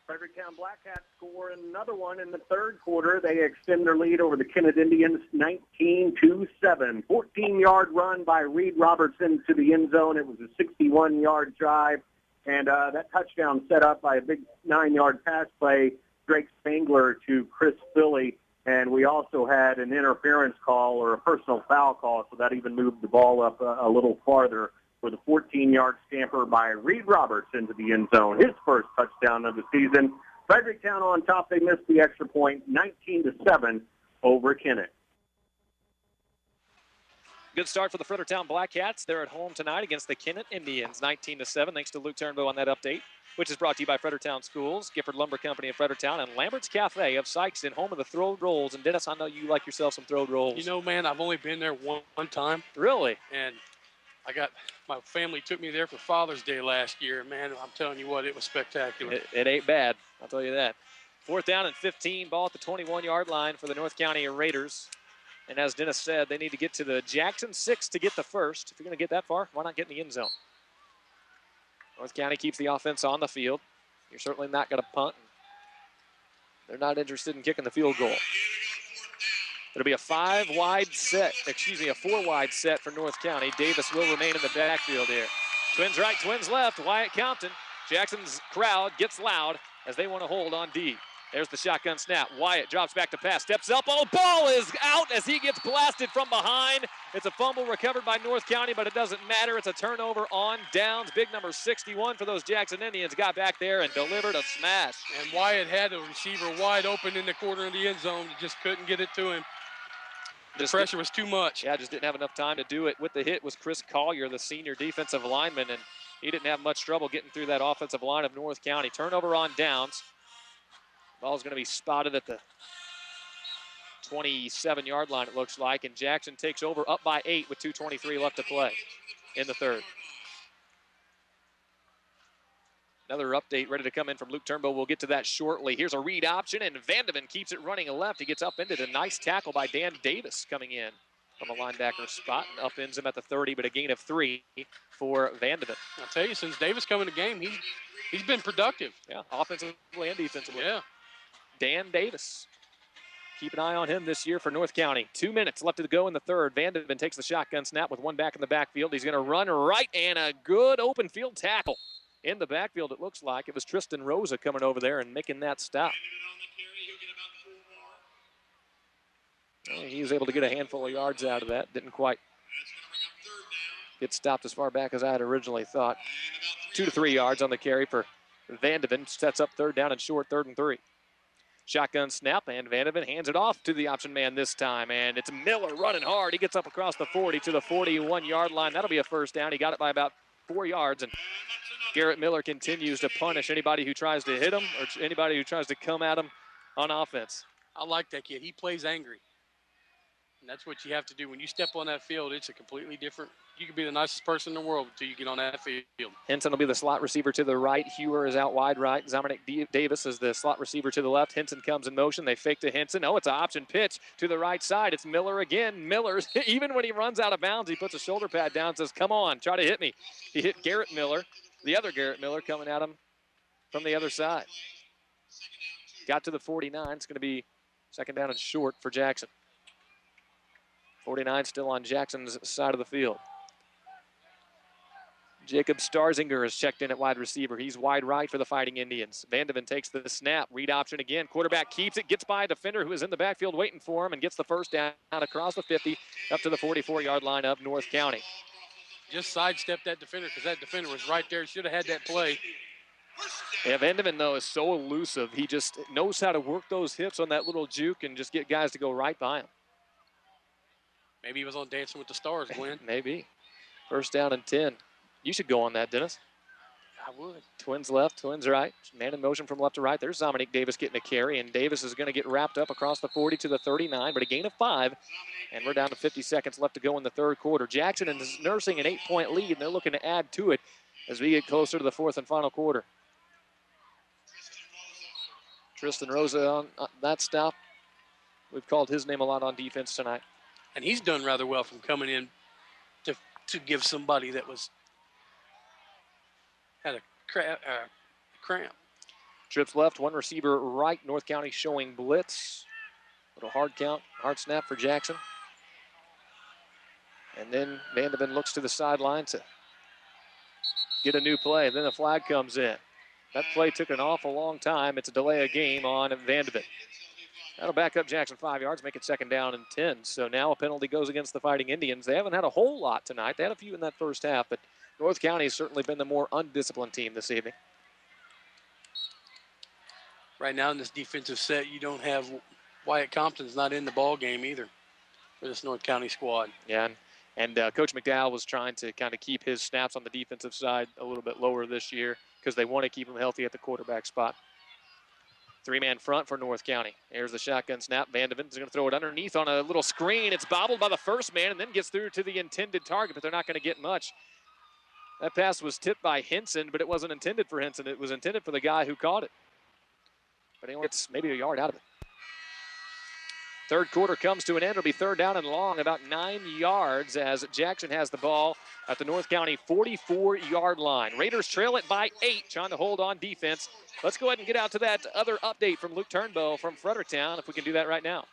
Fredericktown Blackcats score another one in the third quarter. They extend their lead over the Kennett Indians 19-7. 14-yard run by Reed Robertson to the end zone. It was a 61-yard drive, and that touchdown set up by a big 9-yard pass play, Drake Spangler to Chris Philly. And we also had an interference call or a personal foul call, so that even moved the ball up a little farther with a 14-yard scamper by Reed Roberts into the end zone, his first touchdown of the season. Fredericktown on top. They missed the extra point, 19-7 over Kennett. Good start for the Fredericktown Blackcats. They're at home tonight against the Kennett Indians, 19-7. Thanks to Luke Turnbow on that update, which is brought to you by Fredericktown Schools, Gifford Lumber Company of Fredericktown, and Lambert's Cafe of Sykeston, home of the throwed rolls. And Dennis, I know you like yourself some throwed rolls. You know, man, I've only been there one time. Really? And My family took me there for Father's Day last year. Man, I'm telling you what, it was spectacular. It ain't bad, I'll tell you that. 4th down and 15, ball at the 21-yard line for the North County Raiders. And as Dennis said, they need to get to the Jackson 6 to get the first. If you're going to get that far, why not get in the end zone? North County keeps the offense on the field. You're certainly not going to punt. They're not interested in kicking the field goal. It'll be a 4-wide set for North County. Davis will remain in the backfield here. Twins right, twins left. Wyatt Compton. Jackson's crowd gets loud as they want to hold on D. There's the shotgun snap. Wyatt drops back to pass, steps up. Oh, ball is out as he gets blasted from behind. It's a fumble recovered by North County, but it doesn't matter. It's a turnover on downs. Big number 61 for those Jackson Indians got back there and delivered a smash. And Wyatt had a receiver wide open in the corner of the end zone. Just couldn't get it to him. The pressure was too much. Yeah, just didn't have enough time to do it. With the hit was Chris Collier, the senior defensive lineman, and he didn't have much trouble getting through that offensive line of North County. Turnover on downs. Ball's going to be spotted at the 27-yard line, it looks like, and Jackson takes over up by 8 with 2:23 left to play in the third. Another update ready to come in from Luke Turnbow. We'll get to that shortly. Here's a read option, and Vandeven keeps it running left. He gets upended. A nice tackle by Dan Davis coming in from a linebacker spot and upends him at the 30, but a gain of 3 for Vandeven. I'll tell you, since Davis come in the game, he's been productive. Yeah, offensively and defensively. Yeah. Dan Davis. Keep an eye on him this year for North County. 2 minutes left to go in the third. Vandeven takes the shotgun snap with one back in the backfield. He's going to run right, and a good open field tackle. In the backfield, it looks like. It was Tristan Rosa coming over there and making that stop. He was able to get a handful of yards out of that. Didn't quite get stopped as far back as I had originally thought. 2 to 3 yards on the carry for Vandeven. Sets up 3rd down and short, 3rd and 3. Shotgun snap, and Vandeven hands it off to the option man this time. And it's Miller running hard. He gets up across the 40 to the 41-yard line. That'll be a first down. He got it by about 4 yards. And Garrett Miller continues to punish anybody who tries to hit him or anybody who tries to come at him on offense. I like that kid. He plays angry. And that's what you have to do. When you step on that field, it's a completely different. You can be the nicest person in the world until you get on that field. Henson will be the slot receiver to the right. Hewer is out wide right. Dominic Davis is the slot receiver to the left. Henson comes in motion. They fake to Henson. Oh, it's an option pitch to the right side. It's Miller again. Miller's, even when he runs out of bounds, he puts a shoulder pad down and says, come on, try to hit me. He hit Garrett Miller, the other Garrett Miller coming at him from the other side. Got to the 49. It's going to be 2nd down and short for Jackson. 49 still on Jackson's side of the field. Jacob Starzinger is checked in at wide receiver. He's wide right for the Fighting Indians. Vandeven takes the snap. Read option again. Quarterback keeps it. Gets by a defender who is in the backfield waiting for him and gets the first down across the 50 up to the 44-yard line of North County. Just sidestep that defender because that defender was right there. Should have had that play. Yeah, Vandeven, though, is so elusive. He just knows how to work those hips on that little juke and just get guys to go right by him. Maybe he was on Dancing with the Stars, Glenn. Maybe. 1st down and 10. You should go on that, Dennis. I would. Twins left, twins right. Man in motion from left to right. There's Dominic Davis getting a carry, and Davis is going to get wrapped up across the 40 to the 39, but a gain of 5, and we're down to 50 seconds left to go in the third quarter. Jackson is nursing an 8-point lead, and they're looking to add to it as we get closer to the 4th and final quarter. Tristan Rosa on that stop. We've called his name a lot on defense tonight. And he's done rather well from coming in to give somebody that had a cramp. Trips left, one receiver right. North County showing blitz. Little hard count, hard snap for Jackson. And then Vandeven looks to the sideline to get a new play. Then the flag comes in. That play took an awful long time. It's a delay of game on Vandeven. That'll back up Jackson 5 yards, make it 2nd down and 10. So now a penalty goes against the Fighting Indians. They haven't had a whole lot tonight. They had a few in that first half, but North County has certainly been the more undisciplined team this evening. Right now in this defensive set, you don't have Wyatt Compton's not in the ball game either for this North County squad. Yeah, and Coach McDowell was trying to kind of keep his snaps on the defensive side a little bit lower this year because they want to keep him healthy at the quarterback spot. Three-man front for North County. Here's the shotgun snap. Vandeven's going to throw it underneath on a little screen. It's bobbled by the first man and then gets through to the intended target, but they're not going to get much. That pass was tipped by Henson, but it wasn't intended for Henson. It was intended for the guy who caught it. But he gets maybe a yard out of it. Third quarter comes to an end. It'll be third down and long, about 9 yards as Jackson has the ball at the North County 44-yard line. Raiders trail it by 8, trying to hold on defense. Let's go ahead and get out to that other update from Luke Turnbow from Fredericktown, if we can do that right now.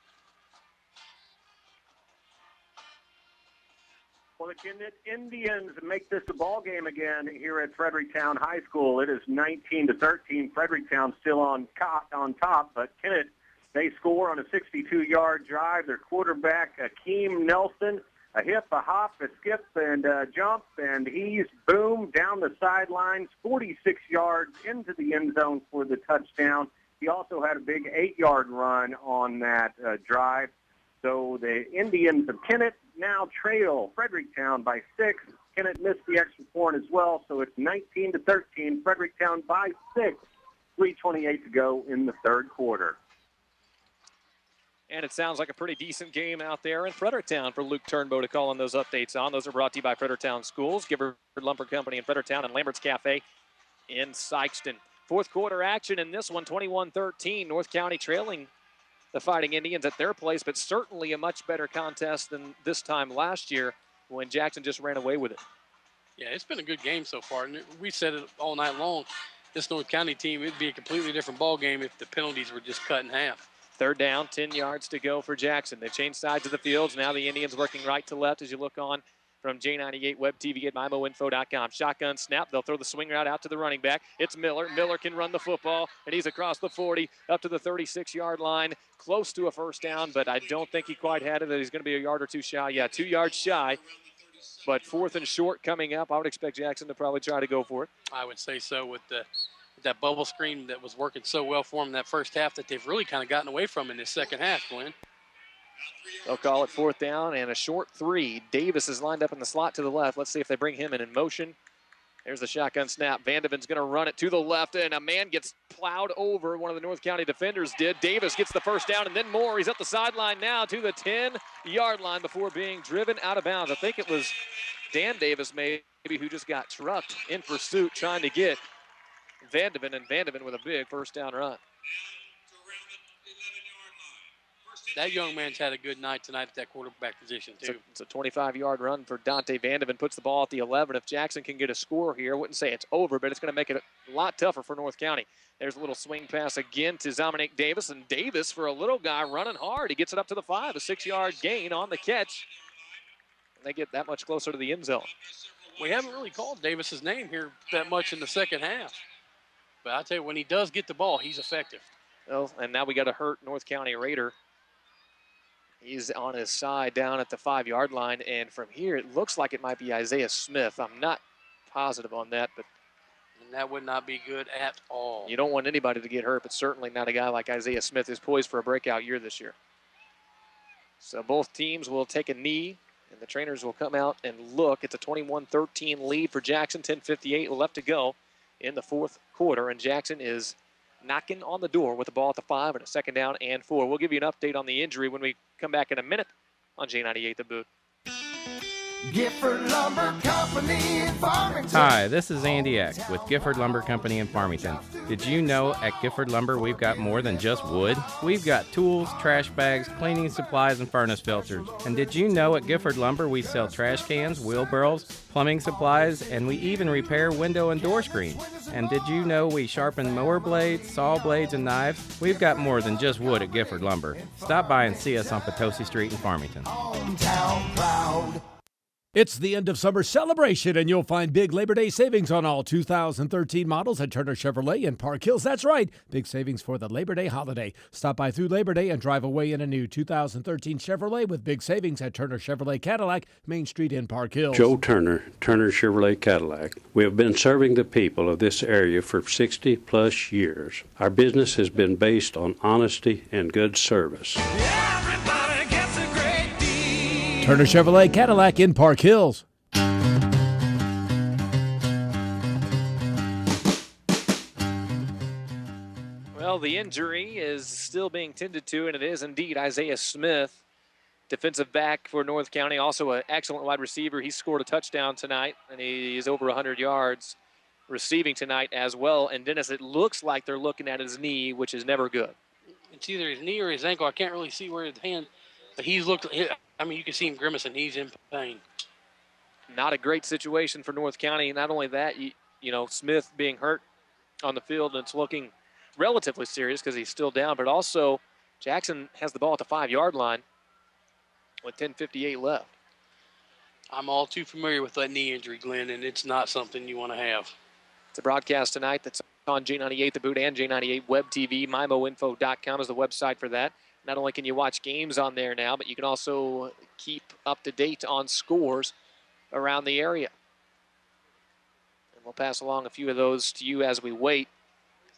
Well, the Kennett Indians make this a ball game again here at Fredericktown High School. It is 19-13. Fredericktown still on top, but Kennett, they score on a 62-yard drive. Their quarterback, Akeem Nelson, a hip, a hop, a skip, and a jump, and he's, boom, down the sidelines, 46 yards into the end zone for the touchdown. He also had a big 8-yard run on that drive. So the Indians of Kennett now trail Fredericktown by 6. Kennett missed the extra point as well, so it's 19-13. Fredericktown by 6. 3:28 to go in the third quarter. And it sounds like a pretty decent game out there in Fredericktown for Luke Turnbow to call on those updates on. Those are brought to you by Fredericktown Schools, Gifford Lumber Company in Fredericktown, and Lambert's Cafe in Sykeston. Fourth quarter action in this one, 21-13. North County trailing the Fighting Indians at their place, but certainly a much better contest than this time last year when Jackson just ran away with it. Yeah, it's been a good game so far. And we said it all night long. This North County team, it'd be a completely different ball game if the penalties were just cut in half. Third down, 10 yards to go for Jackson. They've changed sides of the fields. Now the Indians working right to left as you look on from J98 Web TV at MyMoInfo.com. Shotgun snap. They'll throw the swing route out to the running back. It's Miller. Miller can run the football, and he's across the 40 up to the 36-yard line, close to a first down, but I don't think he quite had it. He's going to be a yard or two shy. Yeah, 2 yards shy, but fourth and short coming up. I would expect Jackson to probably try to go for it. I would say so with that bubble screen that was working so well for them in that first half that they've really kind of gotten away from in this second half, Glenn. They'll call it fourth down and a short 3. Davis is lined up in the slot to the left. Let's see if they bring him in motion. There's the shotgun snap. Vandeven's going to run it to the left, and a man gets plowed over. One of the North County defenders did. Davis gets the first down, and then more. He's at the sideline now to the 10-yard line before being driven out of bounds. I think it was Dan Davis maybe who just got trucked in pursuit trying to get Vandeven, and Vandeven with a big first down run. That young man's had a good night tonight at that quarterback position, too. It's a 25-yard run for Dante Vandeven. Puts the ball at the 11. If Jackson can get a score here, I wouldn't say it's over, but it's going to make it a lot tougher for North County. There's a little swing pass again to Dominic Davis, and Davis, for a little guy, running hard. He gets it up to the 5, a 6-yard gain on the catch. And they get that much closer to the end zone. We haven't really called Davis's name here that much in the second half. But I tell you, when he does get the ball, he's effective. Well, and now we got a hurt North County Raider. He's on his side down at the 5-yard line, and from here it looks like it might be Isaiah Smith. I'm not positive on that, but and that would not be good at all. You don't want anybody to get hurt, but certainly not a guy like Isaiah Smith who's poised for a breakout year this year. So both teams will take a knee, and the trainers will come out and look. It's a 21-13 lead for Jackson, 10:58 left to go in the fourth quarter, and Jackson is knocking on the door with the ball at the 5 and a second down and 4. We'll give you an update on the injury when we come back in a minute on J98 The Boot. Gifford Lumber Company in Farmington. Hi, this is Andy Eck with Gifford Lumber Company in Farmington. Did you know at Gifford Lumber we've got more than just wood? We've got tools, trash bags, cleaning supplies, and furnace filters. And did you know at Gifford Lumber we sell trash cans, wheelbarrows, plumbing supplies, and we even repair window and door screens? And did you know we sharpen mower blades, saw blades, and knives? We've got more than just wood at Gifford Lumber. Stop by and see us on Potosi Street in Farmington. Hometown proud. It's the end of summer celebration, and you'll find big Labor Day savings on all 2013 models at Turner Chevrolet in Park Hills. That's right, big savings for the Labor Day holiday. Stop by through Labor Day and drive away in a new 2013 Chevrolet with big savings at Turner Chevrolet Cadillac, Main Street in Park Hills. Joe Turner, Turner Chevrolet Cadillac. We have been serving the people of this area for 60-plus years. Our business has been based on honesty and good service. Turner Chevrolet Cadillac in Park Hills. Well, the injury is still being tended to, and it is indeed Isaiah Smith, defensive back for North County, also an excellent wide receiver. He scored a touchdown tonight, and he is over 100 yards receiving tonight as well. And Dennis, it looks like they're looking at his knee, which is never good. It's either his knee or his ankle. I can't really see where his hand, but he's looked. I mean, you can see him grimacing. He's in pain. Not a great situation for North County. Not only that, you know, Smith being hurt on the field, and it's looking relatively serious because he's still down, but also Jackson has the ball at the 5-yard line with 10:58 left. I'm all too familiar with that knee injury, Glenn, and it's not something you want to have. It's a broadcast tonight that's on J98 The Boot and J98 Web TV. MIMOinfo.com is the website for that. Not only can you watch games on there now, but you can also keep up to date on scores around the area. And we'll pass along a few of those to you as we wait.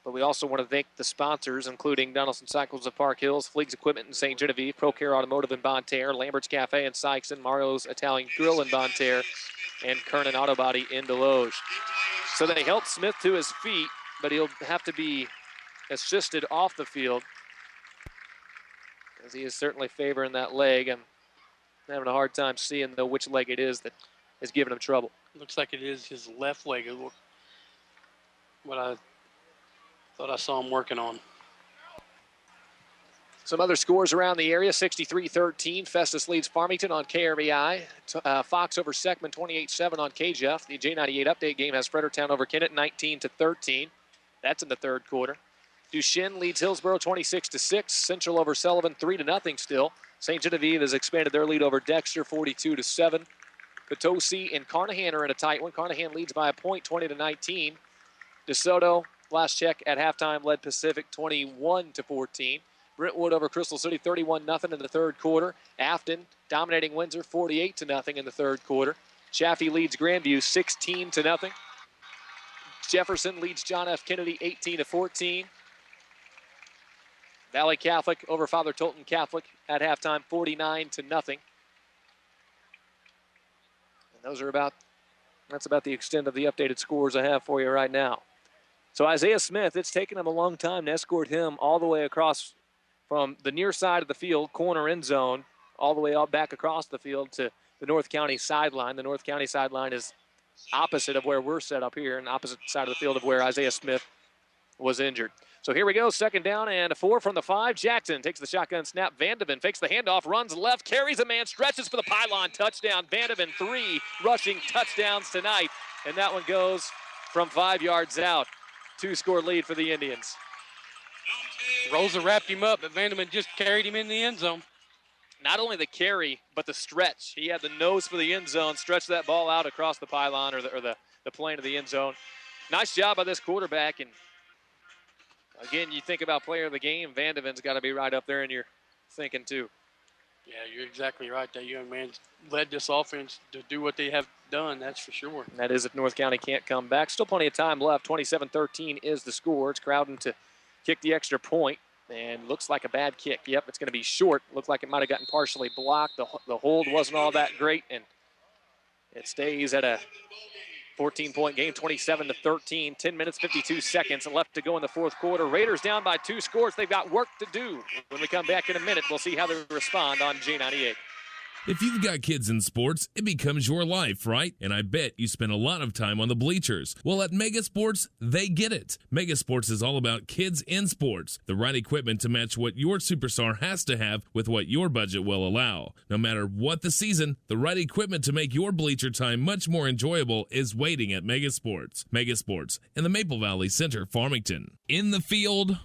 But we also want to thank the sponsors, including Donaldson Cycles of Park Hills, Fleegs Equipment in St. Genevieve, ProCare Automotive in Bonne Terre, Lambert's Cafe in Sykeston, Mario's Italian Grill in Bonne Terre, and Kernan Auto Body in Deloge. So they helped Smith to his feet, but he'll have to be assisted off the field, as he is certainly favoring that leg. I'm having a hard time seeing, though, which leg it is that is giving him trouble. Looks like it is his left leg. What I thought I saw him working on. Some other scores around the area: 63-13. Festus leads Farmington on KRBI. Fox over Seckman 28-7 on KJEF. The J98 update game has Fredericktown over Kennett 19-13. That's in the third quarter. Duchesne leads Hillsboro 26-6. Central over Sullivan 3-0 still. St. Genevieve has expanded their lead over Dexter 42-7. Potosi and Carnahan are in a tight one. Carnahan leads by a point 20-19. DeSoto, last check at halftime, led Pacific 21-14. Brentwood over Crystal City 31-0 in the third quarter. Afton dominating Windsor 48-0 in the third quarter. Chaffee leads Grandview 16-0. Jefferson leads John F. Kennedy 18-14. Valley Catholic over Father Tolton Catholic at halftime 49-0. And that's about the extent of the updated scores I have for you right now. So Isaiah Smith, it's taken him a long time to escort him all the way across from the near side of the field, corner end zone, all the way up back across the field to the North County sideline. The North County sideline is opposite of where we're set up here, and opposite side of the field of where Isaiah Smith was injured. So here we go, second down and a 4 from the 5. Jackson takes the shotgun snap. Vandeven fakes the handoff, runs left, carries a man, stretches for the pylon, touchdown. Vandeven, 3 rushing touchdowns tonight, and that one goes from 5 yards out. 2-score lead for the Indians. Rosa wrapped him up, but Vandeman just carried him in the end zone. Not only the carry, but the stretch. He had the nose for the end zone, stretched that ball out across the pylon or the plane of the end zone. Nice job by this quarterback. And again, you think about player of the game, Vandeven's got to be right up there in your thinking too. Yeah, you're exactly right. That young man led this offense to do what they have done, that's for sure. And that is if North County can't come back. Still plenty of time left. 27-13 is the score. It's Crowden to kick the extra point, and looks like a bad kick. Yep, it's going to be short. Looked like it might have gotten partially blocked. The hold wasn't all that great, and it stays at a 14-point game, 27-13. 10 minutes, 52 seconds left to go in the fourth quarter. Raiders down by 2 scores. They've got work to do. When we come back in a minute, we'll see how they respond on J98. If you've got kids in sports, it becomes your life, right? And I bet you spend a lot of time on the bleachers. Well, at Mega Sports, they get it. Mega Sports is all about kids in sports. The right equipment to match what your superstar has to have with what your budget will allow. No matter what the season, the right equipment to make your bleacher time much more enjoyable is waiting at Mega Sports. Mega Sports in the Maple Valley Center, Farmington. In the field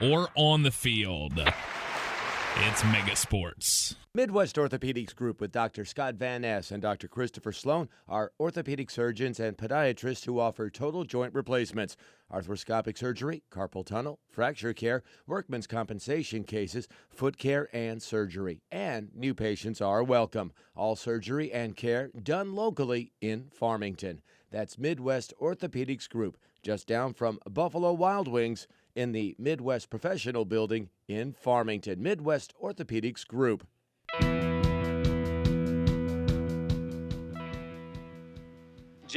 or on the field, it's Mega Sports. Midwest Orthopedics Group with Dr. Scott Van Ness and Dr. Christopher Sloan are orthopedic surgeons and podiatrists who offer total joint replacements, arthroscopic surgery, carpal tunnel, fracture care, workman's compensation cases, foot care, and surgery. And new patients are welcome. All surgery and care done locally in Farmington. That's Midwest Orthopedics Group, just down from Buffalo Wild Wings in the Midwest Professional Building in Farmington. Midwest Orthopedics Group.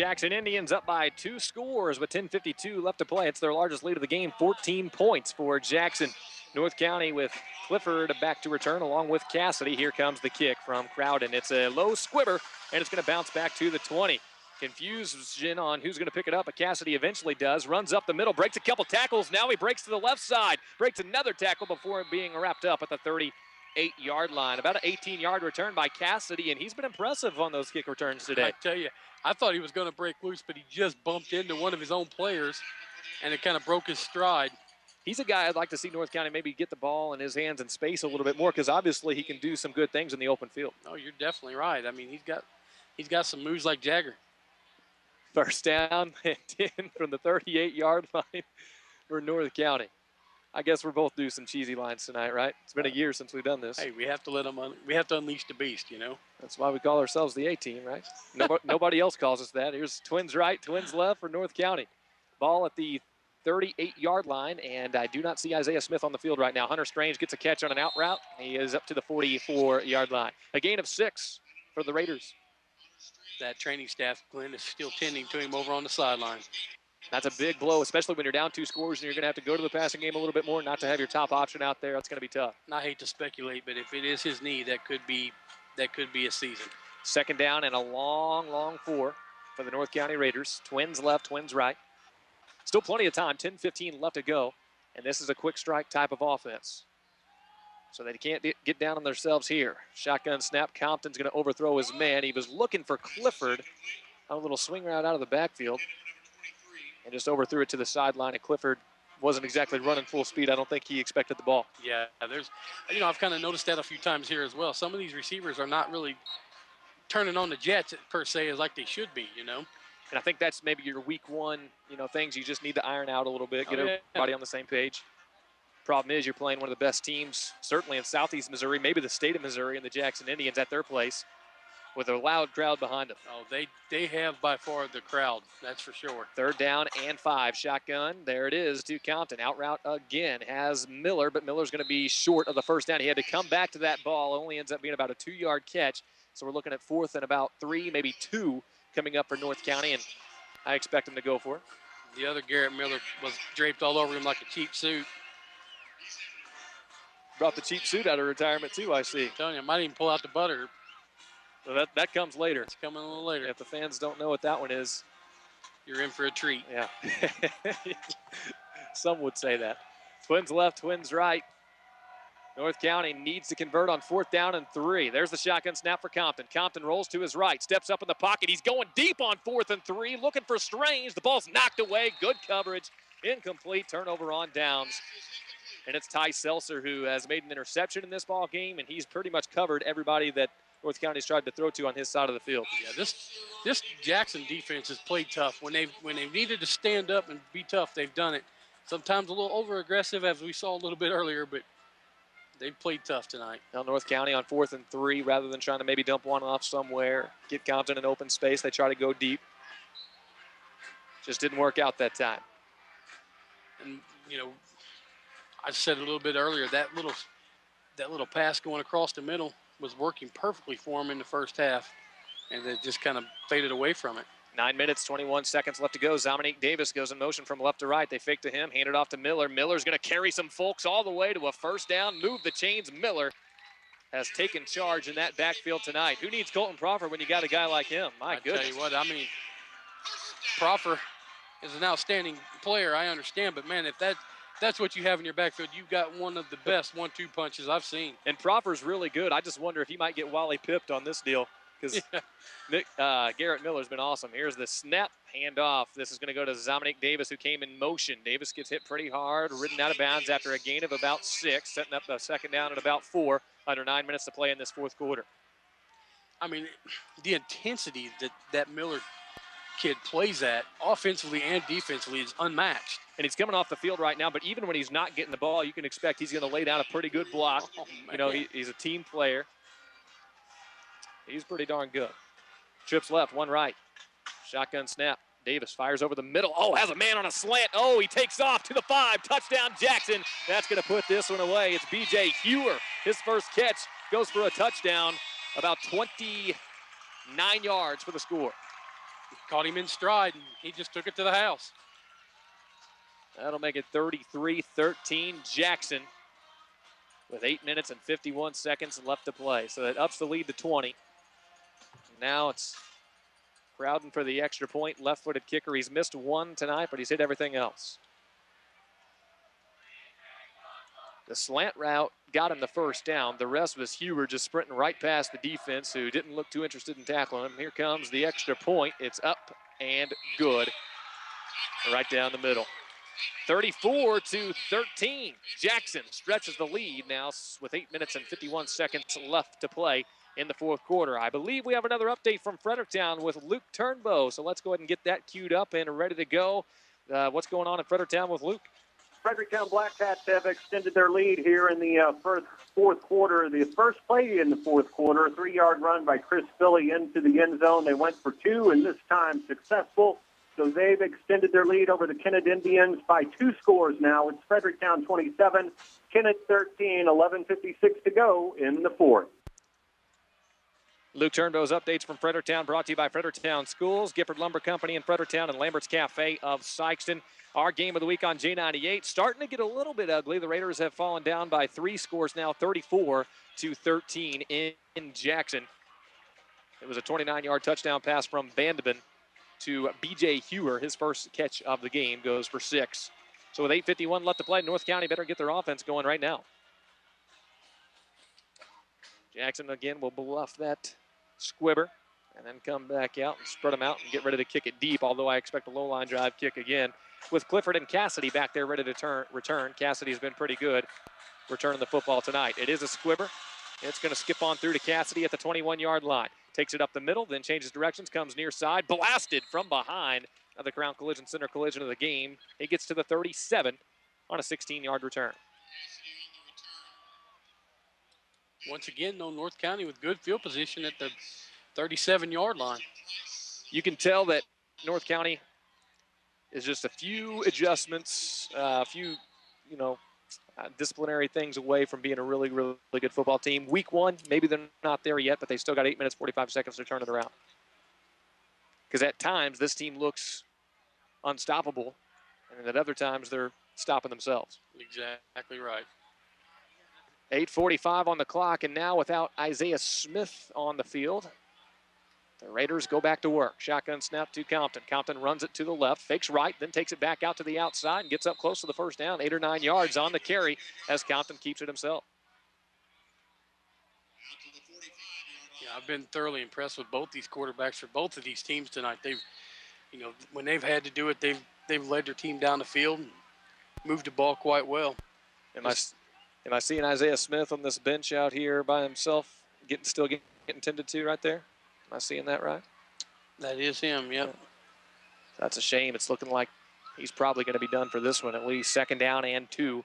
Jackson Indians up by 2 scores with 10:52 left to play. It's their largest lead of the game, 14 points for Jackson. North County with Clifford back to return along with Cassidy. Here comes the kick from Crowden. It's a low squibber, and it's going to bounce back to the 20. Confusion on who's going to pick it up, but Cassidy eventually does. Runs up the middle, breaks a couple tackles. Now he breaks to the left side. Breaks another tackle before being wrapped up at the 38-yard line. About an 18-yard return by Cassidy, and he's been impressive on those kick returns today. I tell you, I thought he was going to break loose, but he just bumped into one of his own players, and it kind of broke his stride. He's a guy I'd like to see North County maybe get the ball in his hands in space a little bit more, because obviously he can do some good things in the open field. Oh, you're definitely right. I mean, he's got some moves like Jagger. First down and 10 from the 38-yard line for North County. I guess we're both due some cheesy lines tonight, right? It's been a year since we've done this. Hey, we have to let them. We have to unleash the beast, you know. That's why we call ourselves the A-team, right? Nobody else calls us that. Here's twins right, twins left for North County. Ball at the 38-yard line, and I do not see Isaiah Smith on the field right now. Hunter Strange gets a catch on an out route. He is up to the 44-yard line. A gain of 6 for the Raiders. That training staff, Glenn, is still tending to him over on the sideline. That's a big blow, especially when you're down 2 scores and you're going to have to go to the passing game a little bit more, not to have your top option out there. That's going to be tough. And I hate to speculate, but if it is his knee, that could be a season. Second down and a long 4 for the North County Raiders. Twins left, twins right. Still plenty of time, 10-15 left to go, and this is a quick strike type of offense. So they can't get down on themselves here. Shotgun snap. Compton's going to overthrow his man. He was looking for Clifford. A little swing route out of the backfield. And just overthrew it to the sideline. And Clifford wasn't exactly running full speed. I don't think he expected the ball. Yeah, I've kind of noticed that a few times here as well. Some of these receivers are not really turning on the jets per se as like they should be, you know. And I think that's maybe your week 1, things you just need to iron out a little bit, get everybody on the same page. Problem is, you're playing one of the best teams, certainly in Southeast Missouri, maybe the state of Missouri, and the Jackson Indians at their place with a loud crowd behind them. Oh, they have by far the crowd, that's for sure. Third down and 5. Shotgun. There it is to Compton. Out route again has Miller, but Miller's going to be short of the first down. He had to come back to that ball. Only ends up being about a 2-yard catch. So we're looking at 4th and about 3, maybe 2 coming up for North County, and I expect him to go for it. The other Garrett Miller was draped all over him like a cheap suit. Brought the cheap suit out of retirement too, I see. I'm telling you, I might even pull out the butter. Well, that comes later. It's coming a little later. If the fans don't know what that one is, you're in for a treat. Yeah. Some would say that. Twins left, twins right. North County needs to convert on 4th down and 3. There's the shotgun snap for Compton. Compton rolls to his right, steps up in the pocket. He's going deep on 4th and 3, looking for Strange. The ball's knocked away. Good coverage. Incomplete. Turnover on downs. And it's Ty Seltzer who has made an interception in this ball game, and he's pretty much covered everybody that North County's tried to throw to on his side of the field. Yeah, this Jackson defense has played tough. When they've needed to stand up and be tough, they've done it. Sometimes a little over-aggressive, as we saw a little bit earlier, but they've played tough tonight. Now North County on 4th and 3, rather than trying to maybe dump one off somewhere, get Compton in open space, they try to go deep. Just didn't work out that time. And, I said a little bit earlier, that little pass going across the middle was working perfectly for him in the first half, and it just kind of faded away from it. 9 minutes, 21 seconds left to go. Dominique Davis goes in motion from left to right. They fake to him, hand it off to Miller. Miller's going to carry some folks all the way to a first down, move the chains. Miller has taken charge in that backfield tonight. Who needs Colton Proffer when you got a guy like him? My goodness. I tell you what, Proffer is an outstanding player, I understand, but man, if that's what you have in your backfield, you've got one of the best 1-2 punches I've seen. And Proffer's really good. I just wonder if he might get Wally pipped on this deal, because Garrett Miller's been awesome. Here's the snap, handoff. This is going to go to Dominique Davis, who came in motion. Davis gets hit pretty hard, ridden out of bounds after a gain of about 6, setting up a second down at about 4, under 9 minutes to play in this 4th quarter. I mean, the intensity that Miller kid plays at, offensively and defensively, is unmatched. And he's coming off the field right now, but even when he's not getting the ball, you can expect he's going to lay down a pretty good block. He's a team player. He's pretty darn good. Trips left, one right. Shotgun snap. Davis fires over the middle. Oh, has a man on a slant. Oh, he takes off to the 5. Touchdown, Jackson. That's going to put this one away. It's B.J. Hewer. His first catch goes for a touchdown. About 29 yards for the score. Caught him in stride, and he just took it to the house. That'll make it 33-13 Jackson with 8 minutes and 51 seconds left to play. So that ups the lead to 20. Now it's Crowden for the extra point. Left-footed kicker. He's missed one tonight, but he's hit everything else. The slant route got him the first down. The rest was Huber just sprinting right past the defense, who didn't look too interested in tackling him. Here comes the extra point. It's up and good. Right down the middle. 34-13. Jackson stretches the lead now with 8 minutes and 51 seconds left to play in the fourth quarter. I believe we have another update from Fredericktown with Luke Turnbow. So let's go ahead and get that queued up and ready to go. What's going on in Fredericktown with Luke? Fredericktown Black Cats have extended their lead here in the fourth quarter. The first play in the fourth quarter, a 3-yard run by Chris Philly into the end zone. They went for 2, and this time successful. So they've extended their lead over the Kennett Indians by 2 scores now. It's Fredericktown 27, Kennett 13, 11:56 to go in the fourth. Luke Turnbow's updates from Fredericktown brought to you by Fredericktown Schools, Gifford Lumber Company in Fredericktown, and Lambert's Cafe of Sykeston. Our game of the week on J98 starting to get a little bit ugly. The Raiders have fallen down by 3 scores now, 34-13 in Jackson. It was a 29-yard touchdown pass from Vandeman to B.J. Hewer. His first catch of the game goes for 6. So with 8:51 left to play, North County better get their offense going right now. Jackson again will bluff that squibber and then come back out and spread them out and get ready to kick it deep, although I expect a low-line drive kick again with Clifford and Cassidy back there ready to return. Cassidy's been pretty good returning the football tonight. It is a squibber. It's going to skip on through to Cassidy at the 21-yard line. Takes it up the middle, then changes directions, comes near side, blasted from behind. Another Crown Collision Center collision of the game. He gets to the 37 on a 16-yard return. Once again, though, North County with good field position at the 37-yard line. You can tell that North County is just a few adjustments, a few, disciplinary things away from being a really, really good football team. Week 1, maybe they're not there yet, but they still got 8 minutes, 45 seconds to turn it around. Because at times, this team looks unstoppable, and at other times, they're stopping themselves. Exactly right. 8:45 on the clock, and now without Isaiah Smith on the field, the Raiders go back to work. Shotgun snap to Compton. Compton runs it to the left, fakes right, then takes it back out to the outside and gets up close to the first down, 8 or 9 yards on the carry as Compton keeps it himself. Yeah, I've been thoroughly impressed with both these quarterbacks for both of these teams tonight. They've, when they've had to do it, they've led their team down the field and moved the ball quite well. Am I seeing Isaiah Smith on this bench out here by himself, still getting tended to right there? Am I seeing that right? That is him, yep. That's a shame. It's looking like he's probably going to be done for this one, at least 2nd down and 2.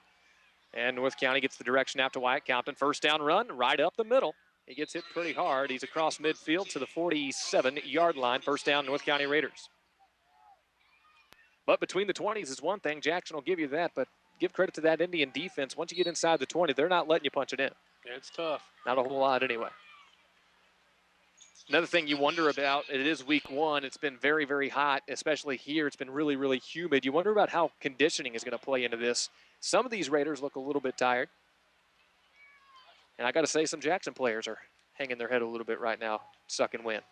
And North County gets the direction out to Wyatt Compton. First down run, right up the middle. He gets hit pretty hard. He's across midfield to the 47-yard line. First down, North County Raiders. But between the 20s is one thing. Jackson will give you that, but give credit to that Indian defense. Once you get inside the 20, they're not letting you punch it in. Yeah, it's tough. Not a whole lot anyway. Another thing you wonder about, it is week 1. It's been very, very hot, especially here. It's been really, really humid. You wonder about how conditioning is going to play into this. Some of these Raiders look a little bit tired. And I got to say, some Jackson players are hanging their head a little bit right now, sucking wind.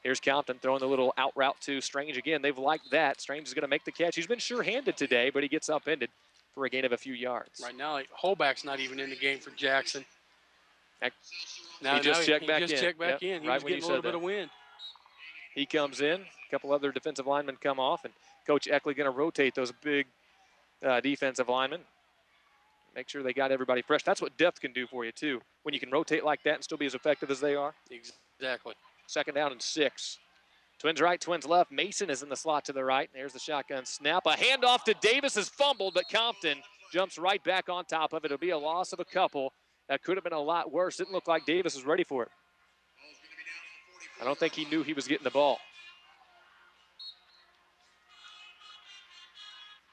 Here's Compton throwing the little out route to Strange again. They've liked that. Strange is going to make the catch. He's been sure-handed today, but he gets upended for a gain of a few yards. Right now, Holback's not even in the game for Jackson. He just checked back in. He Right was getting a little bit of wind. He comes in. A couple other defensive linemen come off, and Coach Eckley going to rotate those big defensive linemen. Make sure they got everybody fresh. That's what depth can do for you, too. When you can rotate like that and still be as effective as they are. Exactly. 2nd down and 6. Twins right, twins left. Mason is in the slot to the right. There's the shotgun snap. A handoff to Davis is fumbled, but Compton jumps right back on top of it. It'll be a loss of a couple. That could have been a lot worse. Didn't look like Davis was ready for it. I don't think he knew he was getting the ball.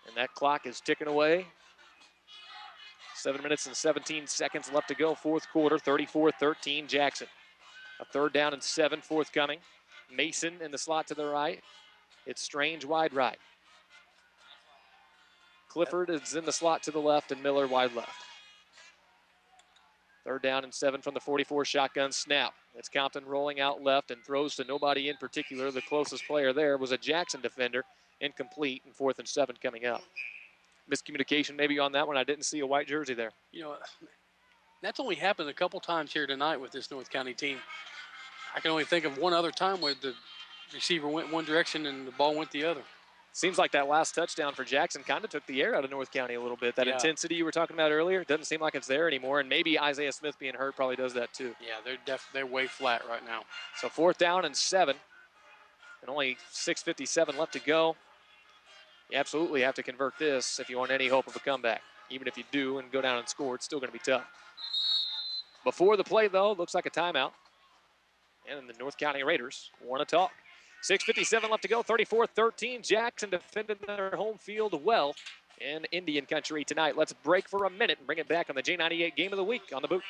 And that clock is ticking away. 7 minutes and 17 seconds left to go. Fourth quarter, 34-13 Jackson. A 3rd down and 7 forthcoming. Mason in the slot to the right. It's Strange wide right. Clifford is in the slot to the left, and Miller wide left. 3rd down and 7 from the 44 shotgun snap. It's Compton rolling out left and throws to nobody in particular. The closest player there was a Jackson defender, incomplete, and 4th and 7 coming up. Miscommunication maybe on that one. I didn't see a white jersey there. You know, that's only happened a couple times here tonight with this North County team. I can only think of one other time where the receiver went one direction and the ball went the other. Seems like that last touchdown for Jackson kind of took the air out of North County a little bit. That intensity you were talking about earlier doesn't seem like it's there anymore, and maybe Isaiah Smith being hurt probably does that too. Yeah, they're way flat right now. So 4th down and 7, and only 6:57 left to go. You absolutely have to convert this if you want any hope of a comeback. Even if you do and go down and score, it's still going to be tough. Before the play, though, looks like a timeout. And the North County Raiders want to talk. 6:57 left to go, 34-13. Jackson defended their home field well in Indian Country tonight. Let's break for a minute and bring it back on the J98 Game of the Week on the boot.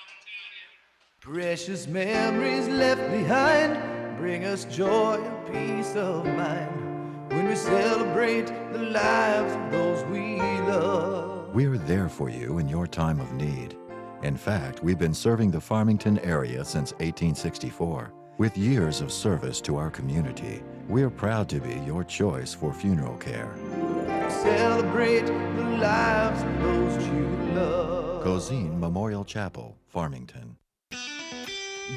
Precious memories left behind bring us joy and peace of mind when we celebrate the lives of those we love. We're there for you in your time of need. In fact, we've been serving the Farmington area since 1864. With years of service to our community, we're proud to be your choice for funeral care. Celebrate the lives of those you love. Cozine Memorial Chapel, Farmington.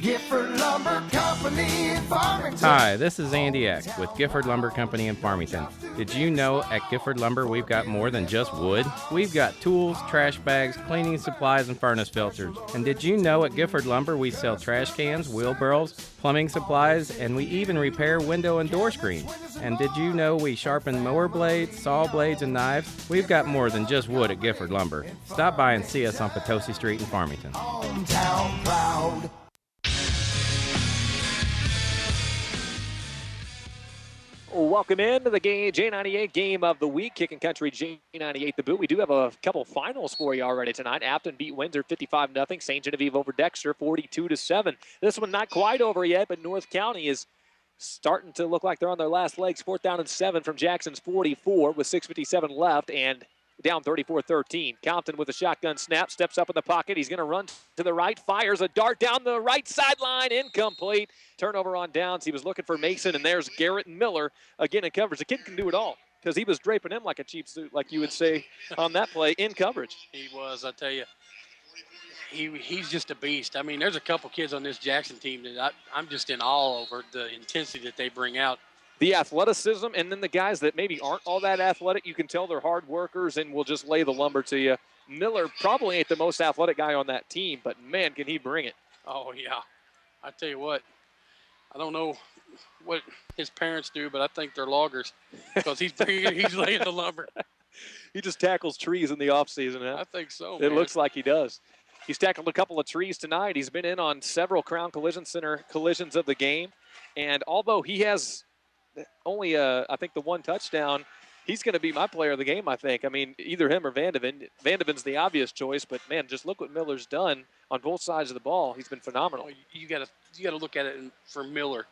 Gifford Lumber Company in Farmington. Hi, this is Andy Eck with Gifford Lumber Company in Farmington. Did you know at Gifford Lumber we've got more than just wood? We've got tools, trash bags, cleaning supplies, and furnace filters. And did you know at Gifford Lumber we sell trash cans, wheelbarrows, plumbing supplies, and we even repair window and door screens? And did you know we sharpen mower blades, saw blades, and knives? We've got more than just wood at Gifford Lumber. Stop by and see us on Potosi Street in Farmington. Hometown proud. Welcome into the game, J98 Game of the Week, Kicking Country J98 The Boot. We do have a couple finals for you already tonight. Afton beat Windsor 55-0. St. Genevieve over Dexter 42-7. This one not quite over yet, but North County is starting to look like they're on their last legs. 4th down and 7 from Jackson's 44 with 6:57 left and down 34-13. Compton with a shotgun snap, steps up in the pocket. He's going to run to the right, fires a dart down the right sideline, incomplete. Turnover on downs. He was looking for Mason, and there's Garrett Miller again in coverage. The kid can do it all because he was draping him like a cheap suit, like you would say on that play in coverage. He was, I tell you. He's just a beast. I mean, there's a couple kids on this Jackson team that I'm just in awe over the intensity that they bring out. The athleticism, and then the guys that maybe aren't all that athletic, you can tell they're hard workers and will just lay the lumber to you. Miller probably ain't the most athletic guy on that team, but man, can he bring it. Oh, yeah. I tell you what, I don't know what his parents do, but I think they're loggers because he's laying the lumber. He just tackles trees in the offseason. Huh? I think so, It man. looks like he does. He's tackled a couple of trees tonight. He's been in on several Crown Collision Center collisions of the game, and although he has only, I think, the one touchdown, he's going to be my player of the game, I think. I mean, either him or Vandeven. Vandeven's the obvious choice, but, man, just look what Miller's done on both sides of the ball. He's been phenomenal. You got to look at it for Miller.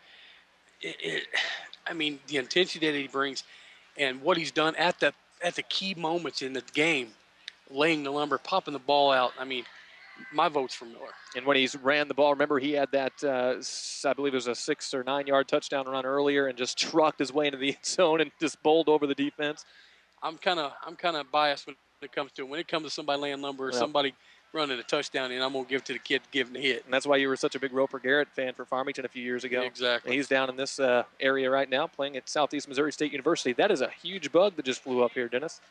I mean, the intensity that he brings and what he's done at the key moments in the game, laying the lumber, popping the ball out. I mean, my vote's for Miller. And when he's ran the ball, remember he had that, I believe it was a 6 or 9 yard touchdown run earlier and just trucked his way into the end zone and just bowled over the defense. I'm kind of biased when it comes to it. When it comes to somebody laying lumber or somebody running a touchdown, and I'm going to give it to the kid giving the hit. And that's why you were such a big Roper Garrett fan for Farmington a few years ago. Exactly. And he's down in this area right now playing at Southeast Missouri State University. That is a huge bug that just flew up here, Dennis.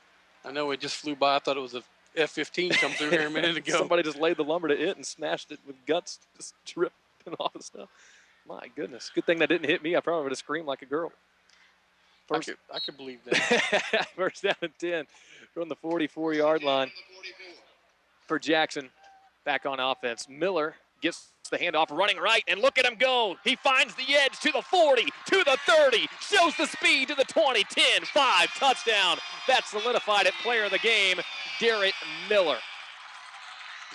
I know, it just flew by. I thought it was a F-15 come through here a minute ago. Somebody just laid the lumber to it and smashed it with guts just dripping off and stuff. My goodness. Good thing that didn't hit me. I probably would have screamed like a girl. I could believe that. First down and 10 from the 44-yard line for Jackson. Back on offense. Miller gets the handoff running right, and look at him go. He finds the edge to the 40, to the 30, shows the speed to the 20, 10, 5, touchdown. That solidified it. Player of the game, Garrett Miller.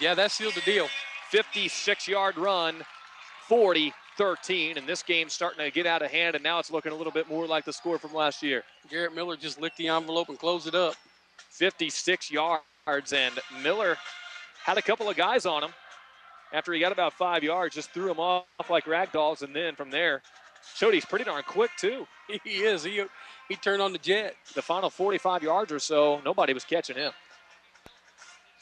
Yeah, that sealed the deal. 56-yard run, 40, 13, and this game's starting to get out of hand, and now it's looking a little bit more like the score from last year. Garrett Miller just licked the envelope and closed it up. 56 yards, and Miller had a couple of guys on him. After he got about 5 yards, just threw him off like rag dolls, and then from there, showed he's pretty darn quick, too. He is. He turned on the jet. The final 45 yards or so, nobody was catching him.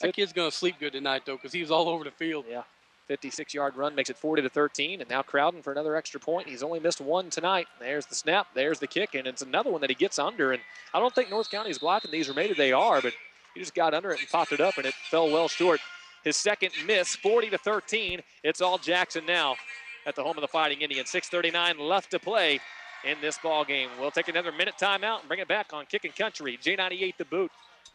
That kid's going to sleep good tonight, though, because he was all over the field. Yeah. 56-yard run makes it 40-13, and now Crowden for another extra point. He's only missed one tonight. There's the snap, there's the kick, and it's another one that he gets under. And I don't think North County is blocking these, or maybe they are, but he just got under it and popped it up, and it fell well short. His second miss, 40-13. It's all Jackson now at the home of the Fighting Indians. 6:39 left to play in this ball game. We'll take another minute timeout and bring it back on Kickin' Country. J98 The Boot.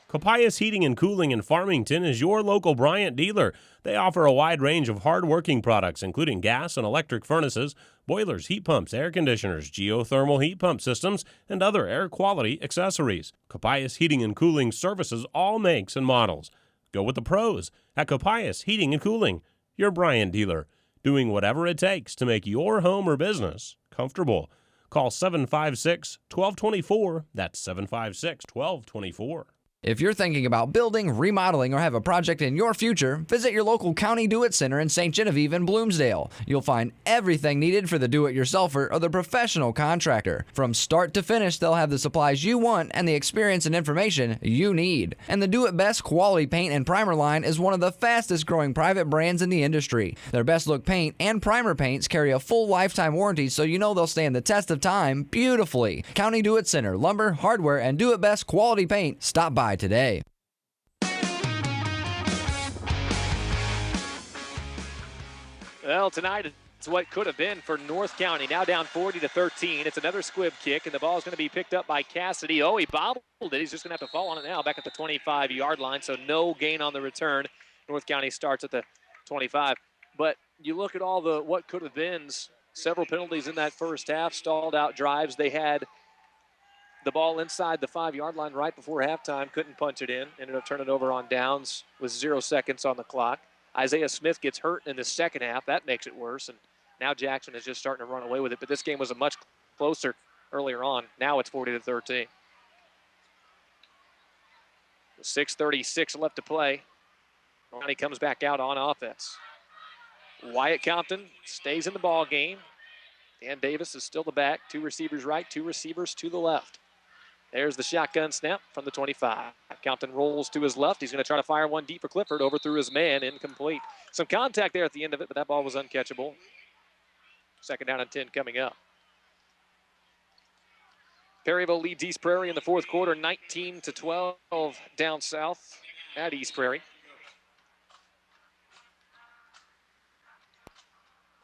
Copias Heating and Cooling in Farmington is your local Bryant dealer. They offer a wide range of hard-working products, including gas and electric furnaces, boilers, heat pumps, air conditioners, geothermal heat pump systems, and other air quality accessories. Copias Heating and Cooling services all makes and models. Go with the pros at Copias Heating and Cooling, your Bryant dealer, doing whatever it takes to make your home or business comfortable. Call 756-1224. That's 756-1224. If you're thinking about building, remodeling, or have a project in your future, visit your local County Do-It Center in St. Genevieve and Bloomsdale. You'll find everything needed for the do-it-yourselfer or the professional contractor. From start to finish, they'll have the supplies you want and the experience and information you need. And the Do It Best quality paint and primer line is one of the fastest growing private brands in the industry. Their Best Look paint and primer paints carry a full lifetime warranty, so you know they'll stand the test of time beautifully. County Do-It Center, lumber, hardware, and Do It Best quality paint. Stop by today. Well, tonight it's what could have been for North County. Now down 40-13. It's another squib kick, and the ball is going to be picked up by Cassidy. Oh, he bobbled it. He's just going to have to fall on it now back at the 25-yard line, so no gain on the return. North County starts at the 25. But you look at all the what could have beens, several penalties in that first half, stalled out drives. They had the ball inside the 5-yard line right before halftime, couldn't punch it in, ended up turning it over on downs with 0 seconds on the clock. Isaiah Smith gets hurt in the second half. That makes it worse, and now Jackson is just starting to run away with it. But this game was a much closer earlier on. Now it's 40-13. 6:36 left to play. County comes back out on offense. Wyatt Compton stays in the ball game. Dan Davis is still the back. 2 receivers right, 2 receivers to the left. There's the shotgun snap from the 25. Compton rolls to his left. He's going to try to fire one deep for Clifford. Overthrew his man. Incomplete. Some contact there at the end of it, but that ball was uncatchable. 2nd down and 10 coming up. Perryville leads East Prairie in the 4th quarter, 19-12 down south at East Prairie.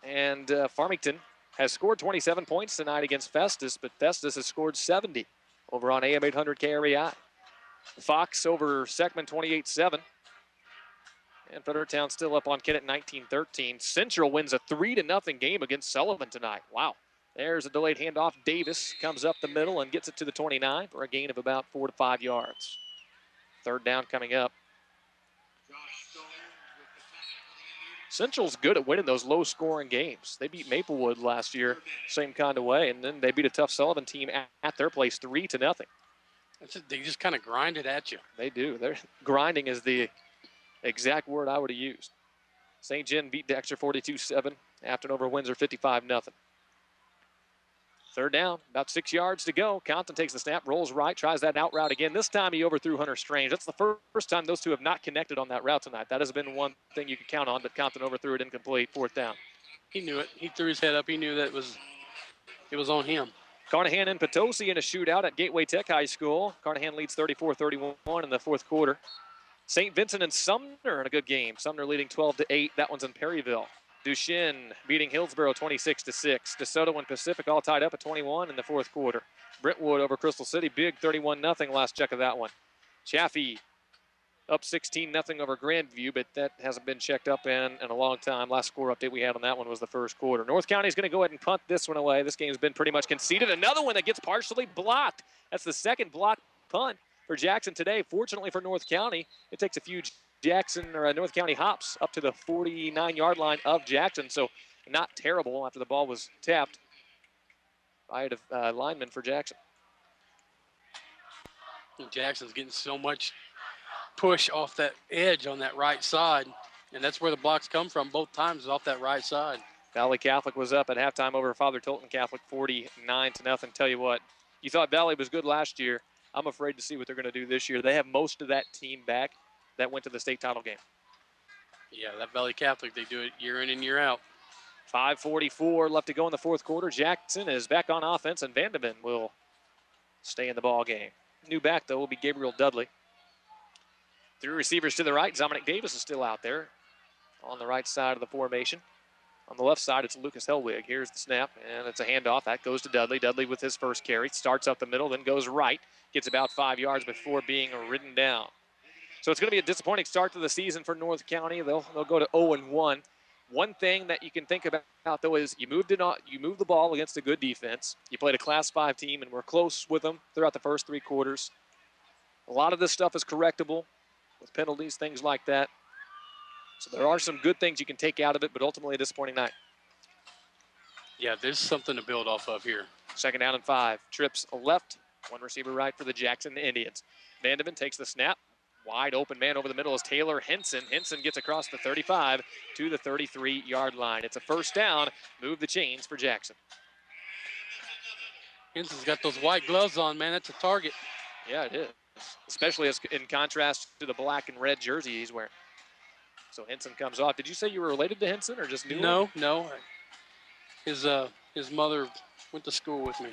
And Farmington has scored 27 points tonight against Festus, but Festus has scored 70 over on AM 800 KREI. Fox over Seckman 28-7. And Fredericktown still up on Kennett 19-13. Central wins a 3-0 game against Sullivan tonight. Wow. There's a delayed handoff. Davis comes up the middle and gets it to the 29 for a gain of about 4 to 5 yards. 3rd down coming up. Central's good at winning those low-scoring games. They beat Maplewood last year, same kind of way, and then they beat a tough Sullivan team at their place 3-0. They just kind of grind it at you. They do. Grinding is the exact word I would have used. St. John beat Dexter 42-7. Afton over Windsor 55-0. 3rd down, about 6 yards to go. Compton takes the snap, rolls right, tries that out route again. This time he overthrew Hunter Strange. That's the first time those two have not connected on that route tonight. That has been one thing you could count on, but Compton overthrew it incomplete. 4th down. He knew it. He threw his head up. He knew that it was on him. Carnahan and Potosi in a shootout at Gateway Tech High School. Carnahan leads 34-31 in the 4th quarter. St. Vincent and Sumner in a good game. Sumner leading 12-8. That one's in Perryville. Duchesne beating Hillsboro 26-6. DeSoto and Pacific all tied up at 21 in the 4th quarter. Brentwood over Crystal City, big 31-0 last check of that one. Chaffee up 16-0 over Grandview, but that hasn't been checked up in a long time. Last score update we had on that one was the 1st quarter. North County's going to go ahead and punt this one away. This game's been pretty much conceded. Another one that gets partially blocked. That's the 2nd blocked punt for Jackson today. Fortunately for North County, it takes a few North County hops up to the 49-yard line of Jackson. So not terrible after the ball was tapped by a lineman for Jackson. Jackson's getting so much push off that edge on that right side, and that's where the blocks come from both times, is off that right side. Valley Catholic was up at halftime over Father Tolton Catholic 49-0. Tell you what, you thought Valley was good last year. I'm afraid to see what they're going to do this year. They have most of that team back that went to the state title game. Yeah, that Valley Catholic, they do it year in and year out. 5:44 left to go in the fourth quarter. Jackson is back on offense, and Vandeman will stay in the ball game. New back, though, will be Gabriel Dudley. 3 receivers to the right. Dominic Davis is still out there on the right side of the formation. On the left side, it's Lucas Helwig. Here's the snap, and it's a handoff. That goes to Dudley. Dudley with his first carry. Starts up the middle, then goes right. Gets about 5 yards before being ridden down. So it's going to be a disappointing start to the season for North County. They'll go to 0-1. One thing that you can think about, though, is you moved the ball against a good defense. You played a Class 5 team, and we're close with them throughout the first 3 quarters. A lot of this stuff is correctable with penalties, things like that. So there are some good things you can take out of it, but ultimately a disappointing night. Yeah, there's something to build off of here. 2nd down and 5. Trips left, 1 receiver right for the Jackson Indians. Vandeman takes the snap. Wide open man over the middle is Taylor Henson. Henson gets across the 35 to the 33-yard line. It's a 1st down. Move the chains for Jackson. Henson's got those white gloves on, man. That's a target. Yeah, it is. Especially as in contrast to the black and red jersey he's wearing. So Henson comes off. Did you say you were related to Henson or just knew him? No. His mother went to school with me.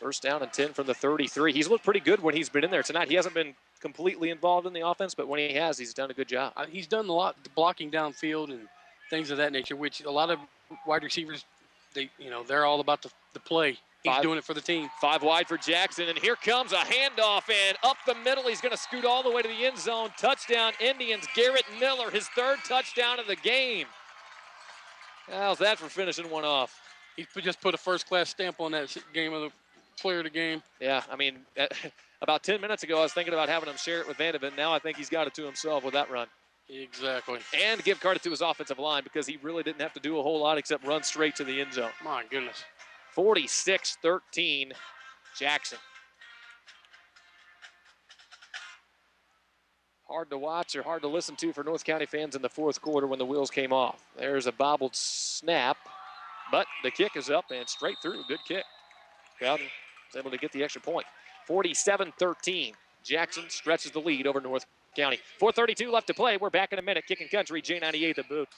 1st down and 10 from the 33. He's looked pretty good when he's been in there tonight. He hasn't been completely involved in the offense, but when he has, he's done a good job. He's done a lot blocking downfield and things of that nature, which a lot of wide receivers, they're all about the play. He's doing it for the team. 5 wide for Jackson, and here comes a handoff, and up the middle, he's going to scoot all the way to the end zone. Touchdown, Indians. Garrett Miller, his 3rd touchdown of the game. How's that for finishing one off? He just put a first-class stamp on that game of the player of the game. Yeah, I mean, about 10 minutes ago, I was thinking about having him share it with Vandeman. Now I think he's got it to himself with that run. Exactly. And give credit to his offensive line because he really didn't have to do a whole lot except run straight to the end zone. My goodness. 46-13, Jackson. Hard to watch or hard to listen to for North County fans in the fourth quarter when the wheels came off. There's a bobbled snap, but the kick is up and straight through. Good kick. Crowden was able to get the extra point. 47-13. Jackson stretches the lead over North County. 4:32 left to play. We're back in a minute. Kicking Country, J98 the boot.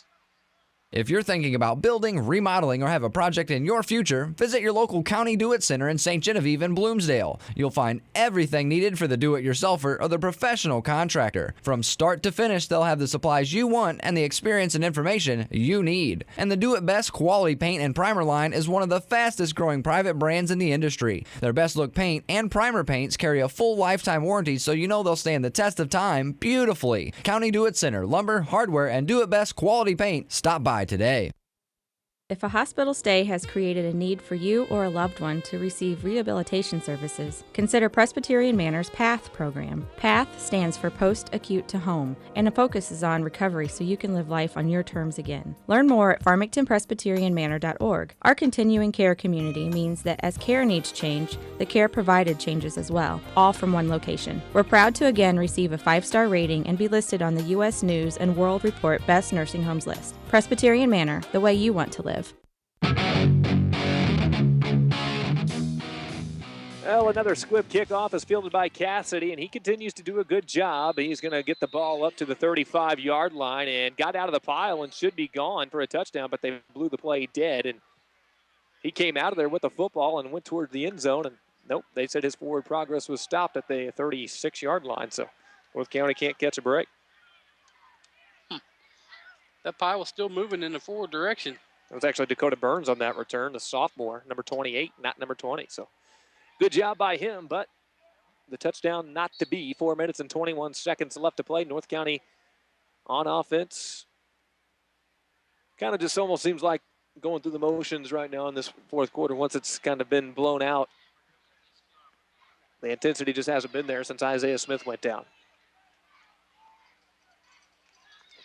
If you're thinking about building, remodeling, or have a project in your future, visit your local County Do-It Center in St. Genevieve and Bloomsdale. You'll find everything needed for the do-it-yourselfer or the professional contractor. From start to finish, they'll have the supplies you want and the experience and information you need. And the Do It Best quality paint and primer line is one of the fastest growing private brands in the industry. Their Best Look paint and primer paints carry a full lifetime warranty, so you know they'll stand the test of time beautifully. County Do-It Center, lumber, hardware, and Do It Best quality paint. Stop by today. If a hospital stay has created a need for you or a loved one to receive rehabilitation services, consider Presbyterian Manor's PATH program. PATH stands for Post-Acute to Home, and it focuses on recovery so you can live life on your terms again. Learn more at farmingtonpresbyterianmanor.org. Our continuing care community means that as care needs change, the care provided changes as well, all from one location. We're proud to again receive a 5-star rating and be listed on the U.S. News and World Report Best Nursing Homes list. Presbyterian Manor, the way you want to live. Well, another squib kickoff is fielded by Cassidy, and he continues to do a good job. He's going to get the ball up to the 35-yard line and got out of the pile and should be gone for a touchdown, but they blew the play dead. And he came out of there with the football and went toward the end zone, and nope, they said his forward progress was stopped at the 36-yard line, so North County can't catch a break. That pile was still moving in the forward direction. It was actually Dakota Burns on that return, the sophomore, number 28, not number 20. So good job by him, but the touchdown not to be. 4 minutes and 21 seconds left to play. North County on offense. Kind of just almost seems like going through the motions right now in this fourth quarter once it's kind of been blown out. The intensity just hasn't been there since Isaiah Smith went down.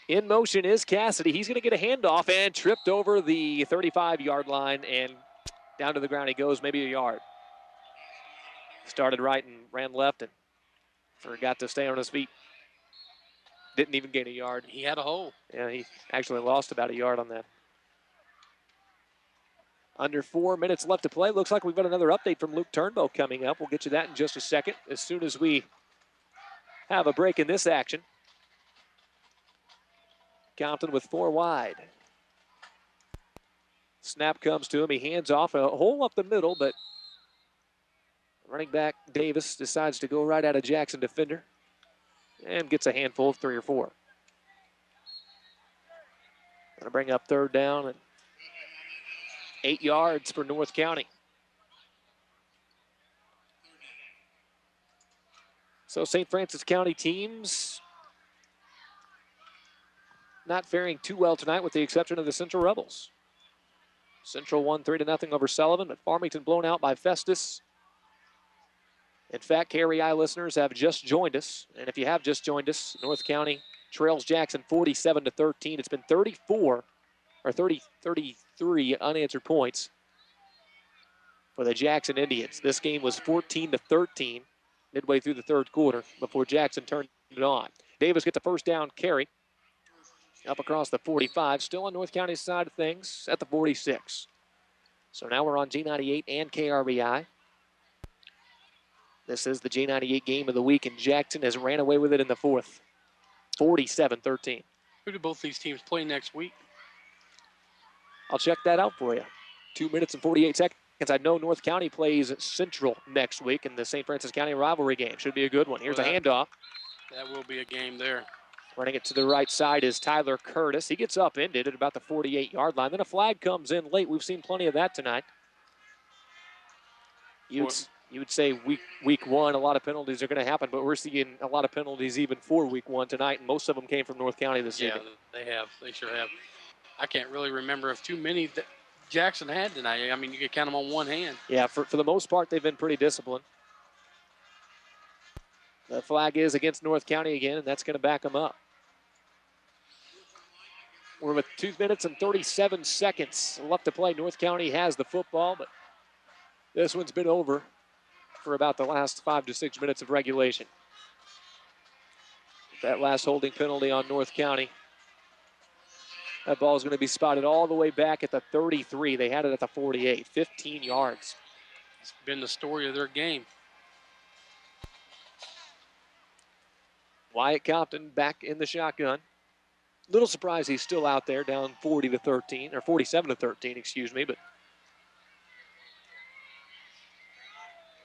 In motion is Cassidy. He's going to get a handoff and tripped over the 35-yard line, and down to the ground he goes, maybe a yard. Started right and ran left and forgot to stay on his feet. Didn't even gain a yard. He had a hole. Yeah, he actually lost about a yard on that. Under 4 minutes left to play. Looks like we've got another update from Luke Turnbow coming up. We'll get you that in just a second as soon as we have a break in this action. Compton with 4 wide. Snap comes to him. He hands off a hole up the middle, but running back Davis decides to go right at a Jackson defender and gets a handful of 3 or 4. Going to bring up 3rd down and 8 yards for North County. So St. Francis County teams not faring too well tonight with the exception of the Central Rebels. Central won 3-0 over Sullivan, but Farmington blown out by Festus. In fact, KREI listeners have just joined us, and if you have just joined us, North County trails Jackson 47-13. It's been 33 unanswered points for the Jackson Indians. This game was 14-13 midway through the 3rd quarter before Jackson turned it on. Davis gets a 1st down carry up across the 45, still on North County's side of things at the 46. So now we're on G98 and KRBI. This is the G98 game of the week, and Jackson has ran away with it in the 4th. 47-13. Who do both these teams play next week? I'll check that out for you. 2 minutes and 48 seconds. I know North County plays Central next week in the St. Francis County rivalry game. Should be a good one. Here's a handoff. That will be a game there. Running it to the right side is Tyler Curtis. He gets upended at about the 48-yard line. Then a flag comes in late. We've seen plenty of that tonight. You would say week 1, a lot of penalties are going to happen, but we're seeing a lot of penalties even for week 1 tonight, and most of them came from North County this evening. Yeah, they have. They sure have. I can't really remember of too many that Jackson had tonight. I mean, you could count them on one hand. Yeah, for the most part, they've been pretty disciplined. The flag is against North County again, and that's going to back them up. We're with 2 minutes and 37 seconds left to play. North County has the football, but this one's been over for about the last 5 to 6 minutes of regulation. That last holding penalty on North County. That ball is going to be spotted all the way back at the 33. They had it at the 48, 15 yards. It's been the story of their game. Wyatt Compton back in the shotgun. Little surprised he's still out there, down 40-13, or 47-13, excuse me, but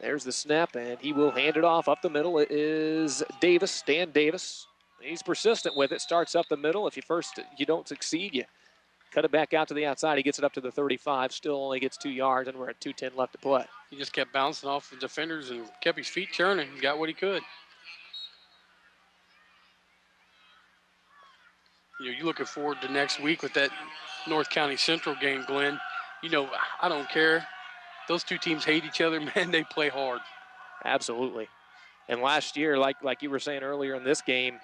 there's the snap, and he will hand it off up the middle. It is Davis, Dan Davis. He's persistent with it, starts up the middle. If you don't succeed, you cut it back out to the outside. He gets it up to the 35, still only gets 2 yards, and we're at 2:10 left to play. He just kept bouncing off the defenders and kept his feet turning. He got what he could. You're looking forward to next week with that North County Central game, Glenn. I don't care. Those two teams hate each other, man. They play hard. Absolutely. And last year, like you were saying earlier in this game,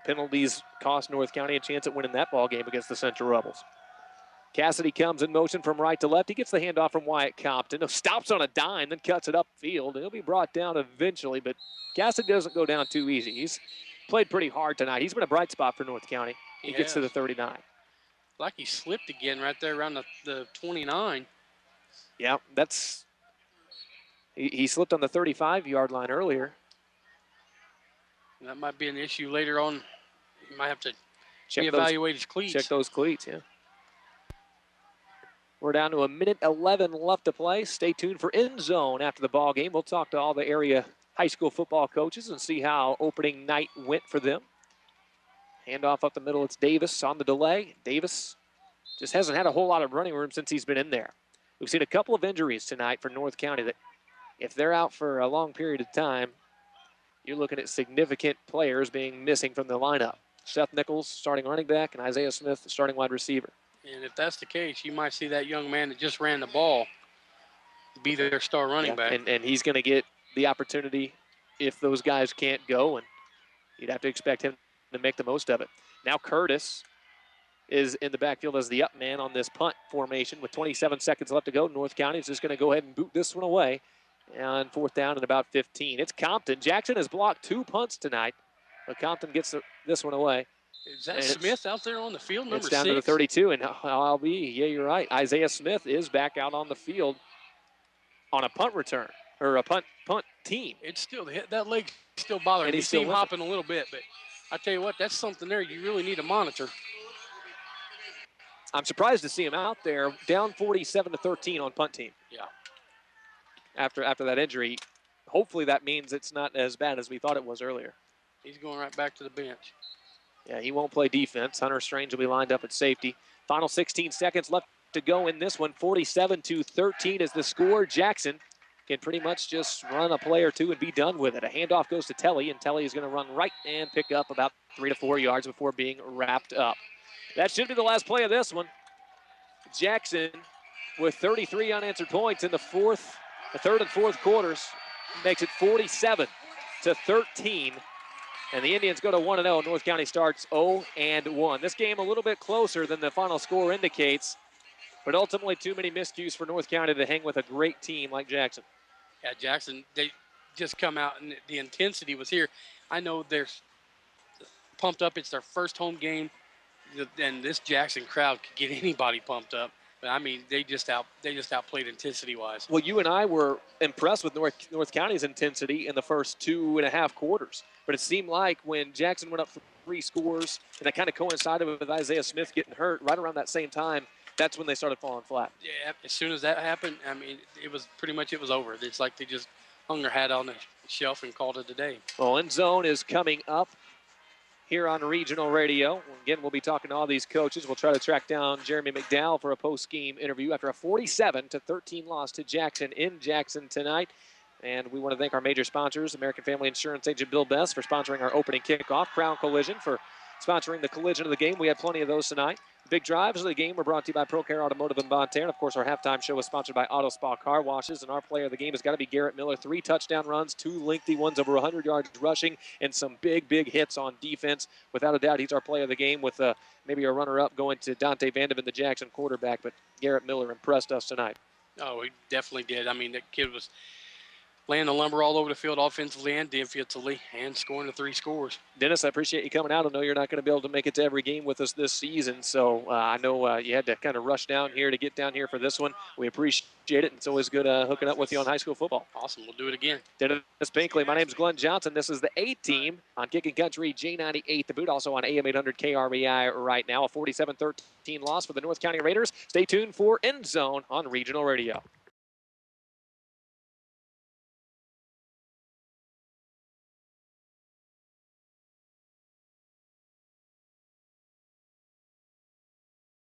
penalties cost North County a chance at winning that ball game against the Central Rebels. Cassidy comes in motion from right to left. He gets the handoff from Wyatt Compton. Stops on a dime, then cuts it upfield. He'll be brought down eventually, but Cassidy doesn't go down too easy. He's played pretty hard tonight. He's been a bright spot for North County. He gets to the 39. Like he slipped again right there around the 29. Yeah, he slipped on the 35-yard line earlier. That might be an issue later on. You might have to reevaluate his cleats. Check those cleats, yeah. We're down to 1:11 left to play. Stay tuned for End Zone after the ball game. We'll talk to all the area high school football coaches and see how opening night went for them. Handoff up the middle. It's Davis on the delay. Davis just hasn't had a whole lot of running room since he's been in there. We've seen a couple of injuries tonight for North County that if they're out for a long period of time, you're looking at significant players being missing from the lineup. Seth Nichols, starting running back, and Isaiah Smith, starting wide receiver. And if that's the case, you might see that young man that just ran the ball be their star running back. And he's going to get the opportunity if those guys can't go, and you'd have to expect him to make the most of it. Now Curtis is in the backfield as the up man on this punt formation with 27 seconds left to go. North County is just going to go ahead and boot this one away on 4th down and about 15. It's Compton. Jackson has blocked 2 punts tonight, but Compton gets this one away. Is that Smith out there on the field, number 6? It's down to the 32, and I'll be, yeah, you're right. Isaiah Smith is back out on the field on a punt return, or a punt team. It's still, that leg still bothering me. You see him hopping a little bit, but I tell you what, that's something there you really need to monitor. I'm surprised to see him out there, down 47-13 on punt team. Yeah. After that injury, hopefully that means it's not as bad as we thought it was earlier. He's going right back to the bench. Yeah, he won't play defense. Hunter Strange will be lined up at safety. Final 16 seconds left to go in this one. 47-13 is the score. Jackson can pretty much just run a play or two and be done with it. A handoff goes to Telly, and Telly is going to run right and pick up about 3 to 4 yards before being wrapped up. That should be the last play of this one. Jackson with 33 unanswered points in the third and fourth quarters makes it 47-13. And the Indians go to 1-0. North County starts 0-1. This game a little bit closer than the final score indicates, but ultimately too many miscues for North County to hang with a great team like Jackson. Yeah, Jackson, they just come out and the intensity was here. I know they're pumped up. It's their first home game, and this Jackson crowd could get anybody pumped up. But I mean, they just outplayed intensity-wise. Well, you and I were impressed with North County's intensity in the first 2.5 quarters. But it seemed like when Jackson went up for 3 scores, and that kind of coincided with Isaiah Smith getting hurt right around that same time, that's when they started falling flat. Yeah, as soon as that happened, I mean, it was over. It's like they just hung their hat on the shelf and called it a day. Well, End Zone is coming up here on regional radio. Again, we'll be talking to all these coaches. We'll try to track down Jeremy McDowell for a post-game interview after a 47-13 loss to Jackson in Jackson tonight. And we want to thank our major sponsors, American Family Insurance agent Bill Best for sponsoring our opening kickoff, Crown Collision for sponsoring the collision of the game. We had plenty of those tonight. Big drives of the game were brought to you by ProCare Automotive in Bonne-Terre. And, of course, our halftime show was sponsored by Auto Spa Car Washes. And our player of the game has got to be Garrett Miller. 3 touchdown runs, 2 lengthy ones, over 100 yards rushing, and some big hits on defense. Without a doubt, he's our player of the game with maybe a runner-up going to Dante Vandeven, the Jackson quarterback. But Garrett Miller impressed us tonight. Oh, he definitely did. I mean, that kid was laying the lumber all over the field offensively and defensively and scoring the 3 scores. Dennis, I appreciate you coming out. I know you're not going to be able to make it to every game with us this season, so I know you had to kind of rush down here to get down here for this one. We appreciate it. It's always good hooking up with you on high school football. Awesome. We'll do it again. Dennis Binkley, my name's Glenn Johnson. This is the A-Team on Kicking Country J98 The Boot, also on AM 800 KRBI right now. A 47-13 loss for the North County Raiders. Stay tuned for End Zone on regional radio.